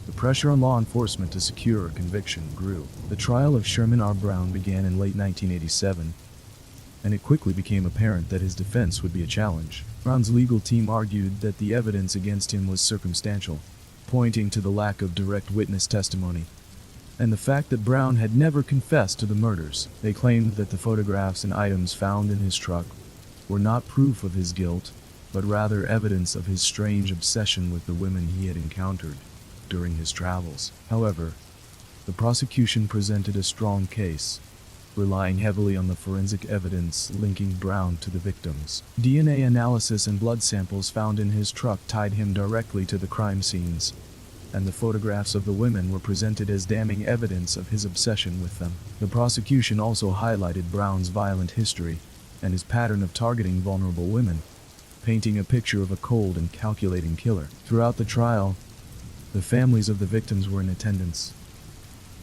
A: the pressure on law enforcement to secure a conviction grew. The trial of Sherman R. Brown began in late 1987, and it quickly became apparent that his defense would be a challenge. Brown's legal team argued that the evidence against him was circumstantial, pointing to the lack of direct witness testimony, and the fact that Brown had never confessed to the murders. They claimed that the photographs and items found in his truck were not proof of his guilt, but rather evidence of his strange obsession with the women he had encountered during his travels. However, the prosecution presented a strong case, relying heavily on the forensic evidence linking Brown to the victims. DNA analysis and blood samples found in his truck tied him directly to the crime scenes, and the photographs of the women were presented as damning evidence of his obsession with them. The prosecution also highlighted Brown's violent history and his pattern of targeting vulnerable women, painting a picture of a cold and calculating killer. Throughout the trial, the families of the victims were in attendance,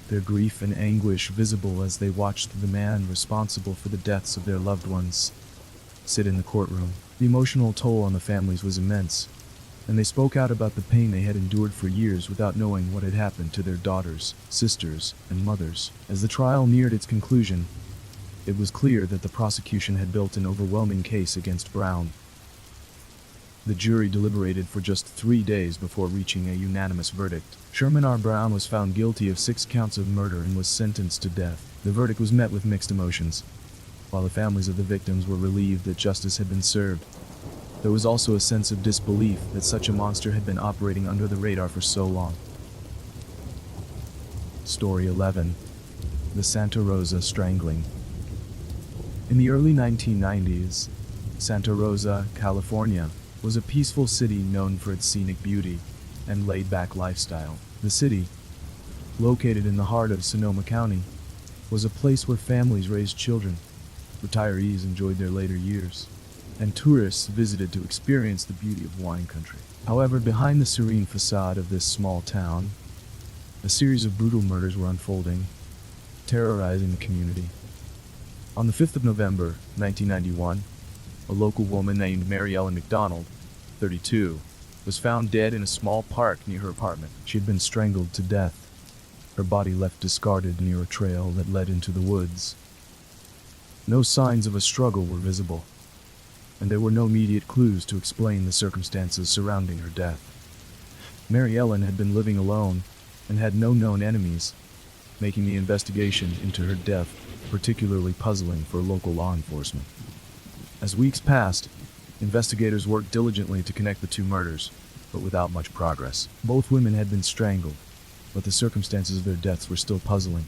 A: their grief and anguish visible as they watched the man responsible for the deaths of their loved ones sit in the courtroom. The emotional toll on the families was immense, and they spoke out about the pain they had endured for years without knowing what had happened to their daughters, sisters, and mothers. As the trial neared its conclusion, it was clear that the prosecution had built an overwhelming case against Brown. The jury deliberated for just 3 days before reaching a unanimous verdict. Sherman R. Brown was found guilty of 6 counts of murder and was sentenced to death. The verdict was met with mixed emotions. While the families of the victims were relieved that justice had been served, there was also a sense of disbelief that such a monster had been operating under the radar for so long. Story 11. The Santa Rosa Strangling. In the early 1990s, Santa Rosa, California, was a peaceful city known for its scenic beauty and laid-back lifestyle. The city, located in the heart of Sonoma County, was a place where families raised children, retirees enjoyed their later years, and tourists visited to experience the beauty of wine country. However, behind the serene facade of this small town, a series of brutal murders were unfolding, terrorizing the community. On the 5th of November, 1991, a local woman named Mary Ellen McDonald, 32, was found dead in a small park near her apartment. She had been strangled to death, her body left discarded near a trail that led into the woods. No signs of a struggle were visible. and there were no immediate clues to explain the circumstances surrounding her death. Mary Ellen had been living alone and had no known enemies, making the investigation into her death particularly puzzling for local law enforcement. As weeks passed, investigators worked diligently to connect the two murders, but without much progress. Both women had been strangled, but the circumstances of their deaths were still puzzling.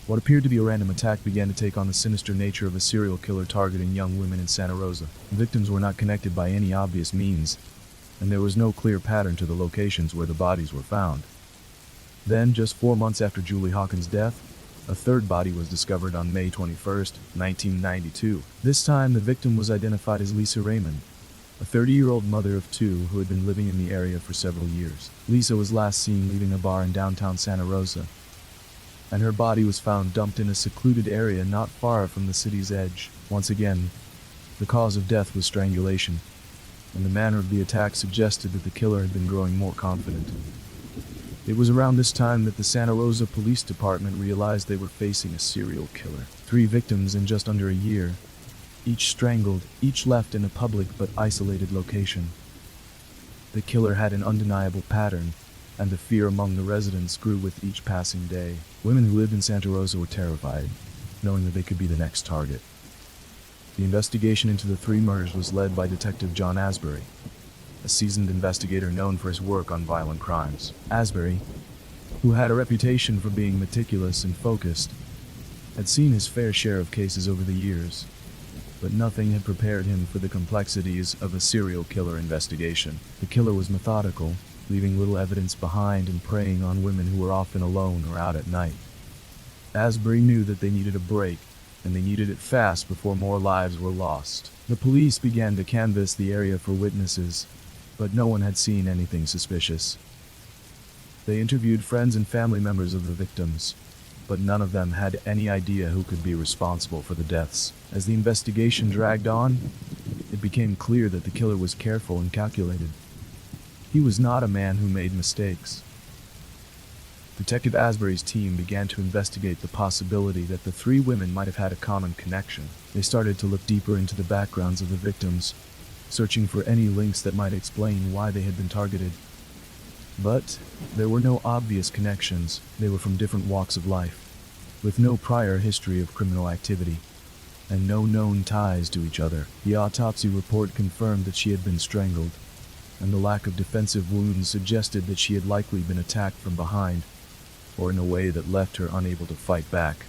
A: What appeared to be a random attack began to take on the sinister nature of a serial killer targeting young women in Santa Rosa. The victims were not connected by any obvious means, and there was no clear pattern to the locations where the bodies were found. Then, just 4 months after Julie Hawkins' death, a third body was discovered on May 21, 1992. This time, the victim was identified as Lisa Raymond, a 30-year-old mother of two who had been living in the area for several years. Lisa was last seen leaving a bar in downtown Santa Rosa, and her body was found dumped in a secluded area not far from the city's edge. Once again, the cause of death was strangulation, and the manner of the attack suggested that the killer had been growing more confident. It was around this time that the Santa Rosa Police Department realized they were facing a serial killer. 3 victims in just under a year, each strangled, each left in a public but isolated location. The killer had an undeniable pattern, and the fear among the residents grew with each passing day. Women who lived in Santa Rosa were terrified, knowing that they could be the next target. The investigation into the 3 murders was led by Detective John Asbury, a seasoned investigator known for his work on violent crimes. Asbury, who had a reputation for being meticulous and focused, had seen his fair share of cases over the years, but nothing had prepared him for the complexities of a serial killer investigation. The killer was methodical, leaving little evidence behind and preying on women who were often alone or out at night. Asbury knew that they needed a break, and they needed it fast before more lives were lost. The police began to canvass the area for witnesses, but no one had seen anything suspicious. They interviewed friends and family members of the victims, but none of them had any idea who could be responsible for the deaths. As the investigation dragged on, it became clear that the killer was careful and calculated. He was not a man who made mistakes. Detective Asbury's team began to investigate the possibility that the 3 women might have had a common connection. They started to look deeper into the backgrounds of the victims, searching for any links that might explain why they had been targeted. But there were no obvious connections. They were from different walks of life, with no prior history of criminal activity, and no known ties to each other. The autopsy report confirmed that she had been strangled, and the lack of defensive wounds suggested that she had likely been attacked from behind, or in a way that left her unable to fight back.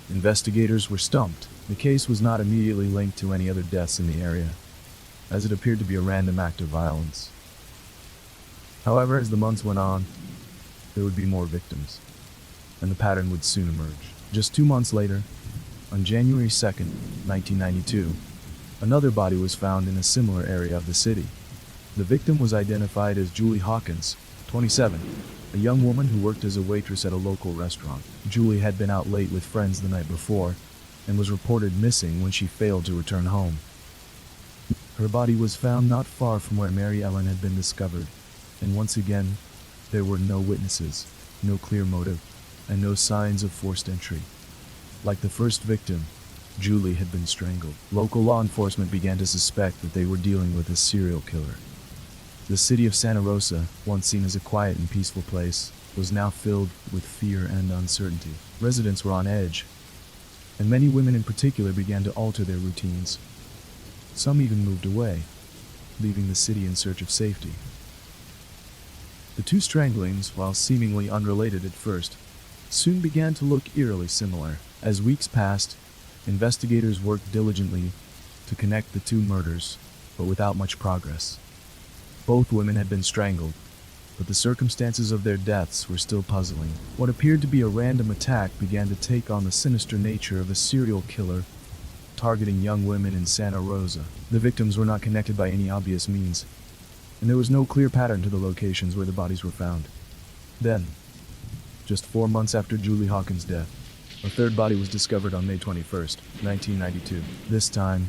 A: Investigators were stumped. The case was not immediately linked to any other deaths in the area, as it appeared to be a random act of violence. However, as the months went on, there would be more victims, and the pattern would soon emerge. Just 2 months later, on January 2nd, 1992, another body was found in a similar area of the city. The victim was identified as Julie Hawkins, 27, a young woman who worked as a waitress at a local restaurant. Julie had been out late with friends the night before, and was reported missing when she failed to return home. Her body was found not far from where Mary Ellen had been discovered, and once again, there were no witnesses, no clear motive, and no signs of forced entry. Like the first victim, Julie had been strangled. Local law enforcement began to suspect that they were dealing with a serial killer. The city of Santa Rosa, once seen as a quiet and peaceful place, was now filled with fear and uncertainty. Residents were on edge, and many women in particular began to alter their routines. Some even moved away, leaving the city in search of safety. The 2 stranglings, while seemingly unrelated at first, soon began to look eerily similar. As weeks passed, investigators worked diligently to connect the 2 murders, but without much progress. Both women had been strangled, but the circumstances of their deaths were still puzzling. What appeared to be a random attack began to take on the sinister nature of a serial killer targeting young women in Santa Rosa. The victims were not connected by any obvious means, and there was no clear pattern to the locations where the bodies were found. Then, just 4 months after Julie Hawkins' death, a third body was discovered on May 21st, 1992. This time,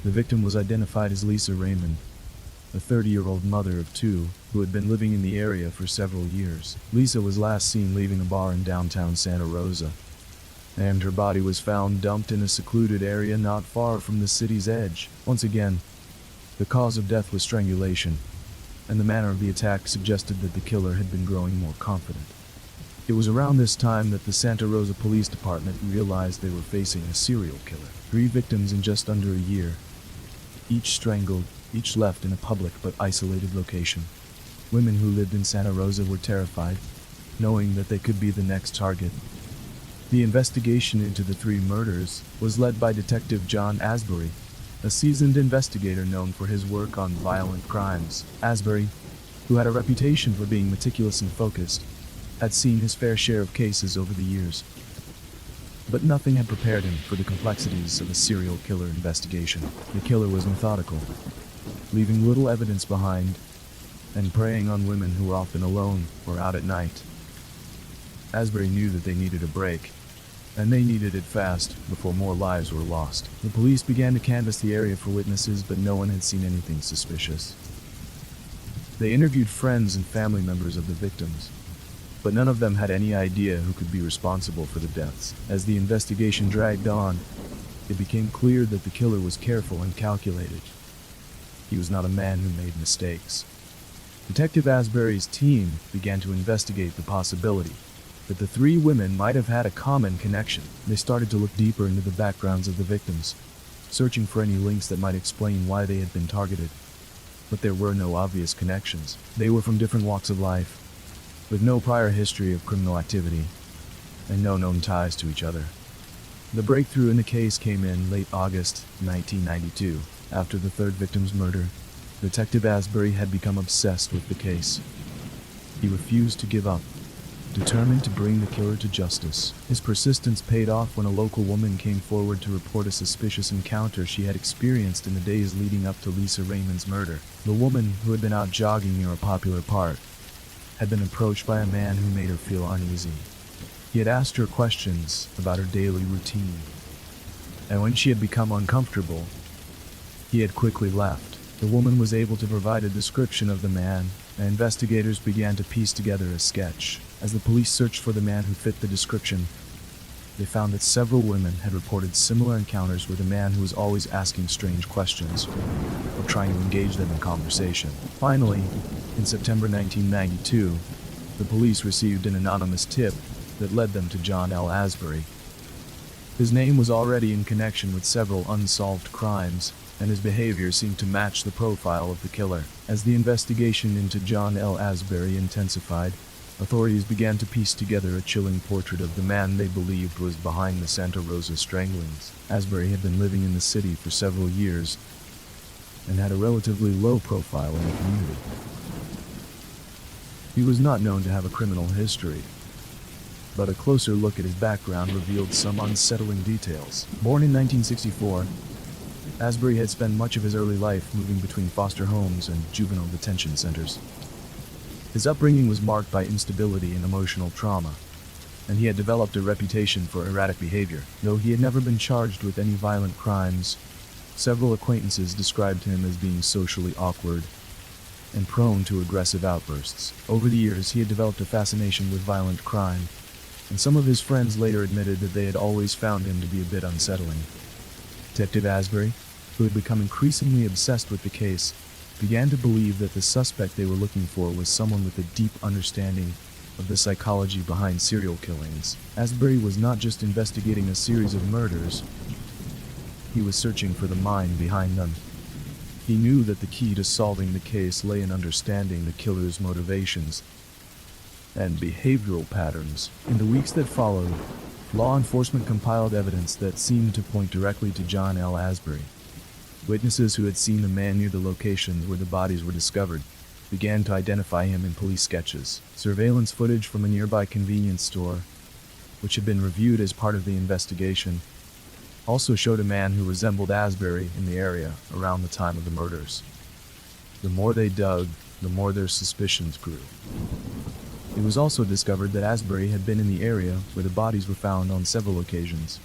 A: the victim was identified as Lisa Raymond, a 30-year-old mother of 2 who had been living in the area for several years. Lisa was last seen leaving a bar in downtown Santa Rosa, and her body was found dumped in a secluded area not far from the city's edge. Once again, the cause of death was strangulation, and the manner of the attack suggested that the killer had been growing more confident. It was around this time that the Santa Rosa Police Department realized they were facing a serial killer. 3 victims in just under a year, each strangled, each left in a public but isolated location. Women who lived in Santa Rosa were terrified, knowing that they could be the next target. The investigation into the 3 murders was led by Detective John Asbury, a seasoned investigator known for his work on violent crimes. Asbury, who had a reputation for being meticulous and focused, had seen his fair share of cases over the years. But nothing had prepared him for the complexities of a serial killer investigation. The killer was methodical, leaving little evidence behind, and preying on women who were often alone or out at night. Asbury knew that they needed a break, and they needed it fast before more lives were lost. The police began to canvass the area for witnesses, but no one had seen anything suspicious. They interviewed friends and family members of the victims, but none of them had any idea who could be responsible for the deaths. As the investigation dragged on, it became clear that the killer was careful and calculated. He was not a man who made mistakes. Detective Asbury's team began to investigate the possibility that the 3 women might have had a common connection. They started to look deeper into the backgrounds of the victims, searching for any links that might explain why they had been targeted. But there were no obvious connections. They were from different walks of life, with no prior history of criminal activity, and no known ties to each other. The breakthrough in the case came in late August 1992. After the 3rd victim's murder, Detective Asbury had become obsessed with the case. He refused to give up, determined to bring the killer to justice. His persistence paid off when a local woman came forward to report a suspicious encounter she had experienced in the days leading up to Lisa Raymond's murder. The woman, who had been out jogging near a popular park, had been approached by a man who made her feel uneasy. He had asked her questions about her daily routine, and when she had become uncomfortable, he had quickly left. The woman was able to provide a description of the man, and investigators began to piece together a sketch. As the police searched for the man who fit the description, they found that several women had reported similar encounters with a man who was always asking strange questions or trying to engage them in conversation. Finally, in September 1992, the police received an anonymous tip that led them to John L. Asbury. His name was already in connection with several unsolved crimes, and his behavior seemed to match the profile of the killer. As the investigation into John L. Asbury intensified, authorities began to piece together a chilling portrait of the man they believed was behind the Santa Rosa stranglings. Asbury had been living in the city for several years and had a relatively low profile in the community. He was not known to have a criminal history, but a closer look at his background revealed some unsettling details. Born in 1964, Asbury had spent much of his early life moving between foster homes and juvenile detention centers. His upbringing was marked by instability and emotional trauma, and he had developed a reputation for erratic behavior. Though he had never been charged with any violent crimes, several acquaintances described him as being socially awkward and prone to aggressive outbursts. Over the years, he had developed a fascination with violent crime, and some of his friends later admitted that they had always found him to be a bit unsettling. Detective Asbury, who had become increasingly obsessed with the case, began to believe that the suspect they were looking for was someone with a deep understanding of the psychology behind serial killings. Asbury was not just investigating a series of murders, he was searching for the mind behind them. He knew that the key to solving the case lay in understanding the killer's motivations and behavioral patterns. In the weeks that followed, law enforcement compiled evidence that seemed to point directly to John L. Asbury. Witnesses who had seen the man near the location where the bodies were discovered began to identify him in police sketches. Surveillance footage from a nearby convenience store, which had been reviewed as part of the investigation, also showed a man who resembled Asbury in the area around the time of the murders. The more they dug, the more their suspicions grew. It was also discovered that Asbury had been in the area where the bodies were found on several occasions,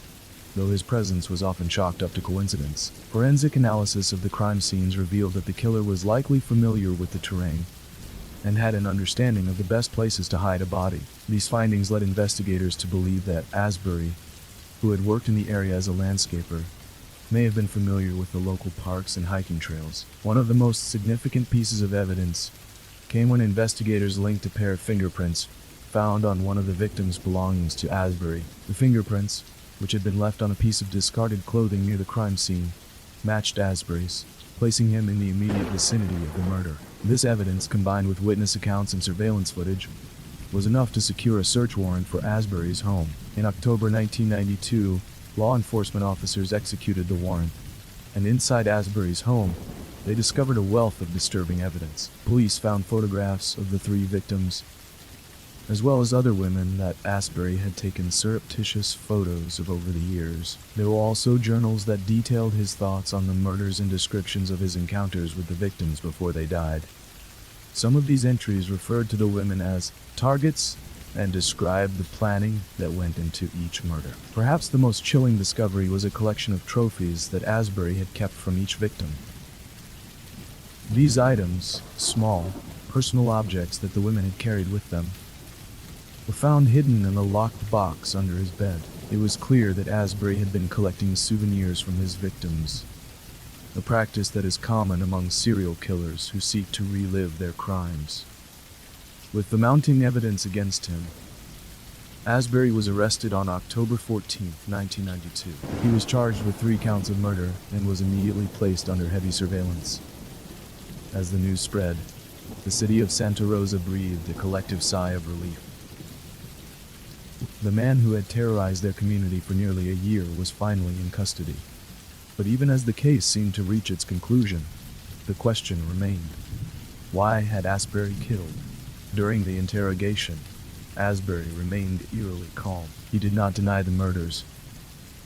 A: though his presence was often chalked up to coincidence. Forensic analysis of the crime scenes revealed that the killer was likely familiar with the terrain and had an understanding of the best places to hide a body. These findings led investigators to believe that Asbury who had worked in the area as a landscaper, may have been familiar with the local parks and hiking trails. One of the most significant pieces of evidence came when investigators linked a pair of fingerprints found on one of the victims' belongings to Asbury. The fingerprints, which had been left on a piece of discarded clothing near the crime scene, matched Asbury's, placing him in the immediate vicinity of the murder. This evidence, combined with witness accounts and surveillance footage, was enough to secure a search warrant for Asbury's home. In October 1992, law enforcement officers executed the warrant, and inside Asbury's home, they discovered a wealth of disturbing evidence. Police found photographs of the 3 victims, as well as other women that Asbury had taken surreptitious photos of over the years. There were also journals that detailed his thoughts on the murders and descriptions of his encounters with the victims before they died. Some of these entries referred to the women as targets and described the planning that went into each murder. Perhaps the most chilling discovery was a collection of trophies that Asbury had kept from each victim. These items, small, personal objects that the women had carried with them, were found hidden in a locked box under his bed. It was clear that Asbury had been collecting souvenirs from his victims, a practice that is common among serial killers who seek to relive their crimes. With the mounting evidence against him, Asbury was arrested on October 14, 1992. He was charged with 3 counts of murder and was immediately placed under heavy surveillance. As the news spread, the city of Santa Rosa breathed a collective sigh of relief. The man who had terrorized their community for nearly a year was finally in custody. But even as the case seemed to reach its conclusion, the question remained: why had Asbury killed? During the interrogation, Asbury remained eerily calm. He did not deny the murders,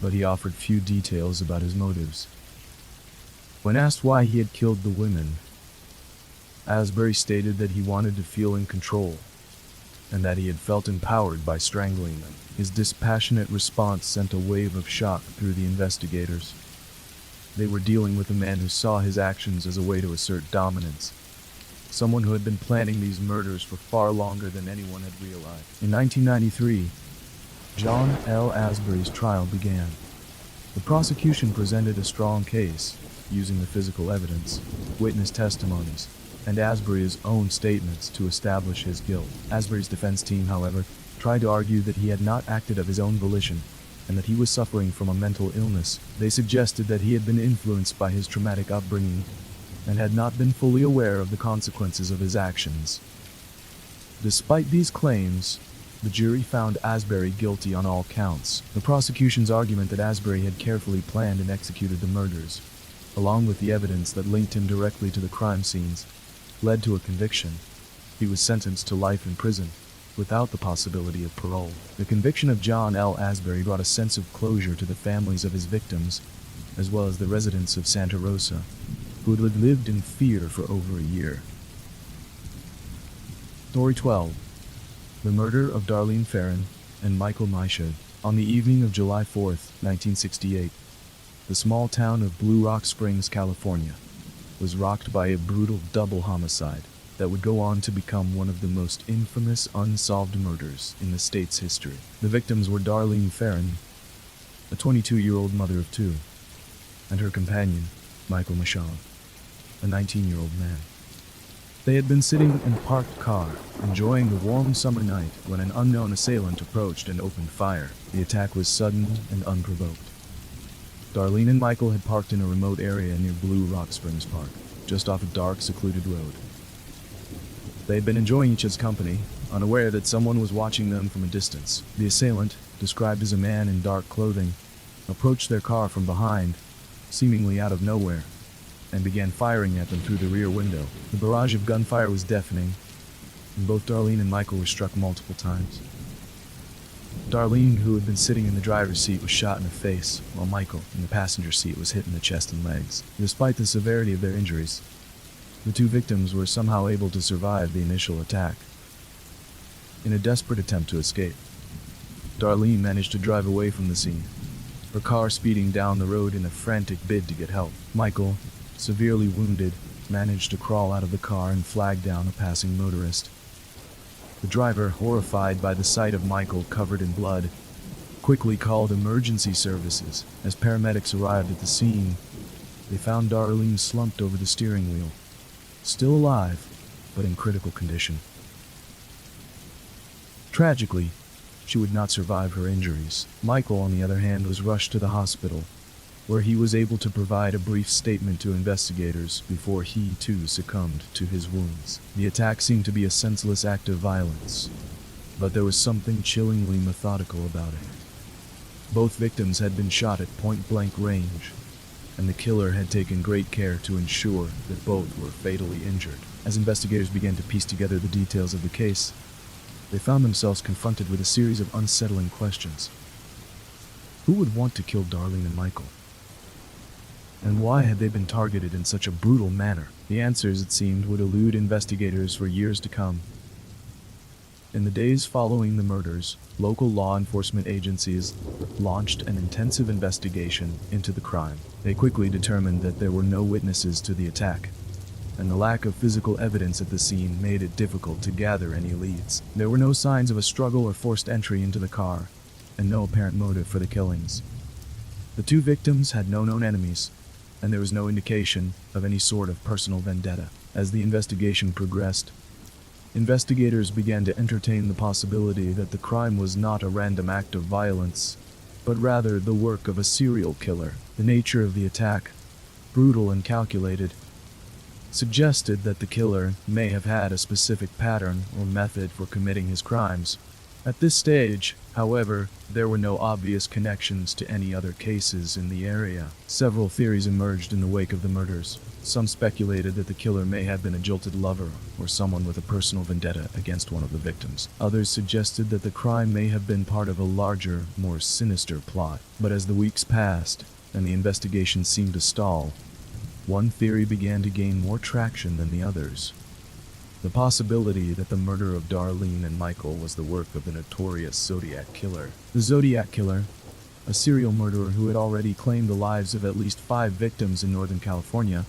A: but he offered few details about his motives. When asked why he had killed the women, Asbury stated that he wanted to feel in control, and that he had felt empowered by strangling them. His dispassionate response sent a wave of shock through the investigators. They were dealing with a man who saw his actions as a way to assert dominance, someone who had been planning these murders for far longer than anyone had realized. In 1993, John L. Asbury's trial began. The prosecution presented a strong case, using the physical evidence, witness testimonies, and Asbury's own statements to establish his guilt. Asbury's defense team, however, tried to argue that he had not acted of his own volition, and that he was suffering from a mental illness. They suggested that he had been influenced by his traumatic upbringing, and had not been fully aware of the consequences of his actions. Despite these claims, the jury found Asbury guilty on all counts. The prosecution's argument that Asbury had carefully planned and executed the murders, along with the evidence that linked him directly to the crime scenes, led to a conviction. He was sentenced to life in prison, without the possibility of parole. The conviction of John L. Asbury brought a sense of closure to the families of his victims, as well as the residents of Santa Rosa, who had lived in fear for over a year. Story 12. The murder of Darlene Ferrin and Michael Maisha. On the evening of July 4, 1968, the small town of Blue Rock Springs, California, was rocked by a brutal double homicide that would go on to become one of the most infamous unsolved murders in the state's history. The victims were Darlene Ferrin, a 22-year-old mother of 2, and her companion, Michael Maisha, a 19-year-old man. They had been sitting in a parked car, enjoying the warm summer night, when an unknown assailant approached and opened fire. The attack was sudden and unprovoked. Darlene and Michael had parked in a remote area near Blue Rock Springs Park, just off a dark, secluded road. They had been enjoying each other's company, unaware that someone was watching them from a distance. The assailant, described as a man in dark clothing, approached their car from behind, seemingly out of nowhere, and began firing at them through the rear window. The barrage of gunfire was deafening, and both Darlene and Michael were struck multiple times. Darlene, who had been sitting in the driver's seat, was shot in the face, while Michael, in the passenger seat, was hit in the chest and legs. Despite the severity of their injuries, the 2 victims were somehow able to survive the initial attack. In a desperate attempt to escape, Darlene managed to drive away from the scene, her car speeding down the road in a frantic bid to get help. Michael, severely wounded, managed to crawl out of the car and flag down a passing motorist. The driver, horrified by the sight of Michael covered in blood, quickly called emergency services. As paramedics arrived at the scene, they found Darlene slumped over the steering wheel, still alive, but in critical condition. Tragically, she would not survive her injuries. Michael, on the other hand, was rushed to the hospital, where he was able to provide a brief statement to investigators before he, too, succumbed to his wounds. The attack seemed to be a senseless act of violence, but there was something chillingly methodical about it. Both victims had been shot at point-blank range, and the killer had taken great care to ensure that both were fatally injured. As investigators began to piece together the details of the case, they found themselves confronted with a series of unsettling questions. Who would want to kill Darlene and Michael? And why had they been targeted in such a brutal manner? The answers, it seemed, would elude investigators for years to come. In the days following the murders, local law enforcement agencies launched an intensive investigation into the crime. They quickly determined that there were no witnesses to the attack, and the lack of physical evidence at the scene made it difficult to gather any leads. There were no signs of a struggle or forced entry into the car, and no apparent motive for the killings. The two victims had no known enemies, and there was no indication of any sort of personal vendetta. As the investigation progressed, investigators began to entertain the possibility that the crime was not a random act of violence, but rather the work of a serial killer. The nature of the attack, brutal and calculated, suggested that the killer may have had a specific pattern or method for committing his crimes. At this stage, however, there were no obvious connections to any other cases in the area. Several theories emerged in the wake of the murders. Some speculated that the killer may have been a jilted lover or someone with a personal vendetta against one of the victims. Others suggested that the crime may have been part of a larger, more sinister plot. But as the weeks passed and the investigation seemed to stall, one theory began to gain more traction than the others. The possibility that the murder of Darlene and Michael was the work of the notorious Zodiac Killer. The Zodiac Killer, a serial murderer who had already claimed the lives of at least 5 victims in Northern California,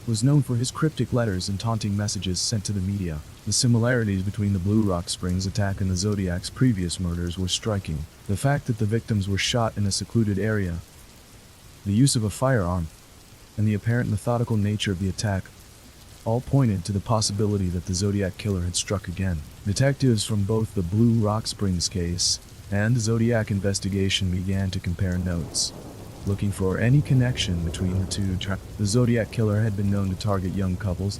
A: was known for his cryptic letters and taunting messages sent to the media. The similarities between the Blue Rock Springs attack and the Zodiac's previous murders were striking. The fact that the victims were shot in a secluded area, the use of a firearm, and the apparent methodical nature of the attack all pointed to the possibility that the Zodiac Killer had struck again. Detectives from both the Blue Rock Springs case and the Zodiac investigation began to compare notes, looking for any connection between the two. The Zodiac Killer had been known to target young couples,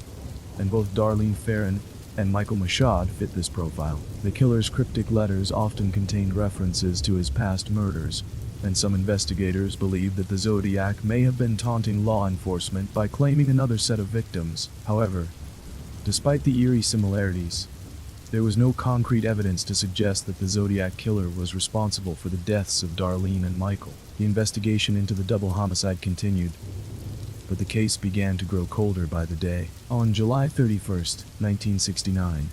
A: and both Darlene Ferrin and Michael Mashad fit this profile. The killer's cryptic letters often contained references to his past murders, and some investigators believe that the Zodiac may have been taunting law enforcement by claiming another set of victims. However, despite the eerie similarities, there was no concrete evidence to suggest that the Zodiac Killer was responsible for the deaths of Darlene and Michael. The investigation into the double homicide continued, but the case began to grow colder by the day. On July 31st, 1969,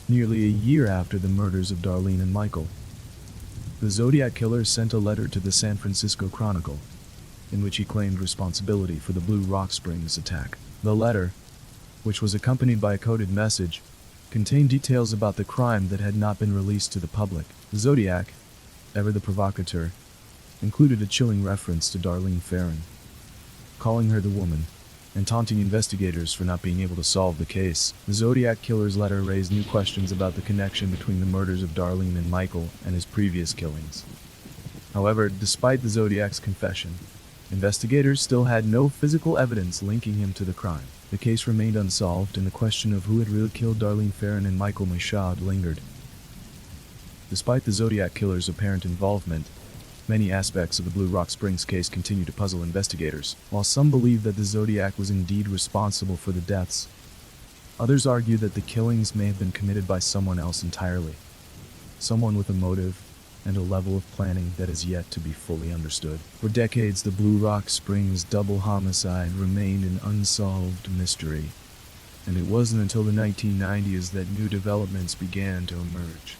A: nearly a year after the murders of Darlene and Michael, the Zodiac Killer sent a letter to the San Francisco Chronicle, in which he claimed responsibility for the Blue Rock Springs attack. The letter, which was accompanied by a coded message, contained details about the crime that had not been released to the public. The Zodiac, ever the provocateur, included a chilling reference to Darlene Ferrin, calling her the woman, and taunting investigators for not being able to solve the case. The Zodiac Killer's letter raised new questions about the connection between the murders of Darlene and Michael and his previous killings. However, despite the Zodiac's confession, investigators still had no physical evidence linking him to the crime. The case remained unsolved, and the question of who had really killed Darlene Ferrin and Michael Mashad lingered. Despite the Zodiac Killer's apparent involvement, many aspects of the Blue Rock Springs case continue to puzzle investigators. While some believe that the Zodiac was indeed responsible for the deaths, others argue that the killings may have been committed by someone else entirely, someone with a motive and a level of planning that is yet to be fully understood. For decades, the Blue Rock Springs double homicide remained an unsolved mystery, and it wasn't until the 1990s that new developments began to emerge.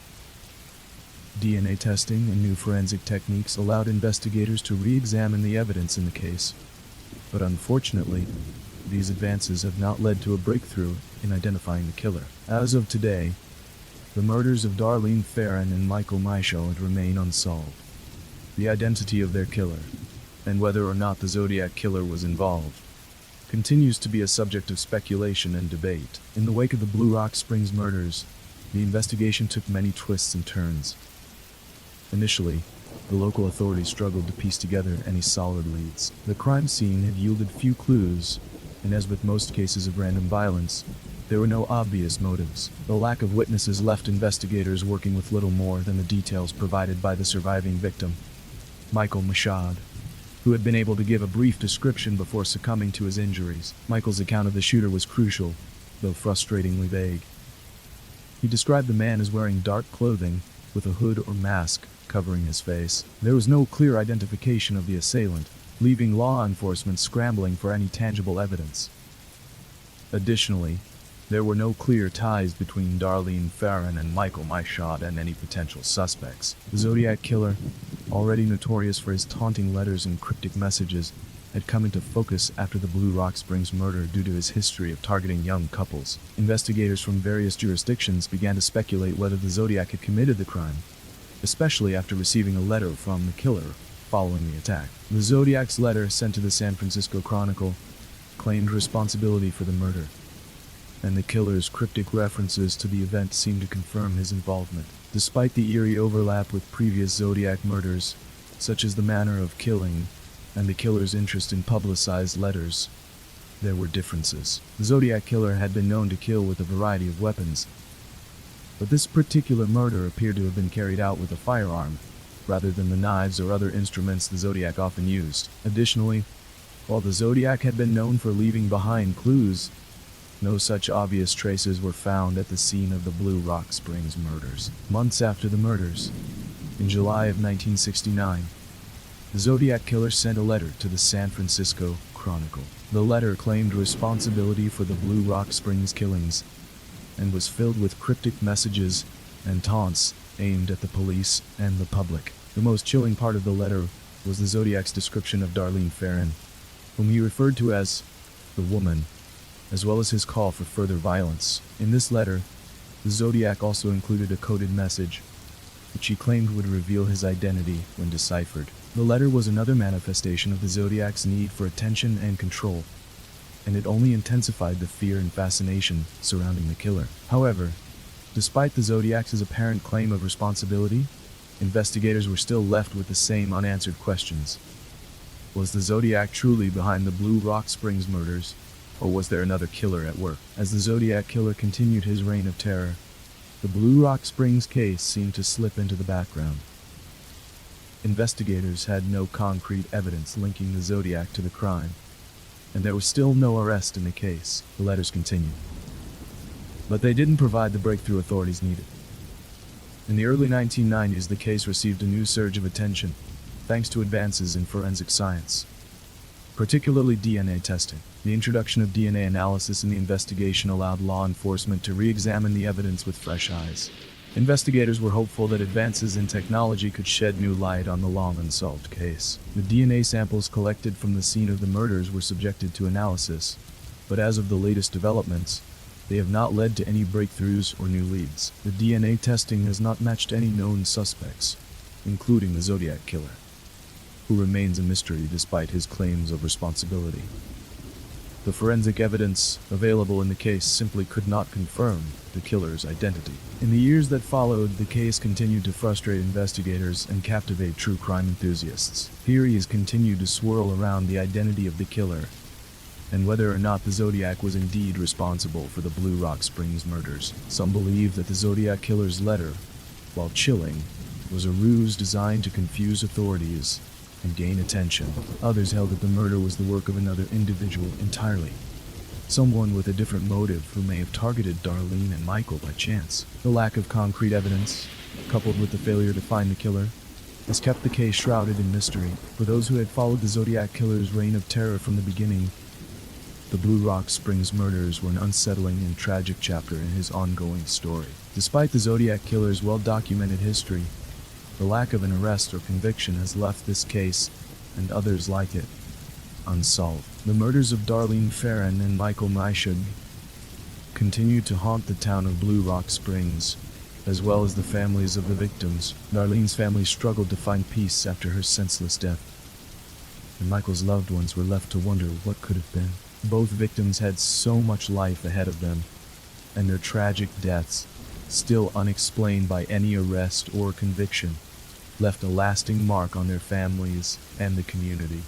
A: DNA testing and new forensic techniques allowed investigators to re-examine the evidence in the case, but unfortunately, these advances have not led to a breakthrough in identifying the killer. As of today, the murders of Darlene Ferrin and Michael Mashad remain unsolved. The identity of their killer, and whether or not the Zodiac Killer was involved, continues to be a subject of speculation and debate. In the wake of the Blue Rock Springs murders, the investigation took many twists and turns. Initially, the local authorities struggled to piece together any solid leads. The crime scene had yielded few clues, and as with most cases of random violence, there were no obvious motives. The lack of witnesses left investigators working with little more than the details provided by the surviving victim, Michael Mashad, who had been able to give a brief description before succumbing to his injuries. Michael's account of the shooter was crucial, though frustratingly vague. He described the man as wearing dark clothing, with a hood or mask covering his face. There was no clear identification of the assailant, leaving law enforcement scrambling for any tangible evidence. Additionally, there were no clear ties between Darlene Ferrin and Michael Mashad and any potential suspects. The Zodiac Killer, already notorious for his taunting letters and cryptic messages, had come into focus after the Blue Rock Springs murder due to his history of targeting young couples. Investigators from various jurisdictions began to speculate whether the Zodiac had committed the crime, especially after receiving a letter from the killer following the attack. The Zodiac's letter, sent to the San Francisco Chronicle, claimed responsibility for the murder, and the killer's cryptic references to the event seemed to confirm his involvement. Despite the eerie overlap with previous Zodiac murders, such as the manner of killing and the killer's interest in publicized letters, there were differences. The Zodiac Killer had been known to kill with a variety of weapons, but this particular murder appeared to have been carried out with a firearm, rather than the knives or other instruments the Zodiac often used. Additionally, while the Zodiac had been known for leaving behind clues, no such obvious traces were found at the scene of the Blue Rock Springs murders. Months after the murders, in July of 1969, the Zodiac Killer sent a letter to the San Francisco Chronicle. The letter claimed responsibility for the Blue Rock Springs killings and was filled with cryptic messages and taunts aimed at the police and the public. The most chilling part of the letter was the Zodiac's description of Darlene Ferrin, whom he referred to as the woman, as well as his call for further violence. In this letter, the Zodiac also included a coded message, which he claimed would reveal his identity when deciphered. The letter was another manifestation of the Zodiac's need for attention and control, and it only intensified the fear and fascination surrounding the killer. However, despite the Zodiac's apparent claim of responsibility, investigators were still left with the same unanswered questions. Was the Zodiac truly behind the Blue Rock Springs murders, or was there another killer at work? As the Zodiac Killer continued his reign of terror, the Blue Rock Springs case seemed to slip into the background. Investigators had no concrete evidence linking the Zodiac to the crime, and there was still no arrest in the case. The letters continued, but they didn't provide the breakthrough authorities needed. In the early 1990s, the case received a new surge of attention, thanks to advances in forensic science, particularly DNA testing. The introduction of DNA analysis in the investigation allowed law enforcement to re-examine the evidence with fresh eyes. Investigators were hopeful that advances in technology could shed new light on the long unsolved case. The DNA samples collected from the scene of the murders were subjected to analysis, but as of the latest developments, they have not led to any breakthroughs or new leads. The DNA testing has not matched any known suspects, including the Zodiac Killer, who remains a mystery despite his claims of responsibility. The forensic evidence available in the case simply could not confirm the killer's identity. In the years that followed, the case continued to frustrate investigators and captivate true crime enthusiasts. Theories continued to swirl around the identity of the killer, and whether or not the Zodiac was indeed responsible for the Blue Rock Springs murders. Some believe that the Zodiac Killer's letter, while chilling, was a ruse designed to confuse authorities and gain attention. Others held that the murder was the work of another individual entirely, someone with a different motive who may have targeted Darlene and Michael by chance. The lack of concrete evidence, coupled with the failure to find the killer, has kept the case shrouded in mystery. For those who had followed the Zodiac Killer's reign of terror from the beginning, the Blue Rock Springs murders were an unsettling and tragic chapter in his ongoing story. Despite the Zodiac Killer's well-documented history, the lack of an arrest or conviction has left this case, and others like it, unsolved. The murders of Darlene Ferrin and Michael Mashad continue to haunt the town of Blue Rock Springs, as well as the families of the victims. Darlene's family struggled to find peace after her senseless death, and Michael's loved ones were left to wonder what could have been. Both victims had so much life ahead of them, and their tragic deaths, still unexplained by any arrest or conviction, left a lasting mark on their families and the community.